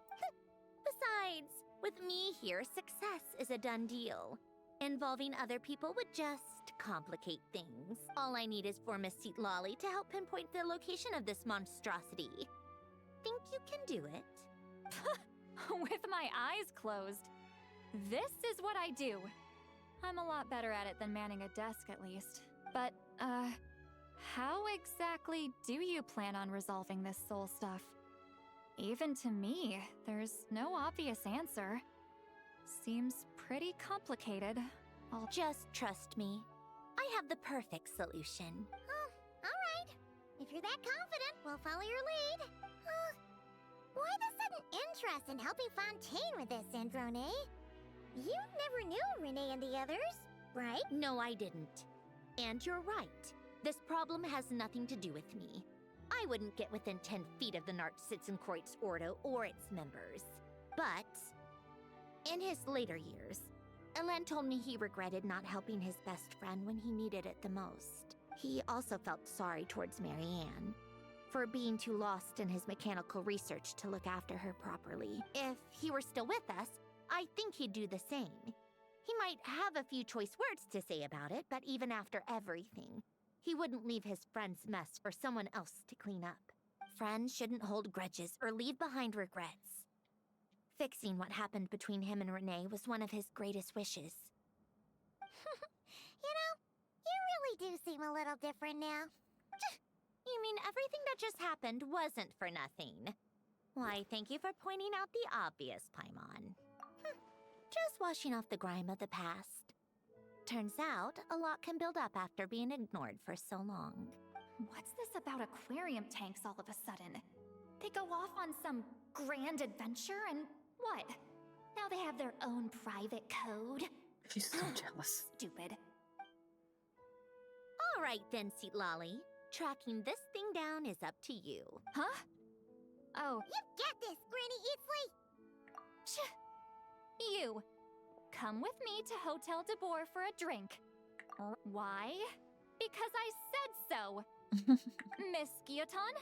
Besides, with me here, success is a done deal. Involving other people would just complicate things. All I need is for Miss Lolly to help pinpoint the location of this monstrosity. Think you can do it? With my eyes closed. This is what I do. I'm a lot better at it than manning a desk, at least. But, how exactly do you plan on resolving this soul stuff? Even to me, there's no obvious answer. Seems pretty complicated. I'll Just trust me. I have the perfect solution. Oh, alright. If you're that confident, we'll follow your lead. Why the sudden interest in helping Fontaine with this, Sandrone? You never knew Renee and the others, right? No, I didn't. And you're right. This problem has nothing to do with me. I wouldn't get within 10 feet of the Nartsitzenkreuz Ordo or its members. But in his later years, Elen told me he regretted not helping his best friend when he needed it the most. He also felt sorry towards Marianne for being too lost in his mechanical research to look after her properly. If he were still with us, I think he'd do the same. He might have a few choice words to say about it, but even after everything, he wouldn't leave his friend's mess for someone else to clean up. Friends shouldn't hold grudges or leave behind regrets. Fixing what happened between him and Renee was one of his greatest wishes. You know, you really do seem a little different now. You mean everything that just happened wasn't for nothing? Why, thank you for pointing out the obvious, Paimon. Just washing off the grime of the past. Turns out, a lot can build up after being ignored for so long. What's this about aquarium tanks all of a sudden? They go off on some grand adventure and what? Now they have their own private code? She's so jealous. Stupid. All right then, Lolly. Tracking this thing down is up to you. Huh? Oh, You get this, Granny Eatsley! you. Come with me to Hotel de Boer for a drink. Why? Because I said so. Miss Guillotin,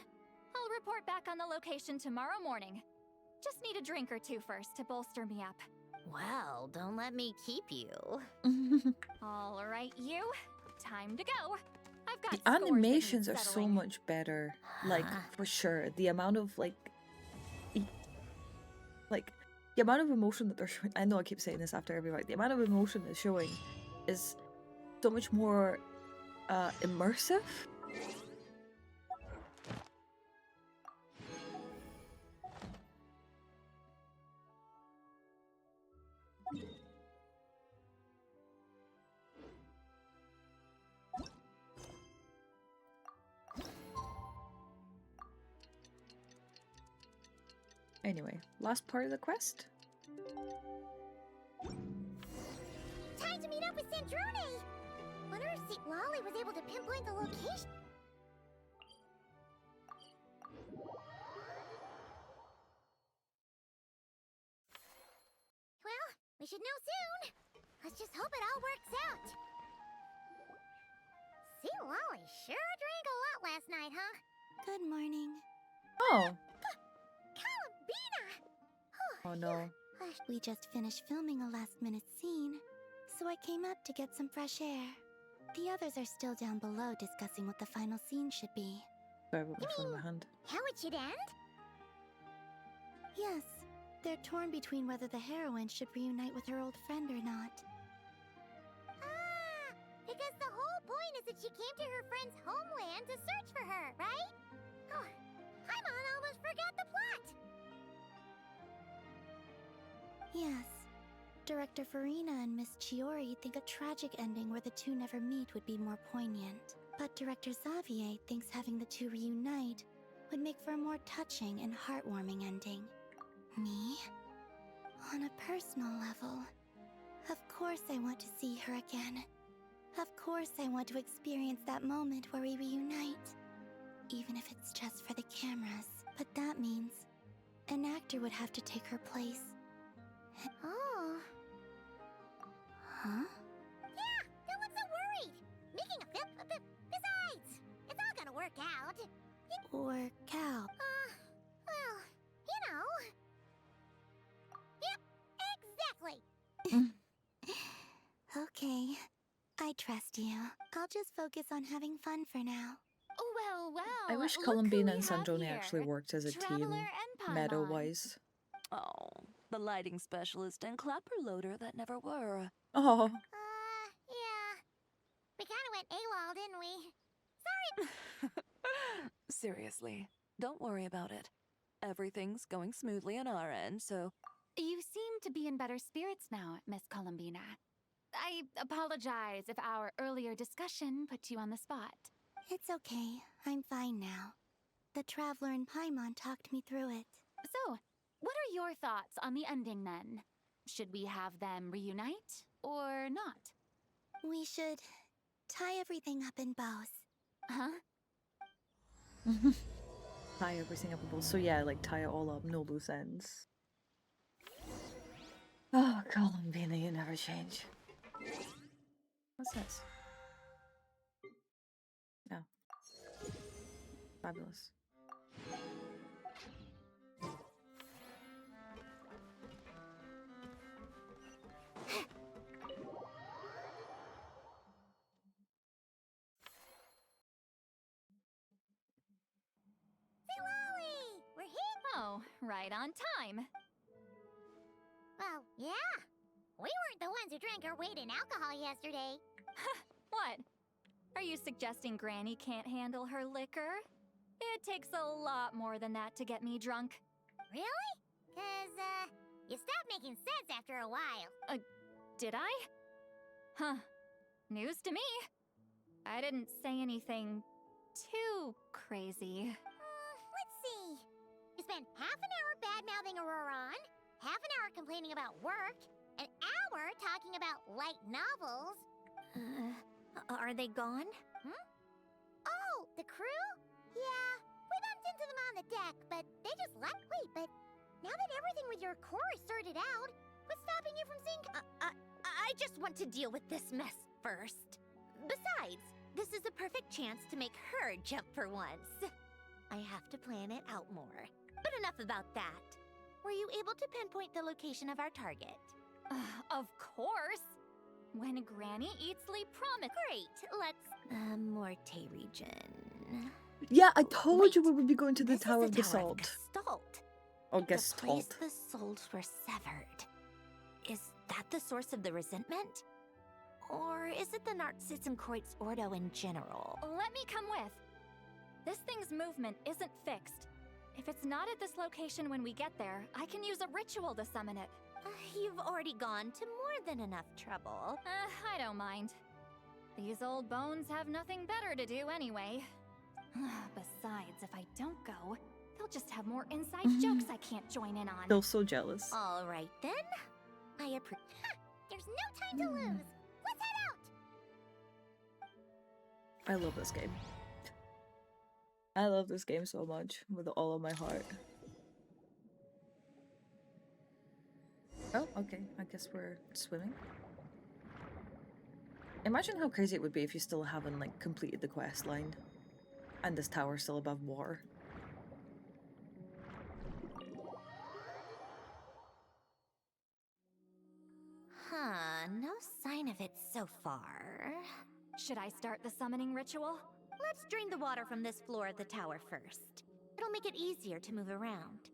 I'll report back on the location tomorrow morning. Just need a drink or two first to bolster me up. Well, don't let me keep you. All right, you. Time to go. I've got The scores that need animations are so settling. much better. Like, for sure. The amount of, like, the amount of emotion that they're showing. I know I keep saying this after every fight. The amount of emotion they're showing is so much more immersive. Anyway, last part of the quest. Time to meet up with Sandrone! Wonder if St. Lolly was able to pinpoint the location. Well, we should know soon. Let's just hope it all works out. St. Lolly sure drank a lot last night, huh? Good morning. Oh. Columbina! Oh no. We just finished filming a last-minute scene, so I came up to get some fresh air. The others are still down below discussing what the final scene should be. Sorry about my phone in my hand. How it should end? Yes, they're torn between whether the heroine should reunite with her old friend or not. Ah, because the whole point is that she came to her friend's homeland to search for her, right? Oh, Paimon almost forgot the plot! Yes. Director Furina and Miss Chiori think a tragic ending where the two never meet would be more poignant. But Director Xavier thinks having the two reunite would make for a more touching and heartwarming ending. Me? On a personal level, of course I want to see her again. Of course I want to experience that moment where we reunite. Even if it's just for the cameras. But that means an actor would have to take her place. Oh. Huh? Yeah, don't look so worried. Making a film, besides, it's all gonna work out. Work out. Well, you know. Yep, exactly. Okay, I trust you. I'll just focus on having fun for now. Well, I wish look Columbina who and we have Sandrone here. actually worked as a Traveler team, and Paimon. meta-wise. Oh, the lighting specialist and clapper loader that never were. Oh. Yeah. We kinda went AWOL, didn't we? Sorry. Seriously, don't worry about it. Everything's going smoothly on our end, so... You seem to be in better spirits now, Miss Columbina. I apologize if our earlier discussion put you on the spot. It's okay. I'm fine now. The Traveler and Paimon talked me through it. So, what are your thoughts on the ending then? Should we have them reunite or not? We should tie everything up in bows. Huh? Tie everything up in bows. So yeah, like tie it all up, no loose ends. Oh, Columbina, you never change. What's this? No. Fabulous. We're here! Oh, right on time. Well, yeah. We weren't the ones who drank our weight in alcohol yesterday. What? Are you suggesting Granny can't handle her liquor? It takes a lot more than that to get me drunk. Really? 'Cause, you stopped making sense after a while. Did I? Huh. News to me. I didn't say anything too crazy. Let's see. You spent half an hour bad-mouthing Auroron, half an hour complaining about work, an hour talking about light novels. Are they gone? Oh, the crew? Yeah, we bumped into them on the deck, but they just left. Wait, but now that everything with your core is sorted out, what's stopping you from seeing... I just want to deal with this mess first. Besides, this is a perfect chance to make her jump for once. I have to plan it out more. But enough about that. Were you able to pinpoint the location of our target? Of course. When Granny eats Lee promise. Great, let's... Morte region. Yeah, I told you we would be going to the This Tower is of the Tower of Gestalt. Gestalt. Oh, The place Gestalt. the souls were severed. Is that the source of the resentment? Or is it the Narcissism-Kreuz Ordo in general? Let me come with. This thing's movement isn't fixed. If it's not at this location when we get there, I can use a ritual to summon it. You've already gone to more than enough trouble. I don't mind. These old bones have nothing better to do anyway. Besides, if I don't go, They'll just have more inside jokes I can't join in on. Feel so jealous. All right then. I approve. There's no time to lose. Let's head out. I love this game. I love this game so much with all of my heart. Oh, okay. I guess we're swimming. Imagine how crazy it would be if you still haven't like completed the quest line and this tower's still above water. Huh, no sign of it so far. Should I start the summoning ritual? Let's drain the water from this floor of the tower first. It'll make it easier to move around.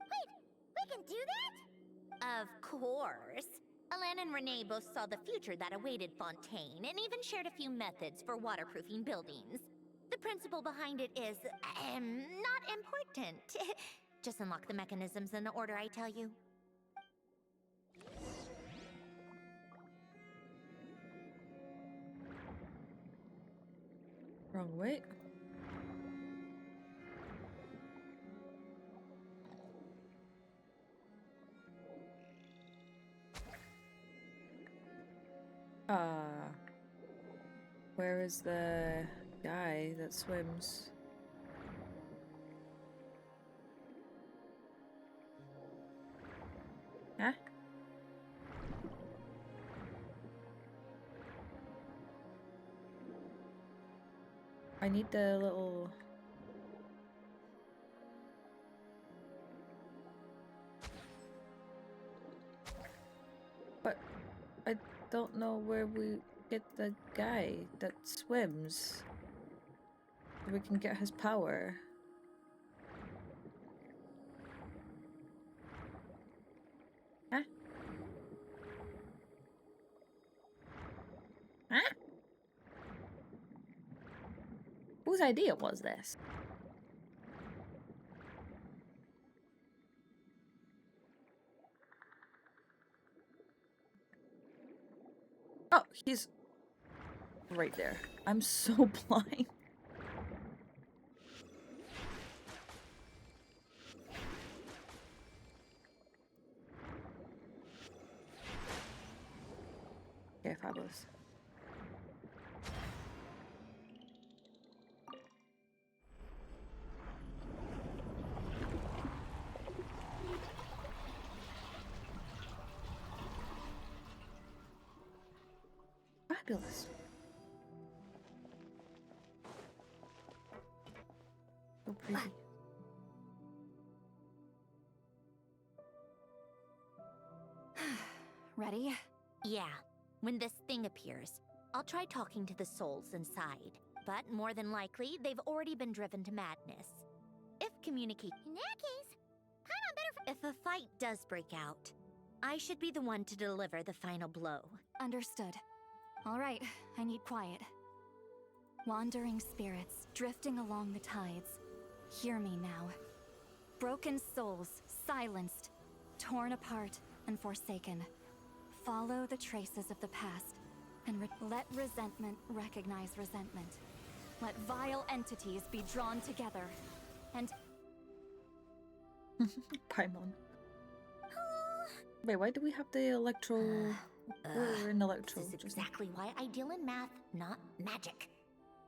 Wait, we can do that? Of course. Alan and Renee both saw the future that awaited Fontaine and even shared a few methods for waterproofing buildings. The principle behind it is, not important. Just unlock the mechanisms in the order I tell you. Wrong way. Where is the guy that swims? Huh? I need the little... But I don't know where we get the guy that swims. We can get his power. Huh? Huh? Whose idea was this? Oh, he's right there. I'm so blind. Okay, fabulous. Fabulous. So pretty. Ready? Yeah. When this thing appears, I'll try talking to the souls inside. But more than likely, they've already been driven to madness. If communicate... In that case, kinda better if a fight does break out, I should be the one to deliver the final blow. Understood. All right, I need quiet. Wandering spirits, drifting along the tides. Hear me now. Broken souls, silenced, torn apart, and forsaken. Follow the traces of the past, and let resentment recognize resentment. Let vile entities be drawn together, and... Paimon. Wait, why do we have the electro... We're in electro. This is exactly why I deal in math, not magic.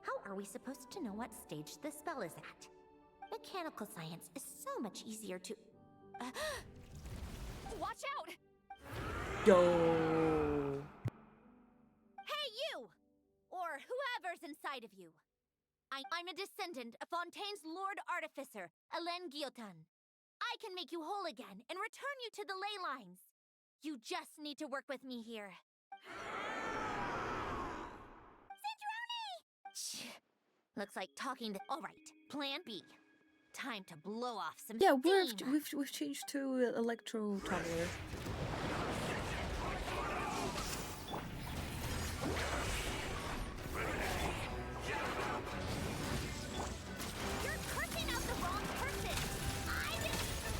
How are we supposed to know what stage the spell is at? Mechanical science is so much easier to... Watch out! Yo! Hey, you! Or whoever's inside of you. I'm a descendant of Fontaine's Lord Artificer, Hélène Guillotin. I can make you whole again and return you to the ley lines. You just need to work with me here. Sandrone! Looks like talking to... All right, plan B. Time to blow off some Yeah, steam. we've changed to electro traveler. You're cursing out the wrong person. I didn't even...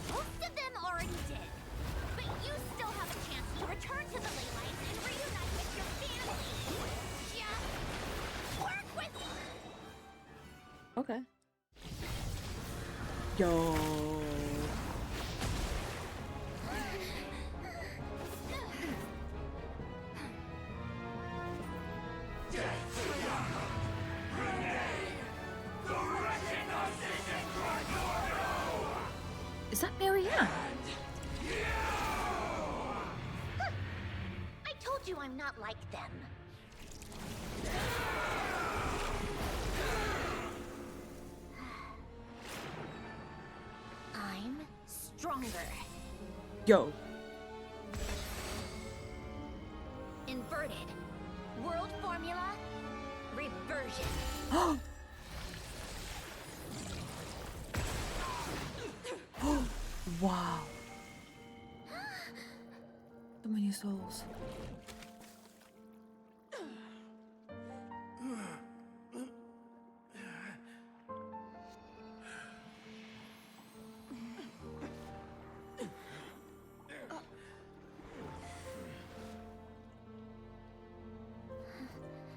Most of them already did. But you still have a chance to return to the ley lines and reunite with your family. Okay. Yo. Is that Marianne? I told you I'm not like them. I'm stronger. Yo. Inverted. World formula. Reversion. Wow. So many souls.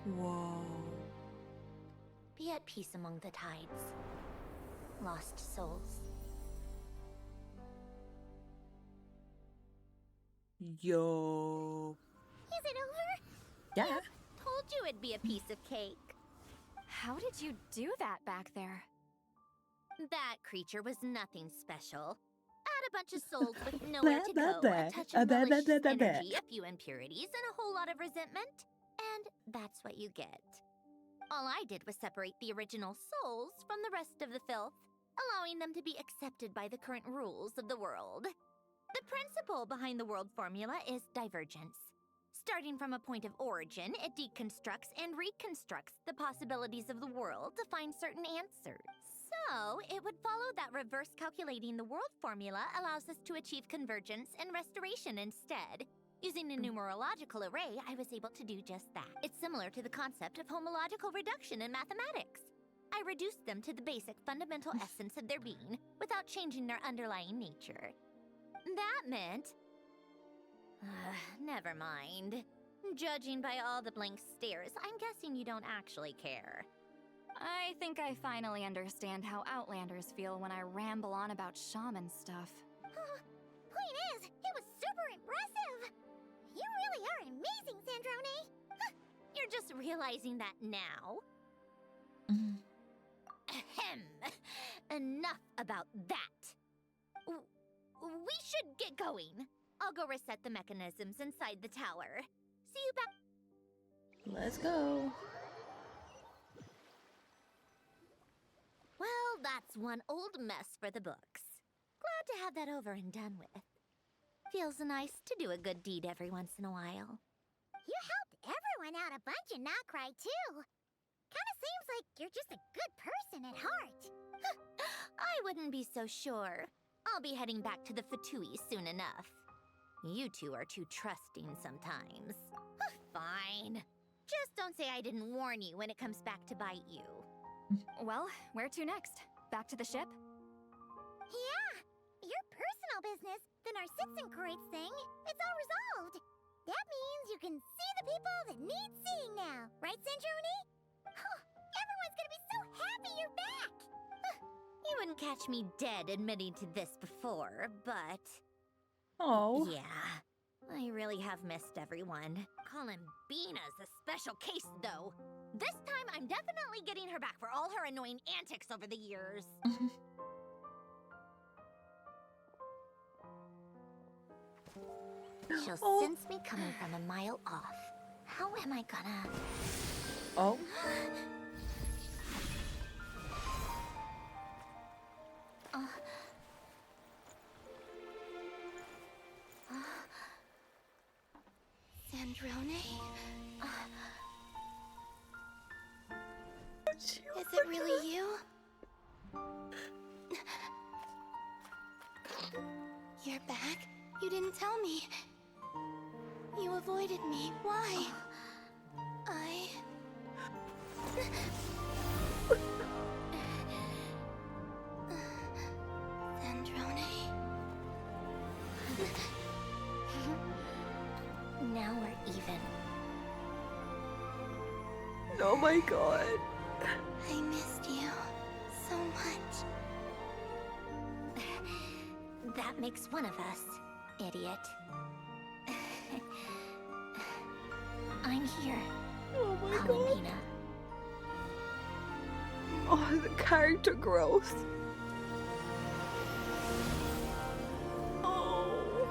Whoa. Be at peace among the tides. Lost souls. Yo. Is it over? Yeah. Told you it'd be a piece of cake. How did you do that back there? That creature was nothing special. Add a bunch of souls with nowhere to go, a touch of malicious energy, a few impurities, and a whole lot of resentment. And that's what you get. All I did was separate the original souls from the rest of the filth, allowing them to be accepted by the current rules of the world. The principle behind the world formula is divergence. Starting from a point of origin, it deconstructs and reconstructs the possibilities of the world to find certain answers. So, it would follow that reverse calculating the world formula allows us to achieve convergence and restoration instead. Using a numerological array, I was able to do just that. It's similar to the concept of homological reduction in mathematics. I reduced them to the basic fundamental essence of their being without changing their underlying nature. That meant... never mind. Judging by all the blank stares, I'm guessing you don't actually care. I think I finally understand how Outlanders feel when I ramble on about shaman stuff. Point is, it was super impressive! You really are amazing, Sandrone! You're just realizing that now? Ahem. Enough about that. We should get going. I'll go reset the mechanisms inside the tower. See you back. Let's go. Well, that's one old mess for the books. Glad to have that over and done with. Feels nice to do a good deed every once in a while. You helped everyone out a bunch in Not Cry, too. Kinda seems like you're just a good person at heart. I wouldn't be so sure. I'll be heading back to the Fatui soon enough. You two are too trusting sometimes. Fine. Just don't say I didn't warn you when it comes back to bite you. Well, where to next? Back to the ship? Yeah, your personal business, the Narcisse enquiries thing, it's all resolved. That means you can see the people that need seeing now, right, Sandrone? Everyone's gonna be so happy you're back! You wouldn't catch me dead admitting to this before, but... Oh. Yeah, I really have missed everyone. Columbina's a special case, though. This time, I'm definitely getting her back for all her annoying antics over the years. She'll sense me coming from a mile off. How am I gonna... Oh. Sandrone? Is it really you? You're back? You didn't tell me. You avoided me. Why? Sandrone? Now we're even. Oh my god. I missed you. so much. That makes one of us, idiot. I'm here. Oh my god. Columbina. Oh, the character growth. Oh.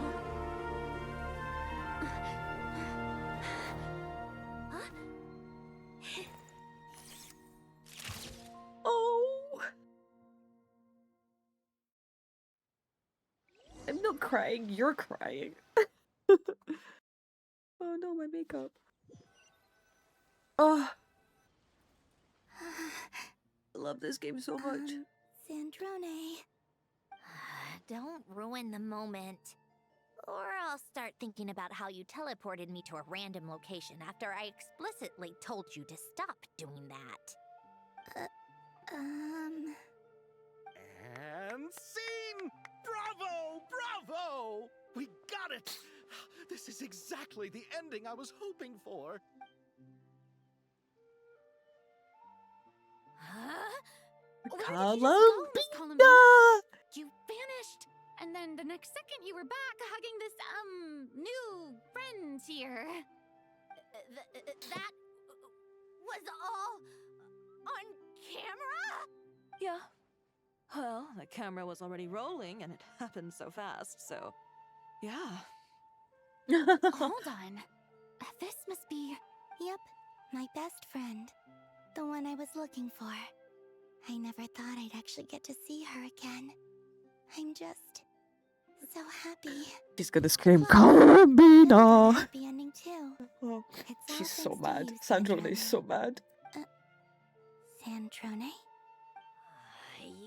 Oh. I'm not crying, you're crying. Oh no, my makeup. Oh. I love this game so much. Sandrone. Don't ruin the moment. Or I'll start thinking about how you teleported me to a random location after I explicitly told you to stop doing that. And scene! Bravo! Bravo! We got it! This is exactly the ending I was hoping for. Huh? Columbina! You vanished! And then the next second you were back hugging this, new friend here. That was all on camera? Yeah. Well, the camera was already rolling and it happened so fast, so yeah. Hold on. This must be... Yep, my best friend. The one I was looking for. I never thought I'd actually get to see her again. I'm just so happy. She's gonna scream, Columbina! Happy ending too. Oh, It's all she's so thanks to mad. you, Sandrone is so mad. Sandrone?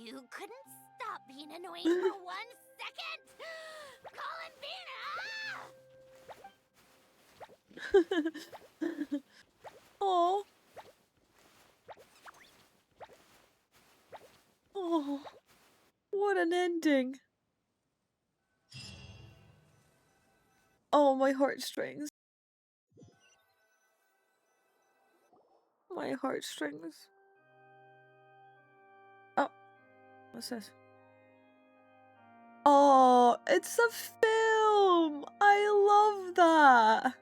You couldn't stop being annoying for 1 second! Columbina! Oh. Oh. What an ending. Oh, my heartstrings. My heartstrings. Oh. What's this? Oh, it's a film! I love that!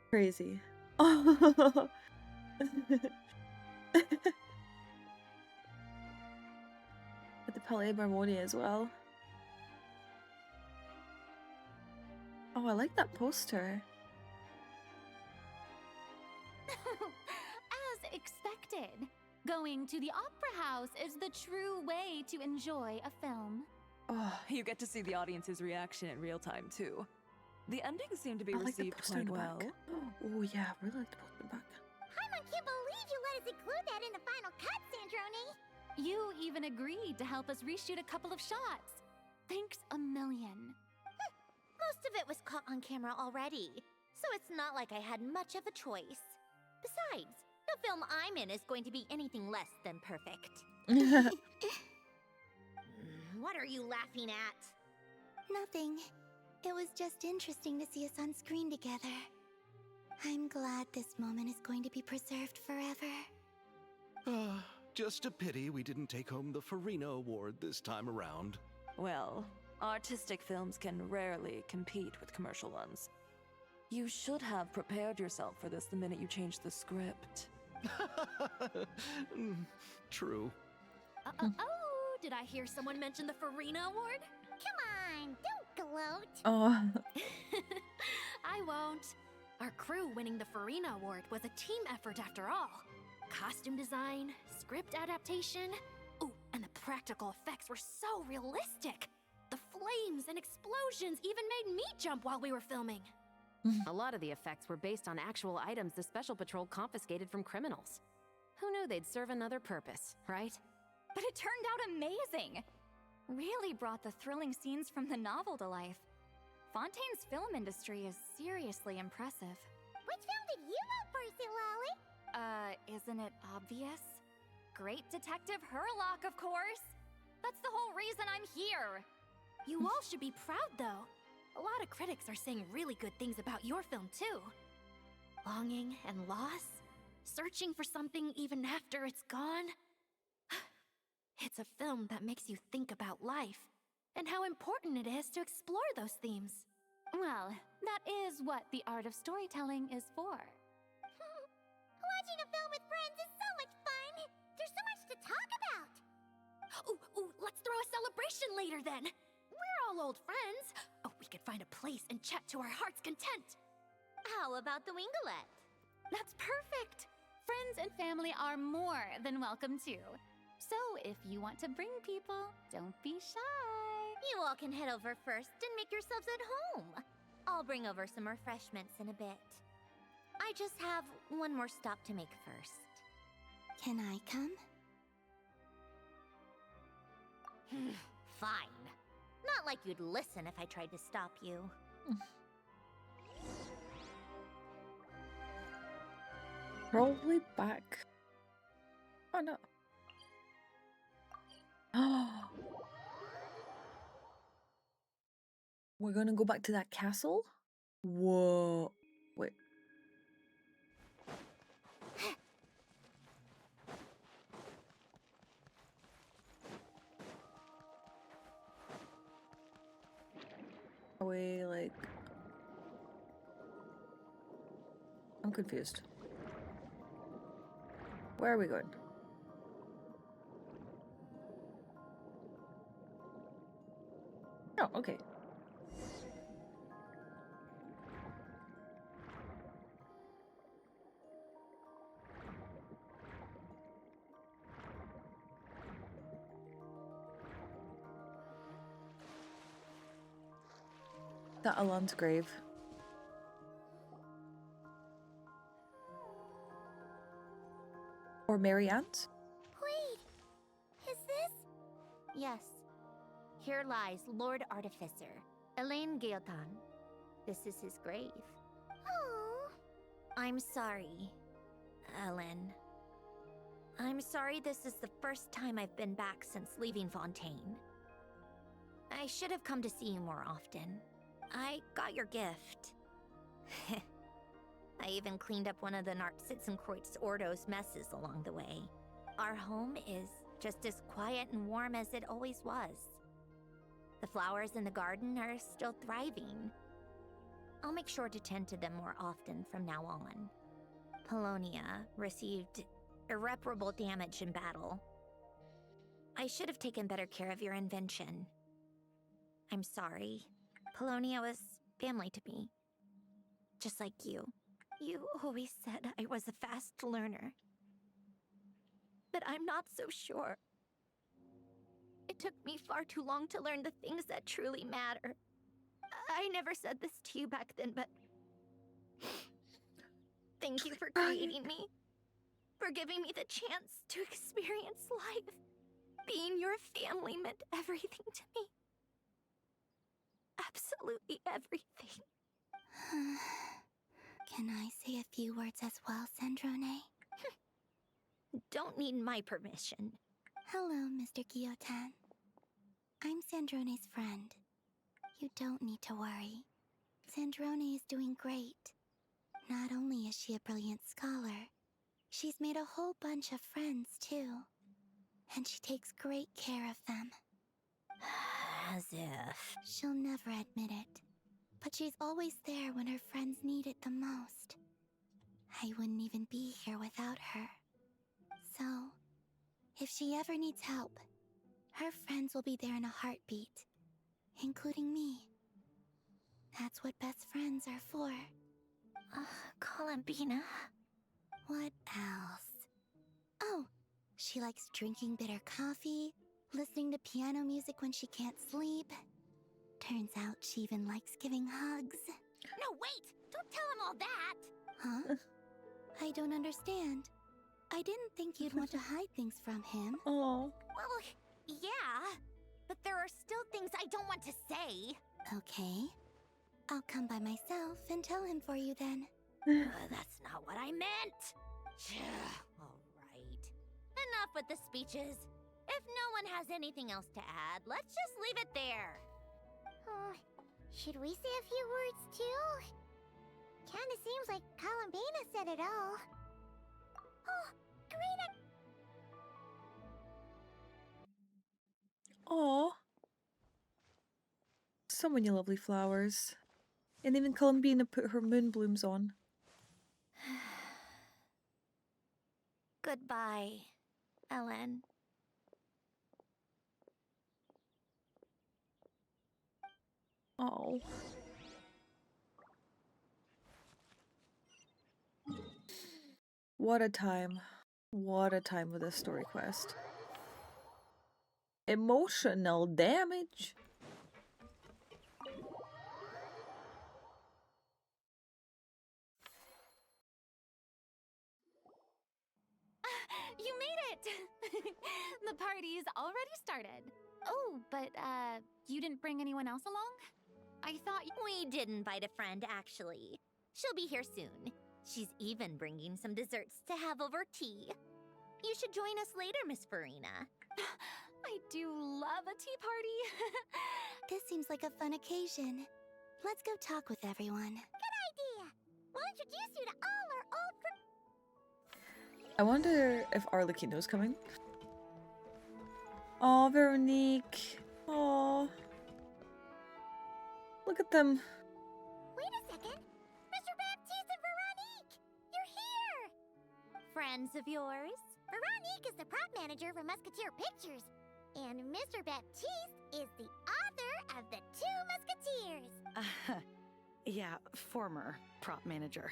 Crazy. Oh. With the Palais Marmoni as well. Oh, I like that poster. As expected, going to the opera house is the true way to enjoy a film. Oh, you get to see the audience's reaction in real time, too. The ending seemed to be I like the received poster in quite the well. back. Oh yeah, I really like the poster in the back. I can't believe you let us include that in the final cut, Sandrone! You even agreed to help us reshoot a couple of shots. Thanks a million. Most of it was caught on camera already, so it's not like I had much of a choice. Besides, the film I'm in is going to be anything less than perfect. What are you laughing at? Nothing. It was just interesting to see us on screen together. I'm glad this moment is going to be preserved forever. Just a pity we didn't take home the Furina Award this time around. Well, artistic films can rarely compete with commercial ones. You should have prepared yourself for this the minute you changed the script. True. Oh, did I hear someone mention the Furina Award? Come on, don't gloat. Oh. I won't. Our crew winning the Furina Award was a team effort after all. Costume design, script adaptation. Ooh, and the practical effects were so realistic. The flames and explosions even made me jump while we were filming. A lot of the effects were based on actual items the Special Patrol confiscated from criminals. Who knew they'd serve another purpose, right? But it turned out amazing! Really brought the thrilling scenes from the novel to life. Fontaine's film industry is seriously impressive. Which film did you vote for, Silali? Isn't it obvious? Great Detective Herlock, of course! That's the whole reason I'm here! You all should be proud, though. A lot of critics are saying really good things about your film, too. Longing and loss, searching for something even after it's gone. It's a film that makes you think about life and how important it is to explore those themes. Well, that is what the art of storytelling is for. Watching a film with friends is so much fun! There's so much to talk about! Ooh, let's throw a celebration later then! We're all old friends! Oh, we could find a place and chat to our heart's content! How about the winglet? That's perfect! Friends and family are more than welcome too. So if you want to bring people, don't be shy. You all can head over first and make yourselves at home. I'll bring over some refreshments in a bit. I just have one more stop to make first. Can I come? Fine. Not like you'd listen if I tried to stop you. Probably back. Oh no. We're gonna go back to that castle? Whoa. Wait. Are we like... I'm confused. Where are we going? Oh, okay. That Alan's grave. Or Mary Ann's? Wait! Is this? Yes. Here lies Lord Artificer, Elaine Gaeltan. This is his grave. Oh. I'm sorry, Ellen. I'm sorry this is the first time I've been back since leaving Fontaine. I should have come to see you more often. I got your gift. I even cleaned up one of the Nartsitzenkreuz Ordo's messes along the way. Our home is just as quiet and warm as it always was. The flowers in the garden are still thriving. I'll make sure to tend to them more often from now on. Polonia received irreparable damage in battle. I should have taken better care of your invention. I'm sorry. Polonia was family to me. Just like you. You always said I was a fast learner. But I'm not so sure. It took me far too long to learn the things that truly matter. I never said this to you back then, but... Thank you for creating me. For giving me the chance to experience life. Being your family meant everything to me. Absolutely everything. Can I say a few words as well, Sandrone? Don't need my permission. Hello, Mr. Gaeltan. I'm Sandrone's friend. You don't need to worry. Sandrone is doing great. Not only is she a brilliant scholar, she's made a whole bunch of friends, too. And she takes great care of them. As if... She'll never admit it, but she's always there when her friends need it the most. I wouldn't even be here without her. So, if she ever needs help, her friends will be there in a heartbeat, including me. That's what best friends are for. Columbina. What else? Oh, she likes drinking bitter coffee, listening to piano music when she can't sleep. Turns out she even likes giving hugs. No, wait! Don't tell him all that! Huh? I don't understand. I didn't think you'd want to hide things from him. Oh. Well, yeah. But there are still things I don't want to say. Okay. I'll come by myself and tell him for you then. That's not what I meant. Alright. Enough with the speeches. If no one has anything else to add, let's just leave it there. Should we say a few words too? Kinda seems like Columbina said it all. Oh, great! Aw. So many lovely flowers. And even Columbina put her moon blooms on. Goodbye, Ellen. Oh. What a time. What a time with this story quest. Emotional damage. You made it! The party's already started. Oh, but, you didn't bring anyone else along? I thought We did invite a friend, actually. She'll be here soon. She's even bringing some desserts to have over tea. You should join us later, Miss Furina. I do love a tea party. This seems like a fun occasion. Let's go talk with everyone. Good idea! We'll introduce you to all our old I wonder if Arlecchino's coming. Oh, Veronique. Oh. Look at them. Wait a second! Mr. Baptiste and Veronique! You're here! friends of yours. Veronique is the prop manager for Musketeer Pictures. And Mr. Baptiste is the author of The Two Musketeers. Yeah, former prop manager.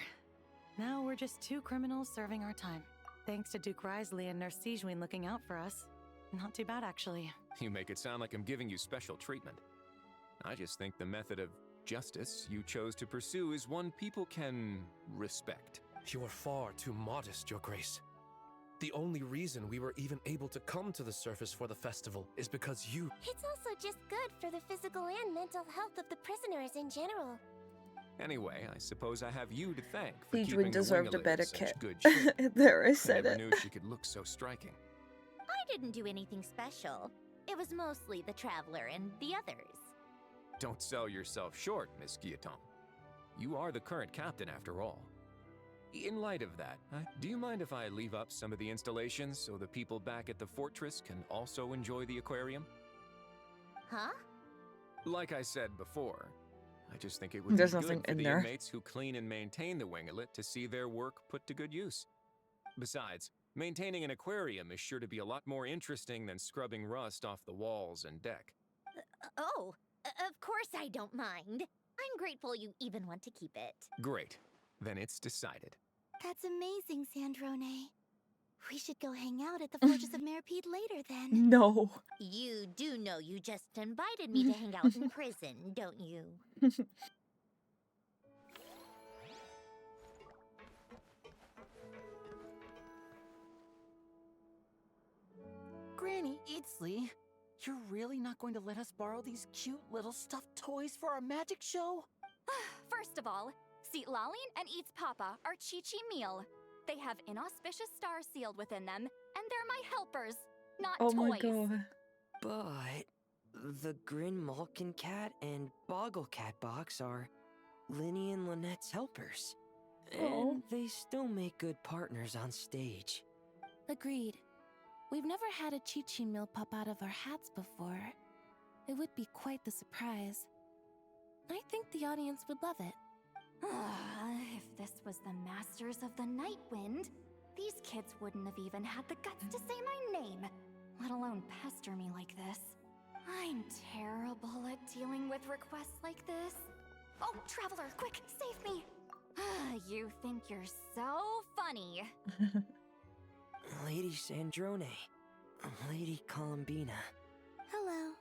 Now we're just two criminals serving our time. Thanks to Duke Risley and Nurse Sigewin looking out for us. Not too bad, actually. You make it sound like I'm giving you special treatment. I just think the method of justice you chose to pursue is one people can respect. You are far too modest, Your Grace. The only reason we were even able to come to the surface for the festival is because you... It's also just good for the physical and mental health of the prisoners in general. Anyway, I suppose I have you to thank for Sigewin keeping the deserved a Winglet better in such kit. good shape. There, I said never it. knew she could look so striking. I didn't do anything special. It was mostly the Traveler and the others. Don't sell yourself short, Miss Guillotin. You are the current captain, after all. In light of that, do you mind if I leave up some of the installations so the people back at the fortress can also enjoy the aquarium? Huh? Like I said before, I just think it would There's be nothing good for in the there. inmates who clean and maintain the winglet to see their work put to good use. Besides, maintaining an aquarium is sure to be a lot more interesting than scrubbing rust off the walls and deck. Of course I don't mind. I'm grateful you even want to keep it. Great. Then it's decided. That's amazing, Sandrone. We should go hang out at the Fortress of Meripede later then. No. You do know you just invited me to hang out in prison, don't you? Granny, it's Lee. You're really not going to let us borrow these cute little stuffed toys for our magic show? First of all, Seat Lalin and Eats Papa are Chi-Chi meal. They have inauspicious stars sealed within them, and they're my helpers, not Oh toys. my god. But the Grin Malkin Cat and Boggle Cat box are Linny and Lynette's helpers. Oh. And they still make good partners on stage. Agreed. We've never had a Chi-Chi meal pop out of our hats before. It would be quite the surprise. I think the audience would love it. If this was the Masters of the Night Wind, these kids wouldn't have even had the guts to say my name, let alone pester me like this. I'm terrible at dealing with requests like this. Oh, Traveler, quick, save me! You think you're so funny. Lady Sandrone. Lady Columbina. Hello.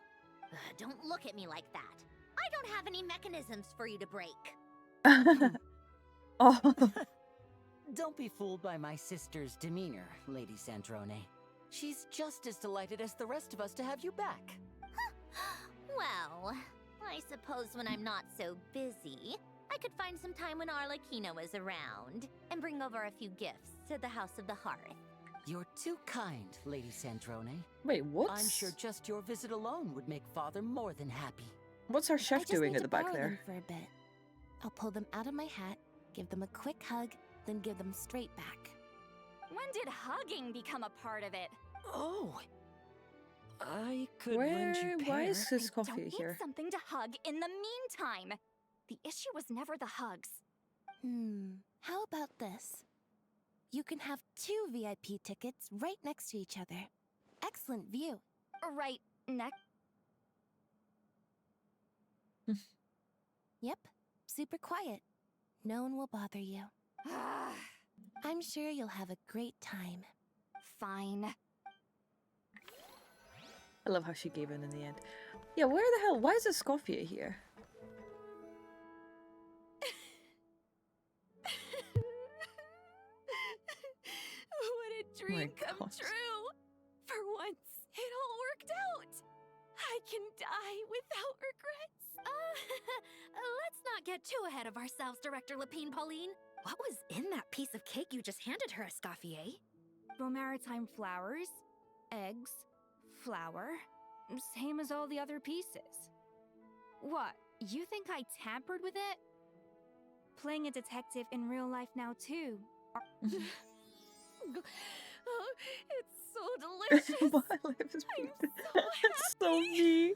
Don't look at me like that. I don't have any mechanisms for you to break. Oh. Don't be fooled by my sister's demeanor, Lady Sandrone. She's just as delighted as the rest of us to have you back. Well, I suppose when I'm not so busy, I could find some time when Arlecchino is around and bring over a few gifts to the House of the Hearth. You're too kind, Lady Sandrone. Wait, what? I'm sure just your visit alone would make Father more than happy. What's our I chef just doing need at to the back borrow there? them for a bit. I'll pull them out of my hat, give them a quick hug, then give them straight back. When did hugging become a part of it? Oh, I could lend you Why pair. is this Don't coffee need here? something to hug in the meantime. The issue was never the hugs. How about this? You can have 2 VIP tickets right next to each other. Excellent view. Right next. Yep, super quiet. No one will bother you. I'm sure you'll have a great time. Fine. I love how she gave in the end. Yeah, where the hell? Why is this coffee here? What a dream come God. true! For once, it all worked out! I can die without regrets! Let's not get too ahead of ourselves, Director Pauline. What was in that piece of cake you just handed her, Escoffier? Maritime flowers, eggs, flour, same as all the other pieces. What, you think I tampered with it? Playing a detective in real life now too. Oh, it's so delicious! My life is I'm so happy! so me.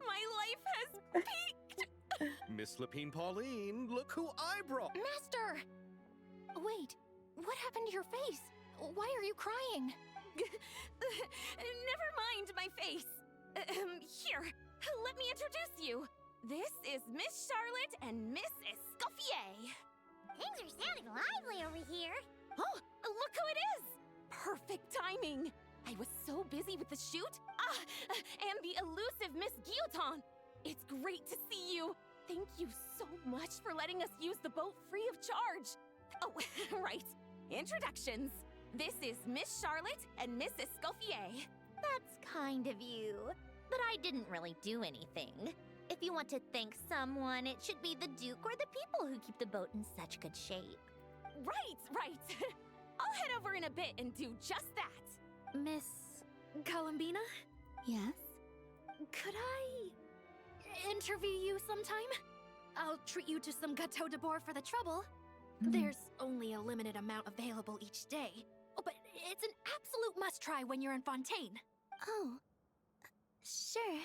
My life has peaked! Miss Lapine Pauline, look who I brought! Master! Wait, what happened to your face? Why are you crying? Never mind my face. Here, let me introduce you. This is Miss Charlotte and Miss Escoffier. Things are sounding lively over here. Oh, look who it is! Perfect timing. I was so busy with the shoot. And the elusive Miss Guillotin. It's great to see you. Thank you so much for letting us use the boat free of charge. Oh, right. Introductions. This is Miss Charlotte and Miss Escoffier. That's kind of you. But I didn't really do anything. If you want to thank someone, it should be the Duke or the people who keep the boat in such good shape. Right. I'll head over in a bit and do just that. Miss Columbina? Yes? Could I interview you sometime? I'll treat you to some gâteau de bord for the trouble. There's only a limited amount available each day. Oh, but it's an absolute must-try when you're in Fontaine. Oh, sure.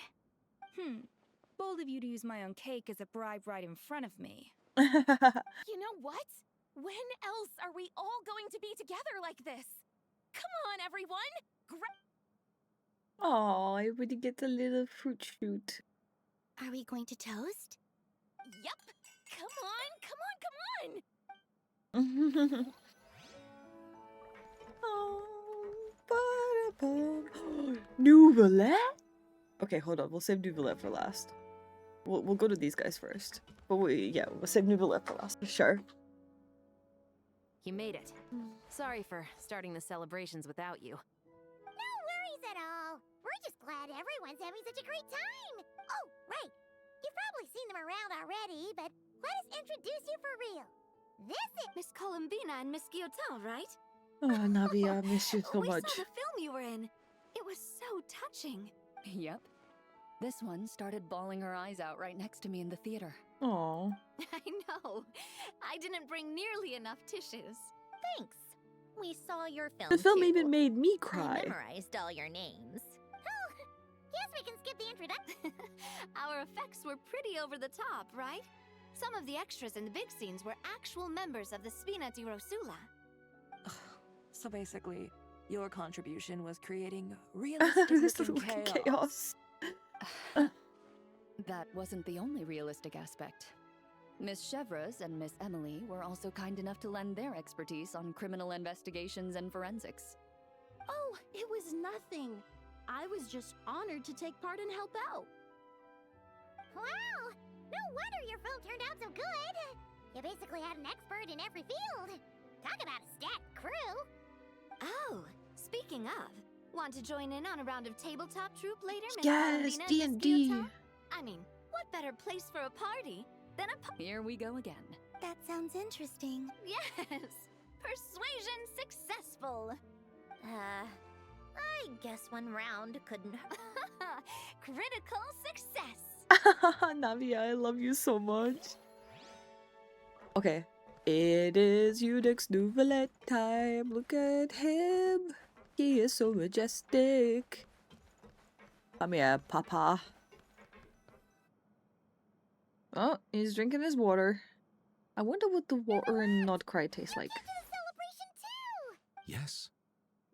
Bold of you to use my own cake as a bribe right in front of me. You know what? When else are we all going to be together like this? Come on, everyone! Oh, I would get a little fruit shoot. Are we going to toast? Yep! Come on! Neuvilette? Okay, hold on. We'll save Neuvilette for last. We'll go to these guys first. But we'll save Neuvilette for last. Sure. You made it. Sorry for starting the celebrations without you. No worries at all. We're just glad everyone's having such a great time. Oh, right. You've probably seen them around already, but let us introduce you for real. This is Miss Columbina and Miss Guillotin, right? Oh, Navia, I miss you so we much. saw the film you were in. It was so touching. Yep. This one started bawling her eyes out right next to me in the theater. Aww. I know. I didn't bring nearly enough tissues. Thanks. We saw your film, The film too. even made me I cry. memorized all your names. Oh, guess we can skip the introduction. Our effects were pretty over the top, right? Some of the extras in the big scenes were actual members of the Spina di Rosula. So basically, your contribution was creating realistic looking chaos. That wasn't the only realistic aspect. Miss Chevreuse and Miss Emily were also kind enough to lend their expertise on criminal investigations and forensics. Oh, it was nothing. I was just honored to take part and help out. Wow! No wonder your film turned out so good. You basically had an expert in every field. Talk about a stacked crew. Oh, speaking of, want to join in on a round of tabletop troupe later, Miss Yes, Columbina and Miss D&D. Guillotin? I mean, what better place for a party than a Here we go again. That sounds interesting. Yes! Persuasion successful! I guess one round couldn't. Critical success! Navia, I love you so much. Okay. It is VIII's Neuvilette time. Look at him. He is so majestic. Come here, Papa. Oh, he's drinking his water. I wonder what the water in Nodcry tastes like. Yes.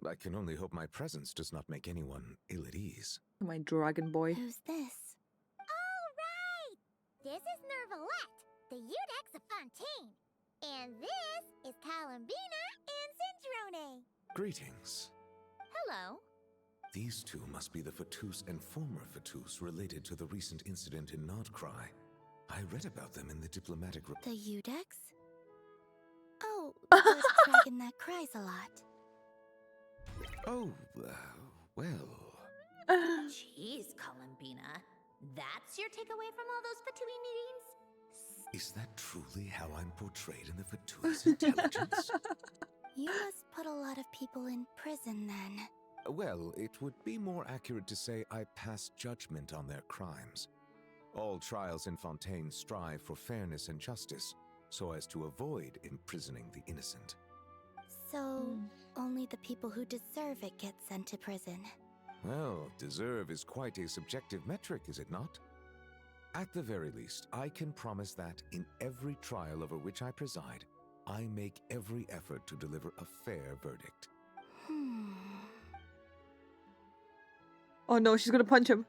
I can only hope my presence does not make anyone ill at ease. My dragon boy. Who's this? Alright! This is Neuvilette, the VIII of Fontaine. And this is Columbina and Sandrone. Greetings. Hello. These two must be the Fatus and former Fatus related to the recent incident in Nodcry. I read about them in the diplomatic The VIII? Oh, the dragon that cries a lot. Oh, well... Jeez, Columbina. That's your takeaway from all those Fatui meetings? Is that truly how I'm portrayed in the Fatus intelligence? You must put a lot of people in prison then. Well, it would be more accurate to say I pass judgment on their crimes. All trials in Fontaine strive for fairness and justice, so as to avoid imprisoning the innocent. So, only the people who deserve it get sent to prison. Well, deserve is quite a subjective metric, is it not? At the very least, I can promise that in every trial over which I preside, I make every effort to deliver a fair verdict. Oh no, she's gonna punch him.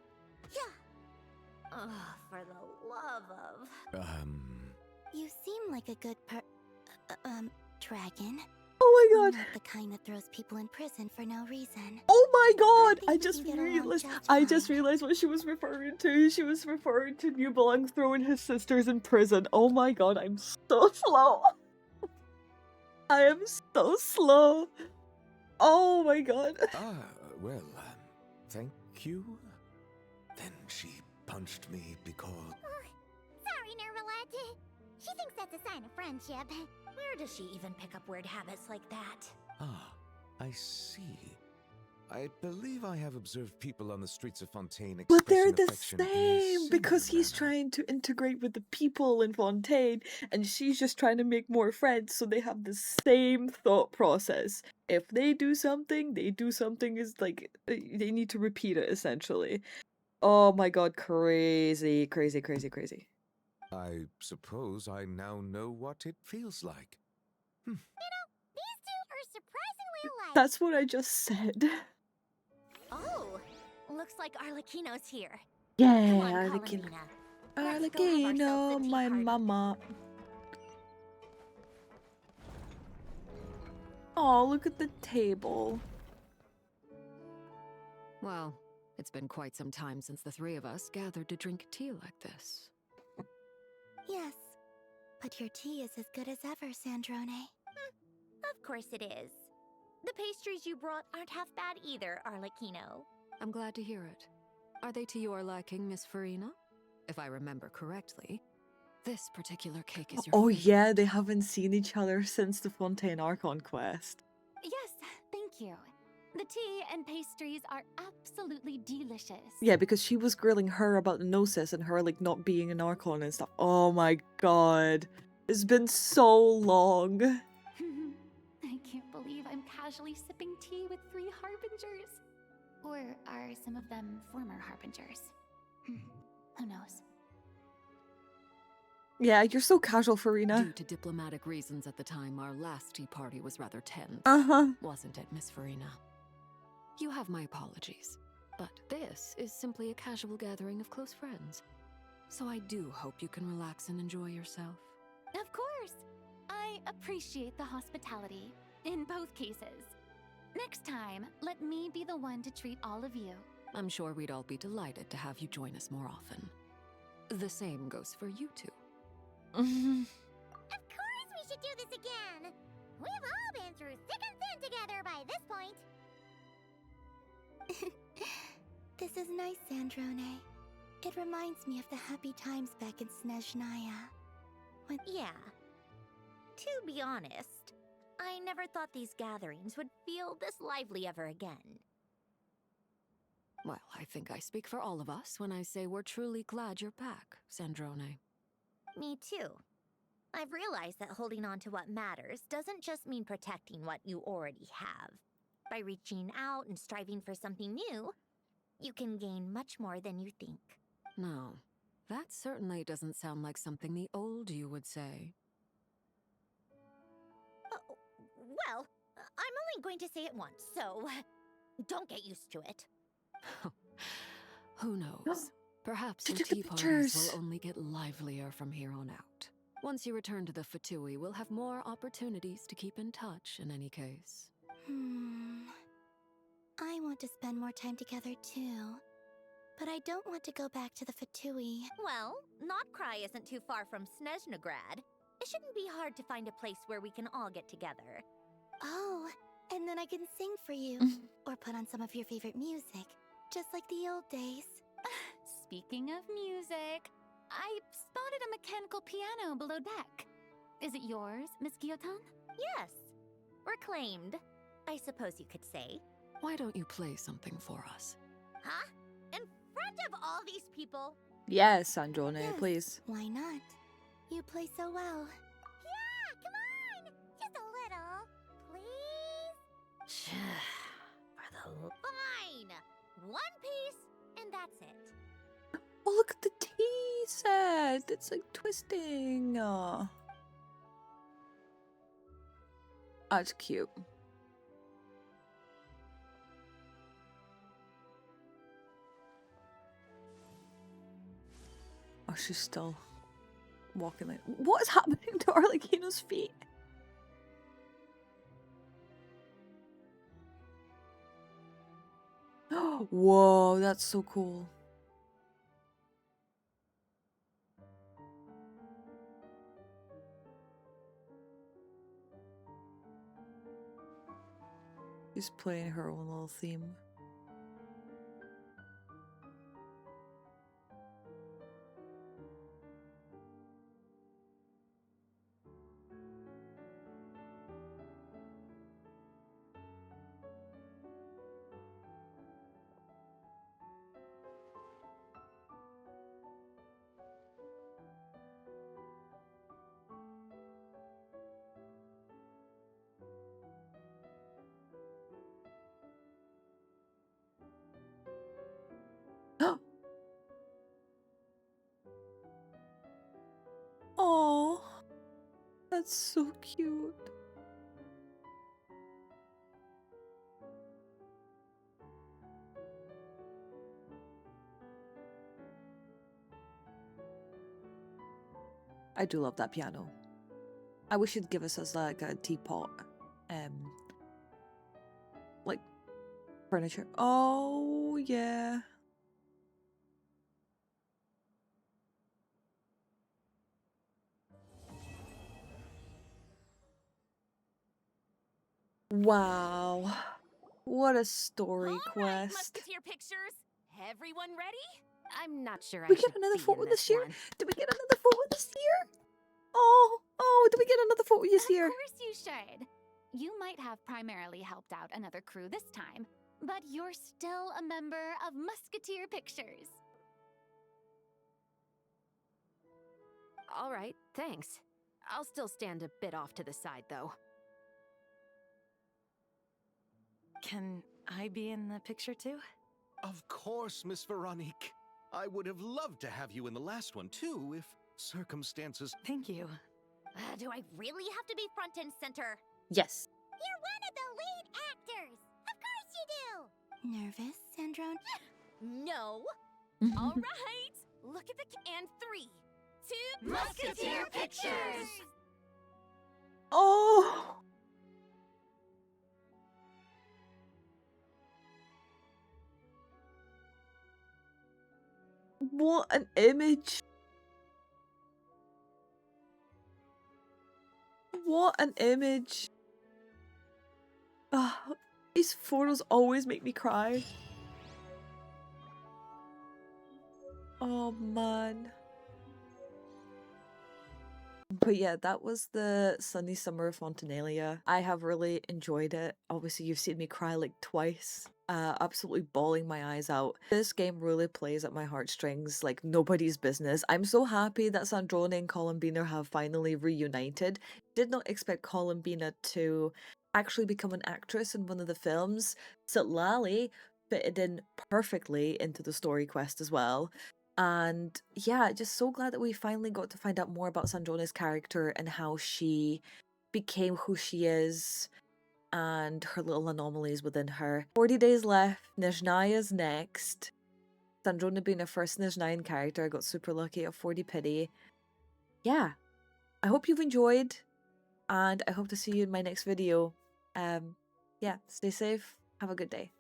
Ugh, for the love of... You seem like a good dragon. Oh my god. Not the kind that throws people in prison for no reason. Oh my god! I think just we can get along realized. just I just realized what she was referring to. She was referring to New Belong throwing his sisters in prison. Oh my god, I'm so slow. I am so slow. Oh my god. Well, thank you. Then she punched me because... Sorry, Neuvilette. She thinks that's a sign of friendship. Where does she even pick up weird habits like that? Ah, I see. I believe I have observed people on the streets of Fontaine But they're expressing the affection in a same because similar he's trying to integrate with the people in Fontaine and she's just trying to make more friends, so they have the same thought process. If they do something is like they need to repeat it essentially. Oh my god, crazy, crazy, crazy, crazy. I suppose I now know what it feels like. You know, these two are surprisingly alike. That's what I just said. Oh, looks like Arlecchino's here. Yeah, Come on, Arlecchino. Columbina. Let's go have ourselves Arlecchino, a tea my party. mama. Oh, look at the table. Well, it's been quite some time since the three of us gathered to drink tea like this. Yes, but your tea is as good as ever, Sandrone. Of course it is. The pastries you brought aren't half bad either, Arlecchino. I'm glad to hear it. Are they to your liking, Miss Furina? If I remember correctly, this particular cake is your Oh favorite. yeah, they haven't seen each other since the Fontaine Archon quest. Yes, thank you. The tea and pastries are absolutely delicious. Yeah, because she was grilling her about the Gnosis and her like not being an Archon and stuff. Oh my god. It's been so long. I can't believe I'm casually sipping tea with 3 harbingers. Or are some of them former harbingers? Who knows? Yeah, you're so casual, Furina. Due to diplomatic reasons at the time, our last tea party was rather tense. Wasn't it, Miss Furina? You have my apologies, but this is simply a casual gathering of close friends. So I do hope you can relax and enjoy yourself. Of course! I appreciate the hospitality, in both cases. Next time, let me be the one to treat all of you. I'm sure we'd all be delighted to have you join us more often. The same goes for you two. Of course we should do this again! We've all been through thick and thin together by this point. This is nice, Sandrone. It reminds me of the happy times back in Snezhnaya. Yeah. To be honest, I never thought these gatherings would feel this lively ever again. Well, I think I speak for all of us when I say we're truly glad you're back, Sandrone. Me too. I've realized that holding on to what matters doesn't just mean protecting what you already have. By reaching out and striving for something new, you can gain much more than you think. No, that certainly doesn't sound like something the old you would say. Well, I'm only going to say it once, so don't get used to it. Who knows? Perhaps They your took the tea parties pictures. will only get livelier from here on out. Once you return to the VIII, we'll have more opportunities to keep in touch in any case. I want to spend more time together too. But I don't want to go back to the VIII. Well, Notcry isn't too far from Snezhnograd. It shouldn't be hard to find a place where we can all get together. Oh, and then I can sing for you. Or put on some of your favorite music. Just like the old days. Speaking of music, I spotted a mechanical piano below deck. Is it yours, Miss Guillotin? Yes. Reclaimed, I suppose you could say. Why don't you play something for us? Huh? In front of all these people? Yes, Sandrone, Yes, please. Why not? You play so well. Yeah, come on! Just a little. Please? Fine! One piece, and that's it. Oh, look at the tea set. It's like twisting. Oh, that's cute. Oh, she's still walking like. What is happening to Arlecchino's feet? Whoa, that's so cool. She's playing her own little theme. Oh, that's so cute. I do love that piano. I wish it'd give us as like a teapot, like furniture. Oh yeah. Wow. What a story quest. Musketeer pictures! Everyone ready? I'm not sure We I get should another be photo in this year? one. Did we get another photo this year? Oh, did we get another photo this year? Of course you should. You might have primarily helped out another crew this time, but you're still a member of Musketeer Pictures. All right, thanks. I'll still stand a bit off to the side, though. Can I be in the picture too? Of course, Miss Veronique. I would have loved to have you in the last one, too, if circumstances... Thank you. Do I really have to be front and center? Yes. You're one of the lead actors! Of course you do! Nervous, Sandrone? No. All right, look at the... And 3, 2... Musketeer Pictures! Oh! What an image! What an image! These photos always make me cry. Oh man. But yeah, that was the Sunny Summer of Fontinalia. I have really enjoyed it. Obviously, you've seen me cry like twice. Absolutely bawling my eyes out. This game really plays at my heartstrings like nobody's business. I'm so happy that Sandrone and Columbina have finally reunited. Did not expect Columbina to actually become an actress in one of the films. Lali fitted in perfectly into the story quest as well. And yeah, just so glad that we finally got to find out more about Sandrone's character and how she became who she is and her little anomalies within her. 40 days left. Nizhnaya's next. Sandrone being her first Nizhnayan character. I got super lucky at 40 pity. Yeah, I hope you've enjoyed and I hope to see you in my next video. Yeah, stay safe. Have a good day.